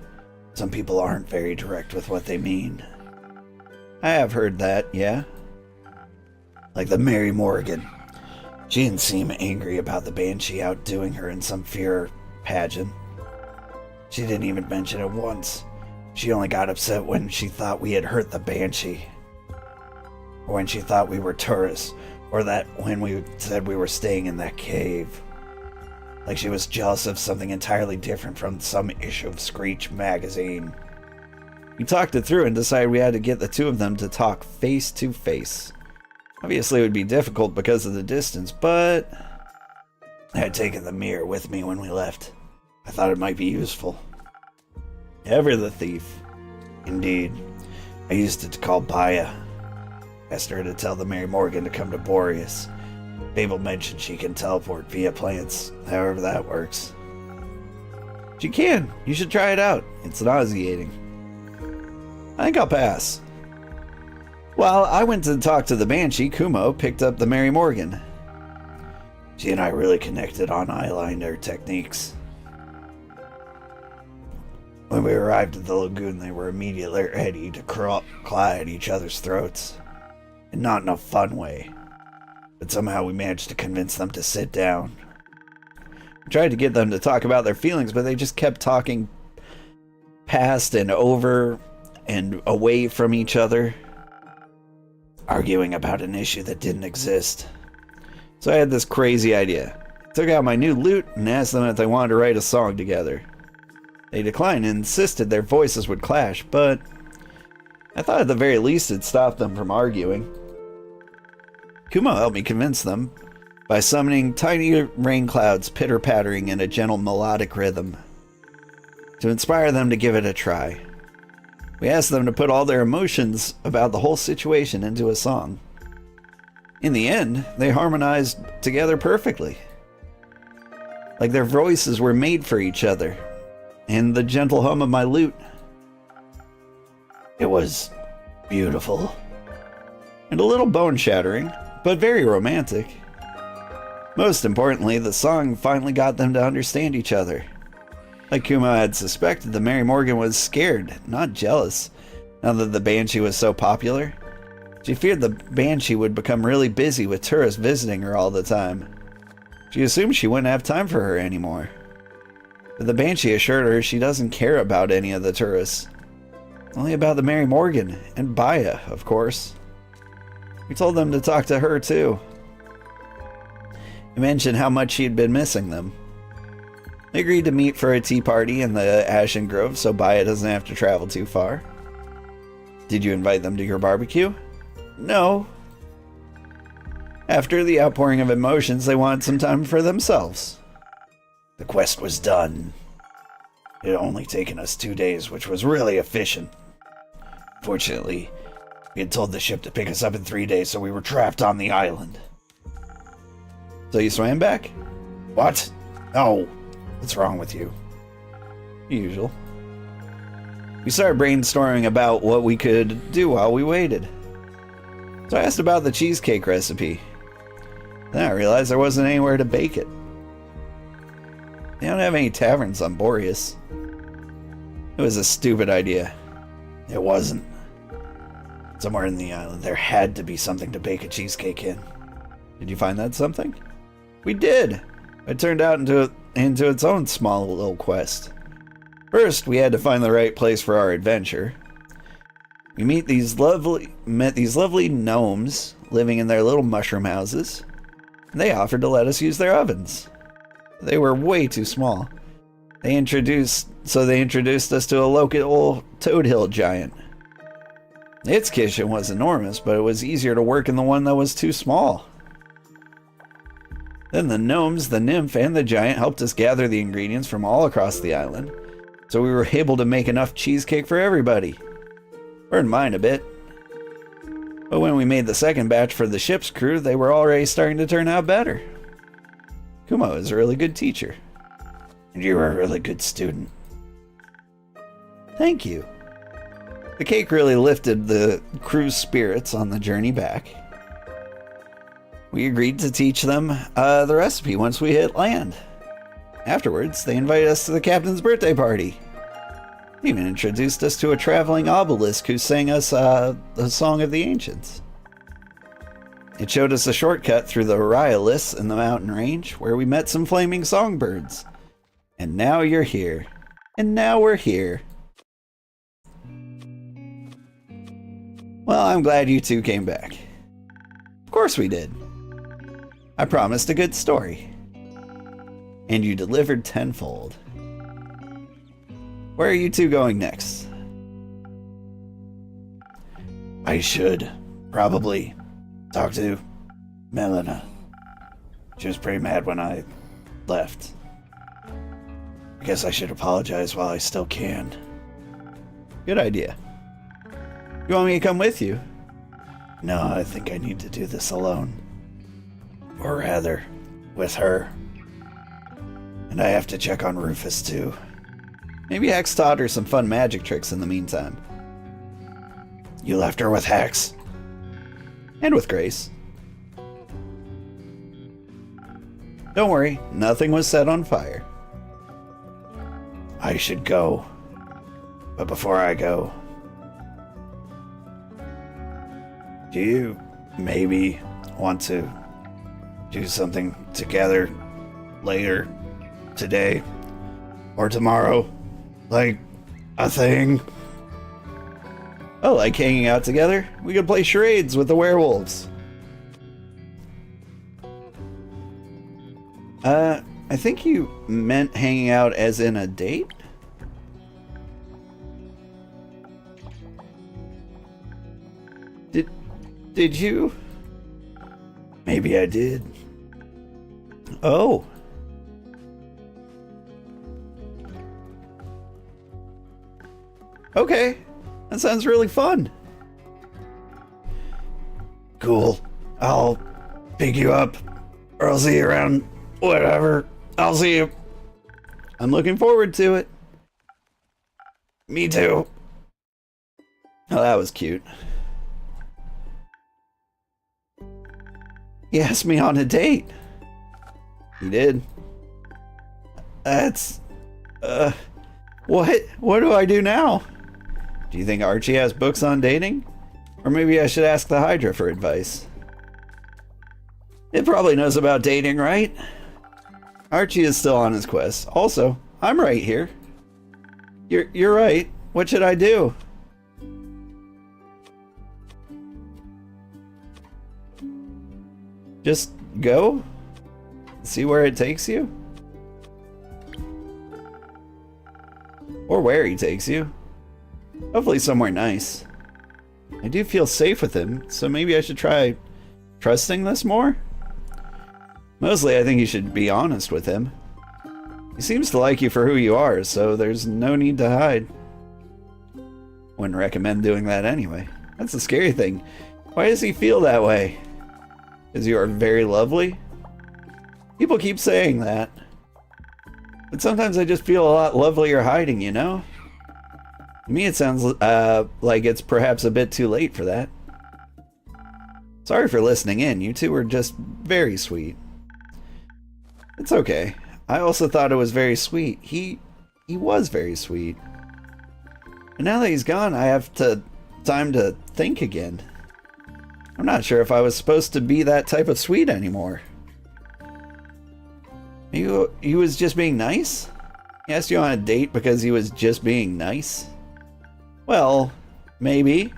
some people aren't very direct with what they mean. I have heard that, yeah. Like the Mary Morgan. She didn't seem angry about the Banshee outdoing her in some fear pageant. She didn't even mention it once. She only got upset when she thought we had hurt the Banshee. Or when she thought we were tourists. Or that when we said we were staying in that cave. Like she was jealous of something entirely different from some issue of Screech magazine. We talked it through and decided we had to get the two of them to talk face to face. Obviously it would be difficult because of the distance, but I had taken the mirror with me when we left. I thought it might be useful. Ever the thief. Indeed. I used it to call Baya. Asked her to tell the Mary Morgan to come to Boreas. Fable mentioned she can teleport via plants, however that works. She can. You should try it out. It's nauseating. I think I'll pass. While I went to talk to the Banshee, Kumo picked up the Mary Morgan. She and I really connected on eyeliner techniques. When we arrived at the lagoon, they were immediately ready to claw at each other's throats. And not in a fun way. But somehow we managed to convince them to sit down. I tried to get them to talk about their feelings, but they just kept talking past and over and away from each other. Arguing about an issue that didn't exist. So I had this crazy idea. I took out my new lute and asked them if they wanted to write a song together. They declined and insisted their voices would clash, but I thought at the very least it'd stop them from arguing. Kumo helped me convince them by summoning tiny rain clouds pitter-pattering in a gentle melodic rhythm to inspire them to give it a try. We asked them to put all their emotions about the whole situation into a song. In the end, they harmonized together perfectly. Like their voices were made for each other, and the gentle hum of my lute. It was beautiful. And a little bone-shattering, but very romantic. Most importantly, the song finally got them to understand each other. Like Kumo had suspected, the Mary Morgan was scared, not jealous, now that the Banshee was so popular. She feared the Banshee would become really busy with tourists visiting her all the time. She assumed she wouldn't have time for her anymore. But the Banshee assured her she doesn't care about any of the tourists. Only about the Mary Morgan, and Baya, of course. We told them to talk to her too. We mentioned how much she had been missing them. They agreed to meet for a tea party in the Ashen Grove so Baya doesn't have to travel too far. Did you invite them to your barbecue? No. After the outpouring of emotions, they wanted some time for themselves. The quest was done. It had only taken us 2 days, which was really efficient. Fortunately, we had told the ship to pick us up in 3 days, so we were trapped on the island. So you swam back? What? No. What's wrong with you? Usual. We started brainstorming about what we could do while we waited. So I asked about the cheesecake recipe. Then I realized there wasn't anywhere to bake it. They don't have any taverns on Boreas. It was a stupid idea. It wasn't. Somewhere in the island, there had to be something to bake a cheesecake in. Did you find that something? We did. It turned out into its own small little quest. First, we had to find the right place for our adventure. We met these lovely gnomes living in their little mushroom houses. And they offered to let us use their ovens. They were way too small. They introduced us to a local Toad Hill giant. Its kitchen was enormous, but it was easier to work in the one that was too small. Then the gnomes, the nymph, and the giant helped us gather the ingredients from all across the island, so we were able to make enough cheesecake for everybody. Burned mine a bit. But when we made the second batch for the ship's crew, they were already starting to turn out better. Kumo is a really good teacher. And you were a really good student. Thank you. The cake really lifted the crew's spirits on the journey back. We agreed to teach them the recipe once we hit land. Afterwards, they invited us to the captain's birthday party. They even introduced us to a traveling obelisk who sang us the Song of the Ancients. It showed us a shortcut through the Rhyoliths in the mountain range, where we met some flaming songbirds. And now you're here. And now we're here. Well, I'm glad you two came back. Of course we did. I promised a good story. And you delivered tenfold. Where are you two going next? I should probably talk to Melina. She was pretty mad when I left. I guess I should apologize while I still can. Good idea. You want me to come with you? No, I think I need to do this alone. Or rather, with her. And I have to check on Rufus too. Maybe Hex taught her some fun magic tricks in the meantime. You left her with Hex? And with Grace. Don't worry, nothing was set on fire. I should go. But before I go, do you maybe want to do something together later today or tomorrow? Like a thing? Oh, like hanging out together? We could play charades with the werewolves. I think you meant hanging out as in a date? Did you? Maybe I did. Oh. Okay. That sounds really fun. Cool. I'll pick you up, or I'll see you around. Whatever. I'll see you. I'm looking forward to it. Me too. Oh, that was cute. He asked me on a date. He did. That's... What? What do I do now? Do you think Archie has books on dating? Or maybe I should ask the Hydra for advice. It probably knows about dating, right? Archie is still on his quest. Also, I'm right here. You're right. What should I do? Just go? See where it takes you? Or where he takes you. Hopefully somewhere nice. I do feel safe with him, so maybe I should try trusting this more? Mostly I think you should be honest with him. He seems to like you for who you are, so there's no need to hide. Wouldn't recommend doing that anyway. That's the scary thing. Why does he feel that way? Because you are very lovely? People keep saying that. But sometimes I just feel a lot lovelier hiding, you know? To me it sounds like it's perhaps a bit too late for that. Sorry for listening in. You two were just very sweet. It's okay. I also thought it was very sweet. He was very sweet. And now that he's gone, I have time to think again. I'm not sure if I was supposed to be that type of sweet anymore. He was just being nice? He asked you on a date because he was just being nice? Well, maybe.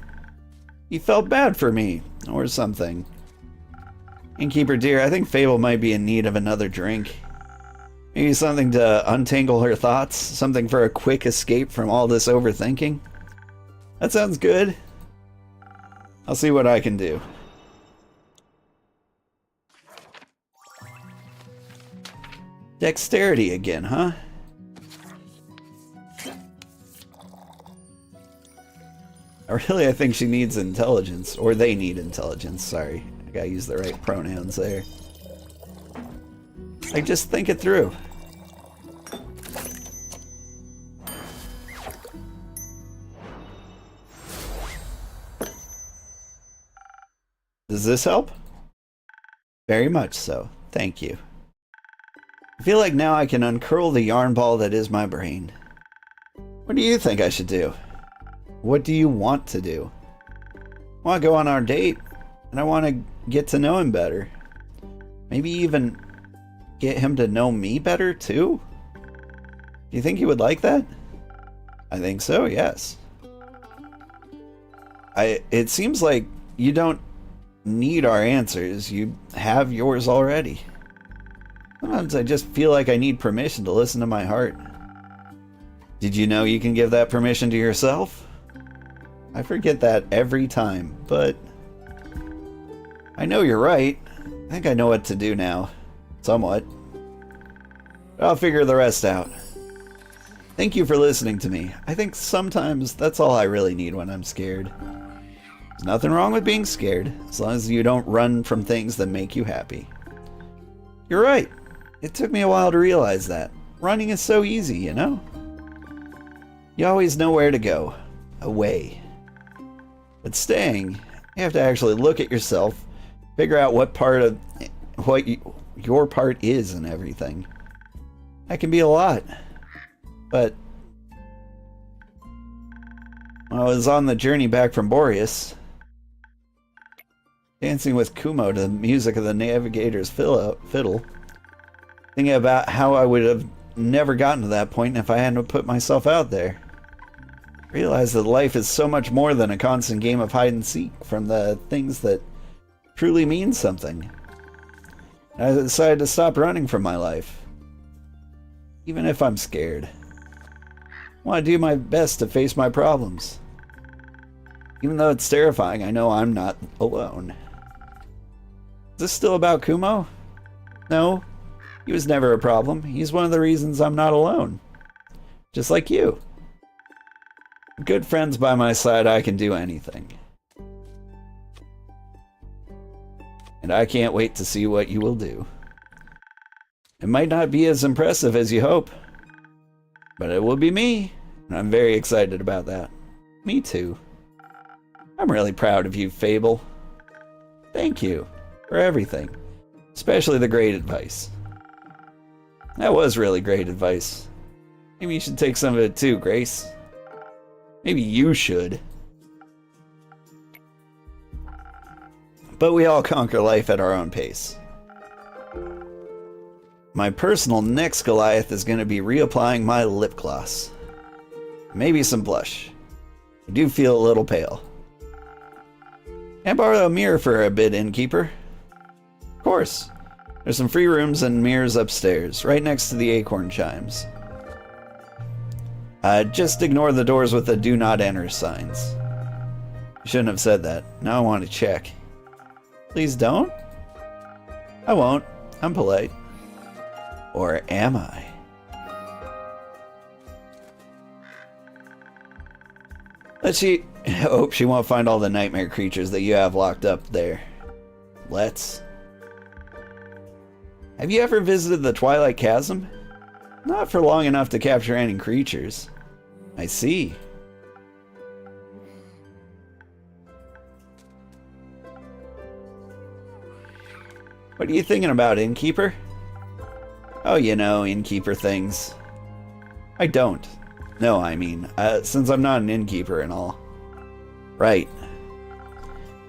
He felt bad for me, or something. Innkeeper dear, I think Fable might be in need of another drink. Maybe something to untangle her thoughts, something for a quick escape from all this overthinking. That sounds good. I'll see what I can do. Dexterity again, huh? I think she needs intelligence. Or they need intelligence, sorry. I gotta use the right pronouns there. Like, just think it through. Does this help? Very much so. Thank you. I feel like now I can uncurl the yarn ball that is my brain. What do you think I should do? What do you want to do? I want to go on our date, and I want to get to know him better. Maybe even get him to know me better, too? Do you think he would like that? I think so, yes. It seems like you don't need our answers. You have yours already. Sometimes I just feel like I need permission to listen to my heart. Did you know you can give that permission to yourself? I forget that every time, but I know you're right. I think I know what to do now. Somewhat. But I'll figure the rest out. Thank you for listening to me. I think sometimes that's all I really need when I'm scared. There's nothing wrong with being scared, as long as you don't run from things that make you happy. You're right. It took me a while to realize that. Running is so easy, you know? You always know where to go. Away. But staying, you have to actually look at yourself, figure out what your part is in everything. That can be a lot. But when I was on the journey back from Boreas, dancing with Kumo to the music of the Navigator's fiddle, thinking about how I would have never gotten to that point if I hadn't put myself out there. Realize that life is so much more than a constant game of hide and seek from the things that truly mean something. And I decided to stop running from my life. Even if I'm scared. I want to do my best to face my problems. Even though it's terrifying, I know I'm not alone. Is this still about Kumo? No, he was never a problem. He's one of the reasons I'm not alone. Just like you. Good friends by my side, I can do anything. And I can't wait to see what you will do. It might not be as impressive as you hope, but it will be me, and I'm very excited about that. Me too. I'm really proud of you, Fable. Thank you for everything, especially the great advice. That was really great advice. Maybe you should take some of it too, Grace. Maybe you should. But we all conquer life at our own pace. My personal next Goliath is going to be reapplying my lip gloss. Maybe some blush. I do feel a little pale. Can I borrow a mirror for a bit, innkeeper? Of course. There's some free rooms and mirrors upstairs, right next to the acorn chimes. Just ignore the doors with the do not enter signs. I shouldn't have said that. Now I want to check. Please don't? I won't. I'm polite. Or am I? I hope she won't find all the nightmare creatures that you have locked up there. Let's. Have you ever visited the Twilight Chasm? Not for long enough to capture any creatures. I see. What are you thinking about, innkeeper? Oh, you know, innkeeper things. I don't. No, I mean, since I'm not an innkeeper and all. Right.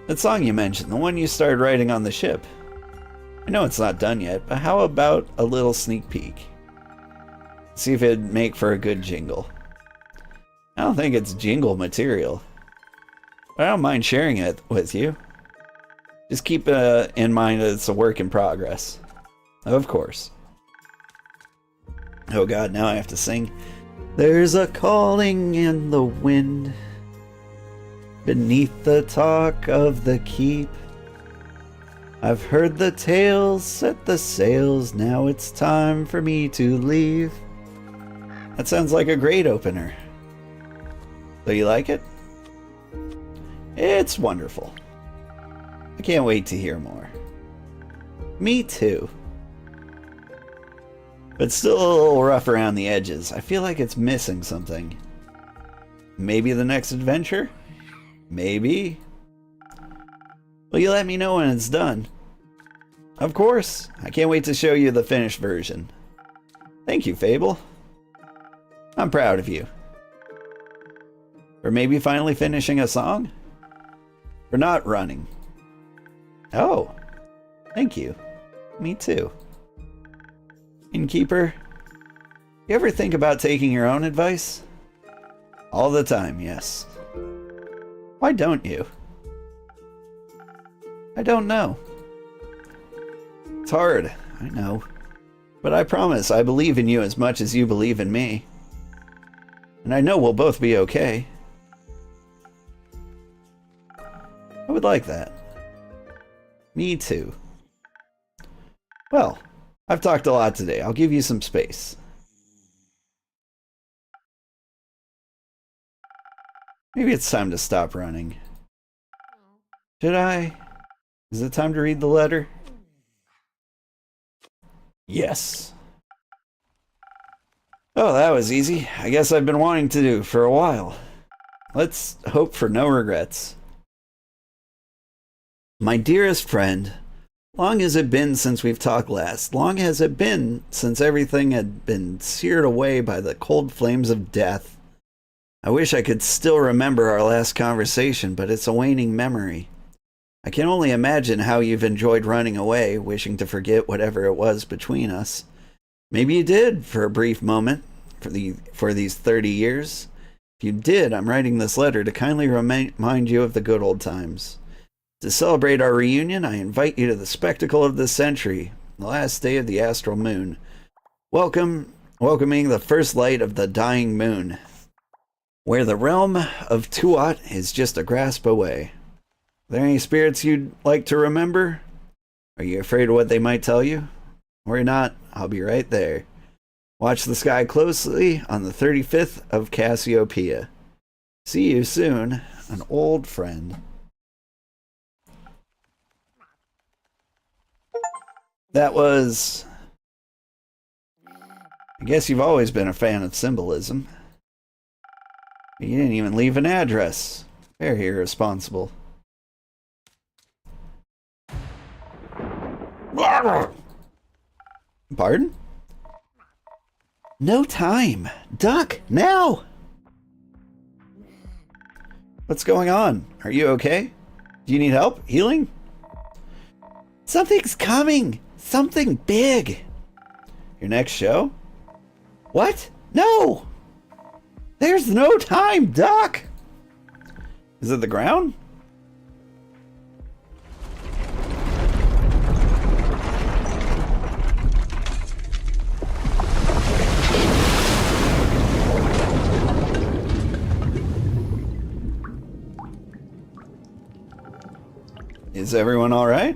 That song you mentioned, the one you started writing on the ship. I know it's not done yet, but how about a little sneak peek? See if it'd make for a good jingle. I don't think it's jingle material, but I don't mind sharing it with you. Just keep in mind that it's a work in progress. Of course. Oh god, now I have to sing. There's a calling in the wind beneath the talk of the keep. I've heard the tales, set the sails, now it's time for me to leave. That sounds like a great opener. So you like it? It's wonderful. I can't wait to hear more. Me too. But still a little rough around the edges. I feel like it's missing something. Maybe the next adventure? Maybe. Will you let me know when it's done? Of course. I can't wait to show you the finished version. Thank you, Fable. I'm proud of you. Or maybe finally finishing a song? Or not running. Oh. Thank you. Me too. Innkeeper, you ever think about taking your own advice? All the time, yes. Why don't you? I don't know. It's hard, I know. But I promise I believe in you as much as you believe in me. And I know we'll both be okay. I would like that. Me too. Well, I've talked a lot today. I'll give you some space. Maybe it's time to stop running. Should I? Is it time to read the letter? Yes. Oh, that was easy. I guess I've been wanting to do for a while. Let's hope for no regrets. My dearest friend, long has it been since we've talked last. Long has it been since everything had been seared away by the cold flames of death. I wish I could still remember our last conversation, but it's a waning memory. I can only imagine how you've enjoyed running away, wishing to forget whatever it was between us. Maybe you did for a brief moment, for these 30 years. If you did, I'm writing this letter to kindly remind you of the good old times. To celebrate our reunion, I invite you to the spectacle of this century, the last day of the astral moon. Welcoming the first light of the dying moon, where the realm of Tuat is just a grasp away. Are there any spirits you'd like to remember? Are you afraid of what they might tell you? Worry not, I'll be right there. Watch the sky closely on the 35th of Cassiopeia. See you soon, an old friend. That was... I guess you've always been a fan of symbolism. You didn't even leave an address. Very irresponsible. Pardon? No time. Duck, now! What's going on? Are you okay? Do you need help? Healing? Something's coming! Something big! Your next show? What? No! There's no time, Doc! Is it the ground? Is everyone all right?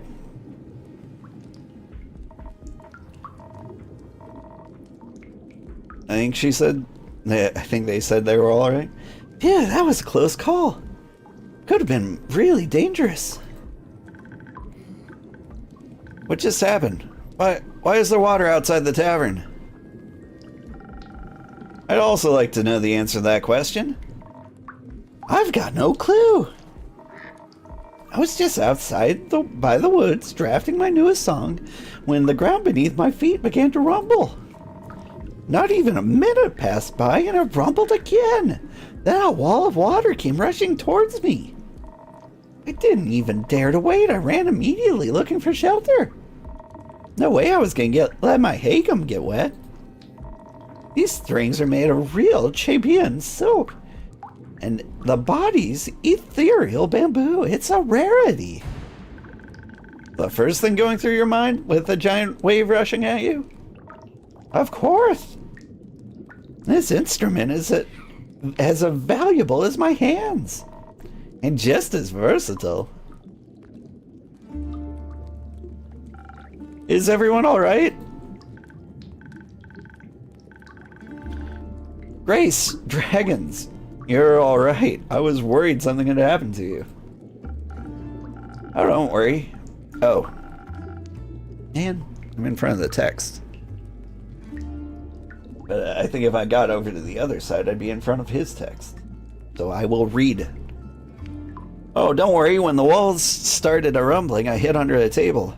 I think they said they were all right. Yeah, that was a close call. Could have been really dangerous. What just happened? Why is there water outside the tavern? I'd also like to know the answer to that question. I've got no clue. I was just outside by the woods drafting my newest song when the ground beneath my feet began to rumble. Not even a minute passed by and it rumbled again. Then a wall of water came rushing towards me. I didn't even dare to wait. I ran immediately looking for shelter. No way I was going to let my Hagum get wet. These strings are made of real Chabian silk. And the body's ethereal bamboo. It's a rarity. The first thing going through your mind with a giant wave rushing at you? Of course. This instrument is as valuable as my hands. And just as versatile. Is everyone alright? Grace, dragons. You're alright. I was worried something had happened to you. Oh, don't worry. Oh. Man, I'm in front of the text. But I think if I got over to the other side, I'd be in front of his text. So I will read. Oh, don't worry. When the walls started rumbling, I hid under the table.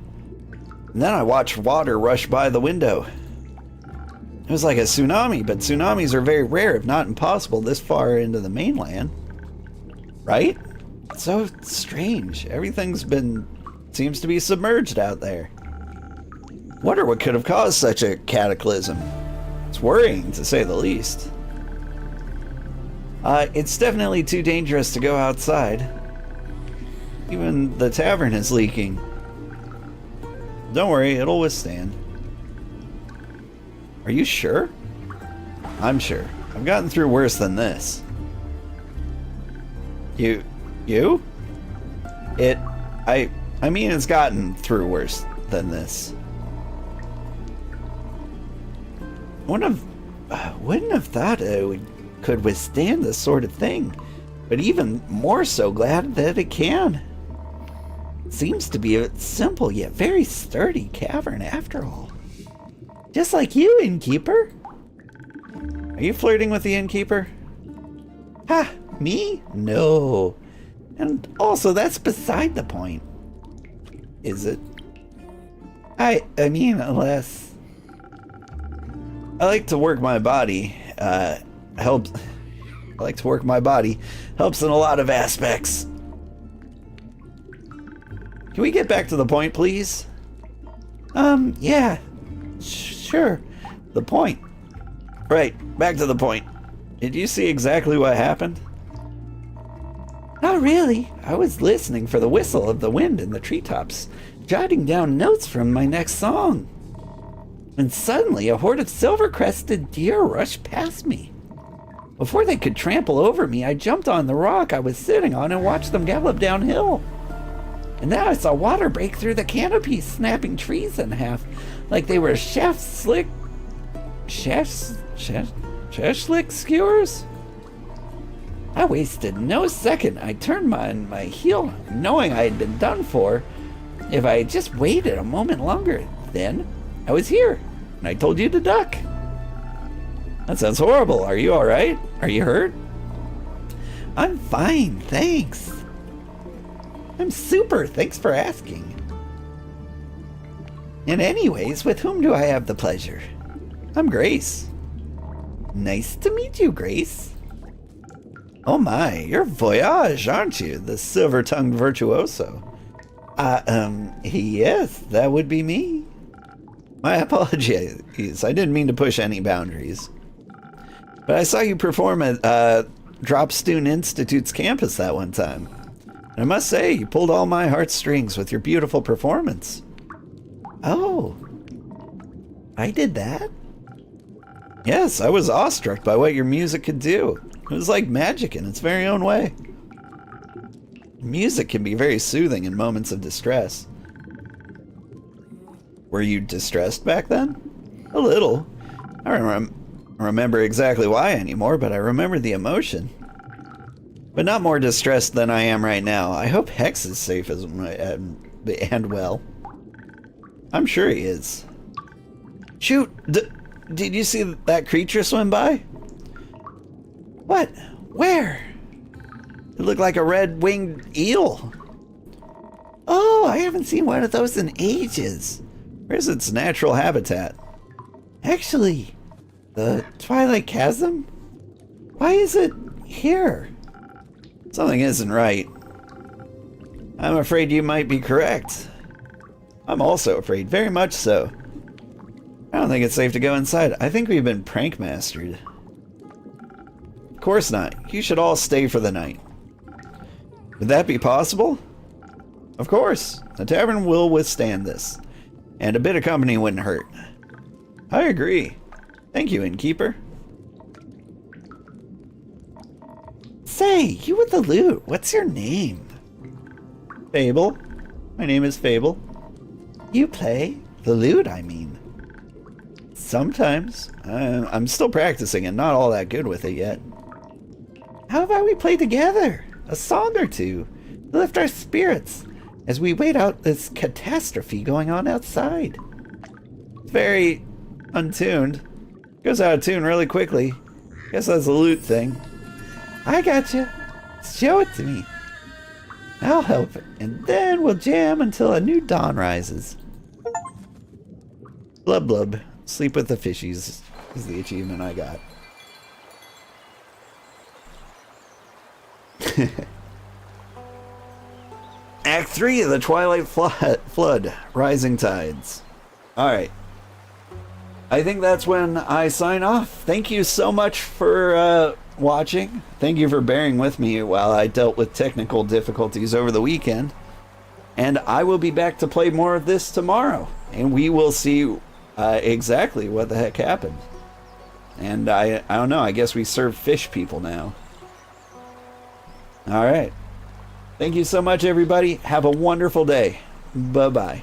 And then I watched water rush by the window. It was like a tsunami, but tsunamis are very rare, if not impossible, this far into the mainland. Right? It's so strange. Seems to be submerged out there. Wonder what could have caused such a cataclysm. It's worrying, to say the least. It's definitely too dangerous to go outside. Even the tavern is leaking. Don't worry, it'll withstand. Are you sure? I'm sure. I've gotten through worse than this. You? I mean, it's gotten through worse than this. Wouldn't have thought I could withstand this sort of thing, but even more so glad that it can. It seems to be a simple yet very sturdy cavern after all. Just like you, innkeeper. Are you flirting with the innkeeper? Ha! Me? No. And also, that's beside the point. Is it? I mean, unless... I like to work my body. Helps in a lot of aspects. Can we get back to the point, please? Yeah. Sure. The point. Right, back to the point. Did you see exactly what happened? Not really. I was listening for the whistle of the wind in the treetops, jotting down notes from my next song. And suddenly a horde of silver-crested deer rushed past me. Before they could trample over me, I jumped on the rock I was sitting on and watched them gallop downhill. And then I saw water break through the canopy, snapping trees in half, like they were chef slick skewers. I wasted no second. I turned on my heel, knowing I had been done for. If I had just waited a moment longer, then I was here, and I told you to duck. That sounds horrible. Are you alright? Are you hurt? I'm fine, thanks. I'm super, thanks for asking. And anyways, with whom do I have the pleasure? I'm Grace. Nice to meet you, Grace. Oh my, you're Voyage, aren't you? The silver-tongued virtuoso. Yes, that would be me. My apologies, I didn't mean to push any boundaries. But I saw you perform at Dropstone Institute's campus that one time. And I must say, you pulled all my heartstrings with your beautiful performance. Oh, I did that? Yes, I was awestruck by what your music could do. It was like magic in its very own way. Music can be very soothing in moments of distress. Were you distressed back then? A little. I don't remember exactly why anymore, but I remember the emotion. But not more distressed than I am right now. I hope Hex is safe and well. I'm sure he is. Shoot! Did you see that creature swim by? What? Where? It looked like a red-winged eel. Oh, I haven't seen one of those in ages. Where's its natural habitat? Actually, the Twilight Chasm? Why is it here? Something isn't right. I'm afraid you might be correct. I'm also afraid, very much so. I don't think it's safe to go inside. I think we've been prank mastered. Of course not. You should all stay for the night. Would that be possible? Of course. The tavern will withstand this. And a bit of company wouldn't hurt. I agree. Thank you, innkeeper. Say, you with the loot. What's your name? Fable. My name is Fable. You play? The lute, I mean. Sometimes. I'm still practicing and not all that good with it yet. How about we play together? A song or two to lift our spirits as we wait out this catastrophe going on outside. It's very untuned. Goes out of tune really quickly. Guess that's a lute thing. I gotcha. Show it to me. I'll help it, and then we'll jam until a new dawn rises. Blub blub. Sleep with the fishies is the achievement I got. Act 3 of the Twilight Flood. Rising Tides. Alright. I think that's when I sign off. Thank you so much for watching. Thank you for bearing with me while I dealt with technical difficulties over the weekend. And I will be back to play more of this tomorrow. And we will see exactly what the heck happened. And I don't know, I guess we serve fish people now. Alright. Thank you so much, everybody. Have a wonderful day. Bye-bye.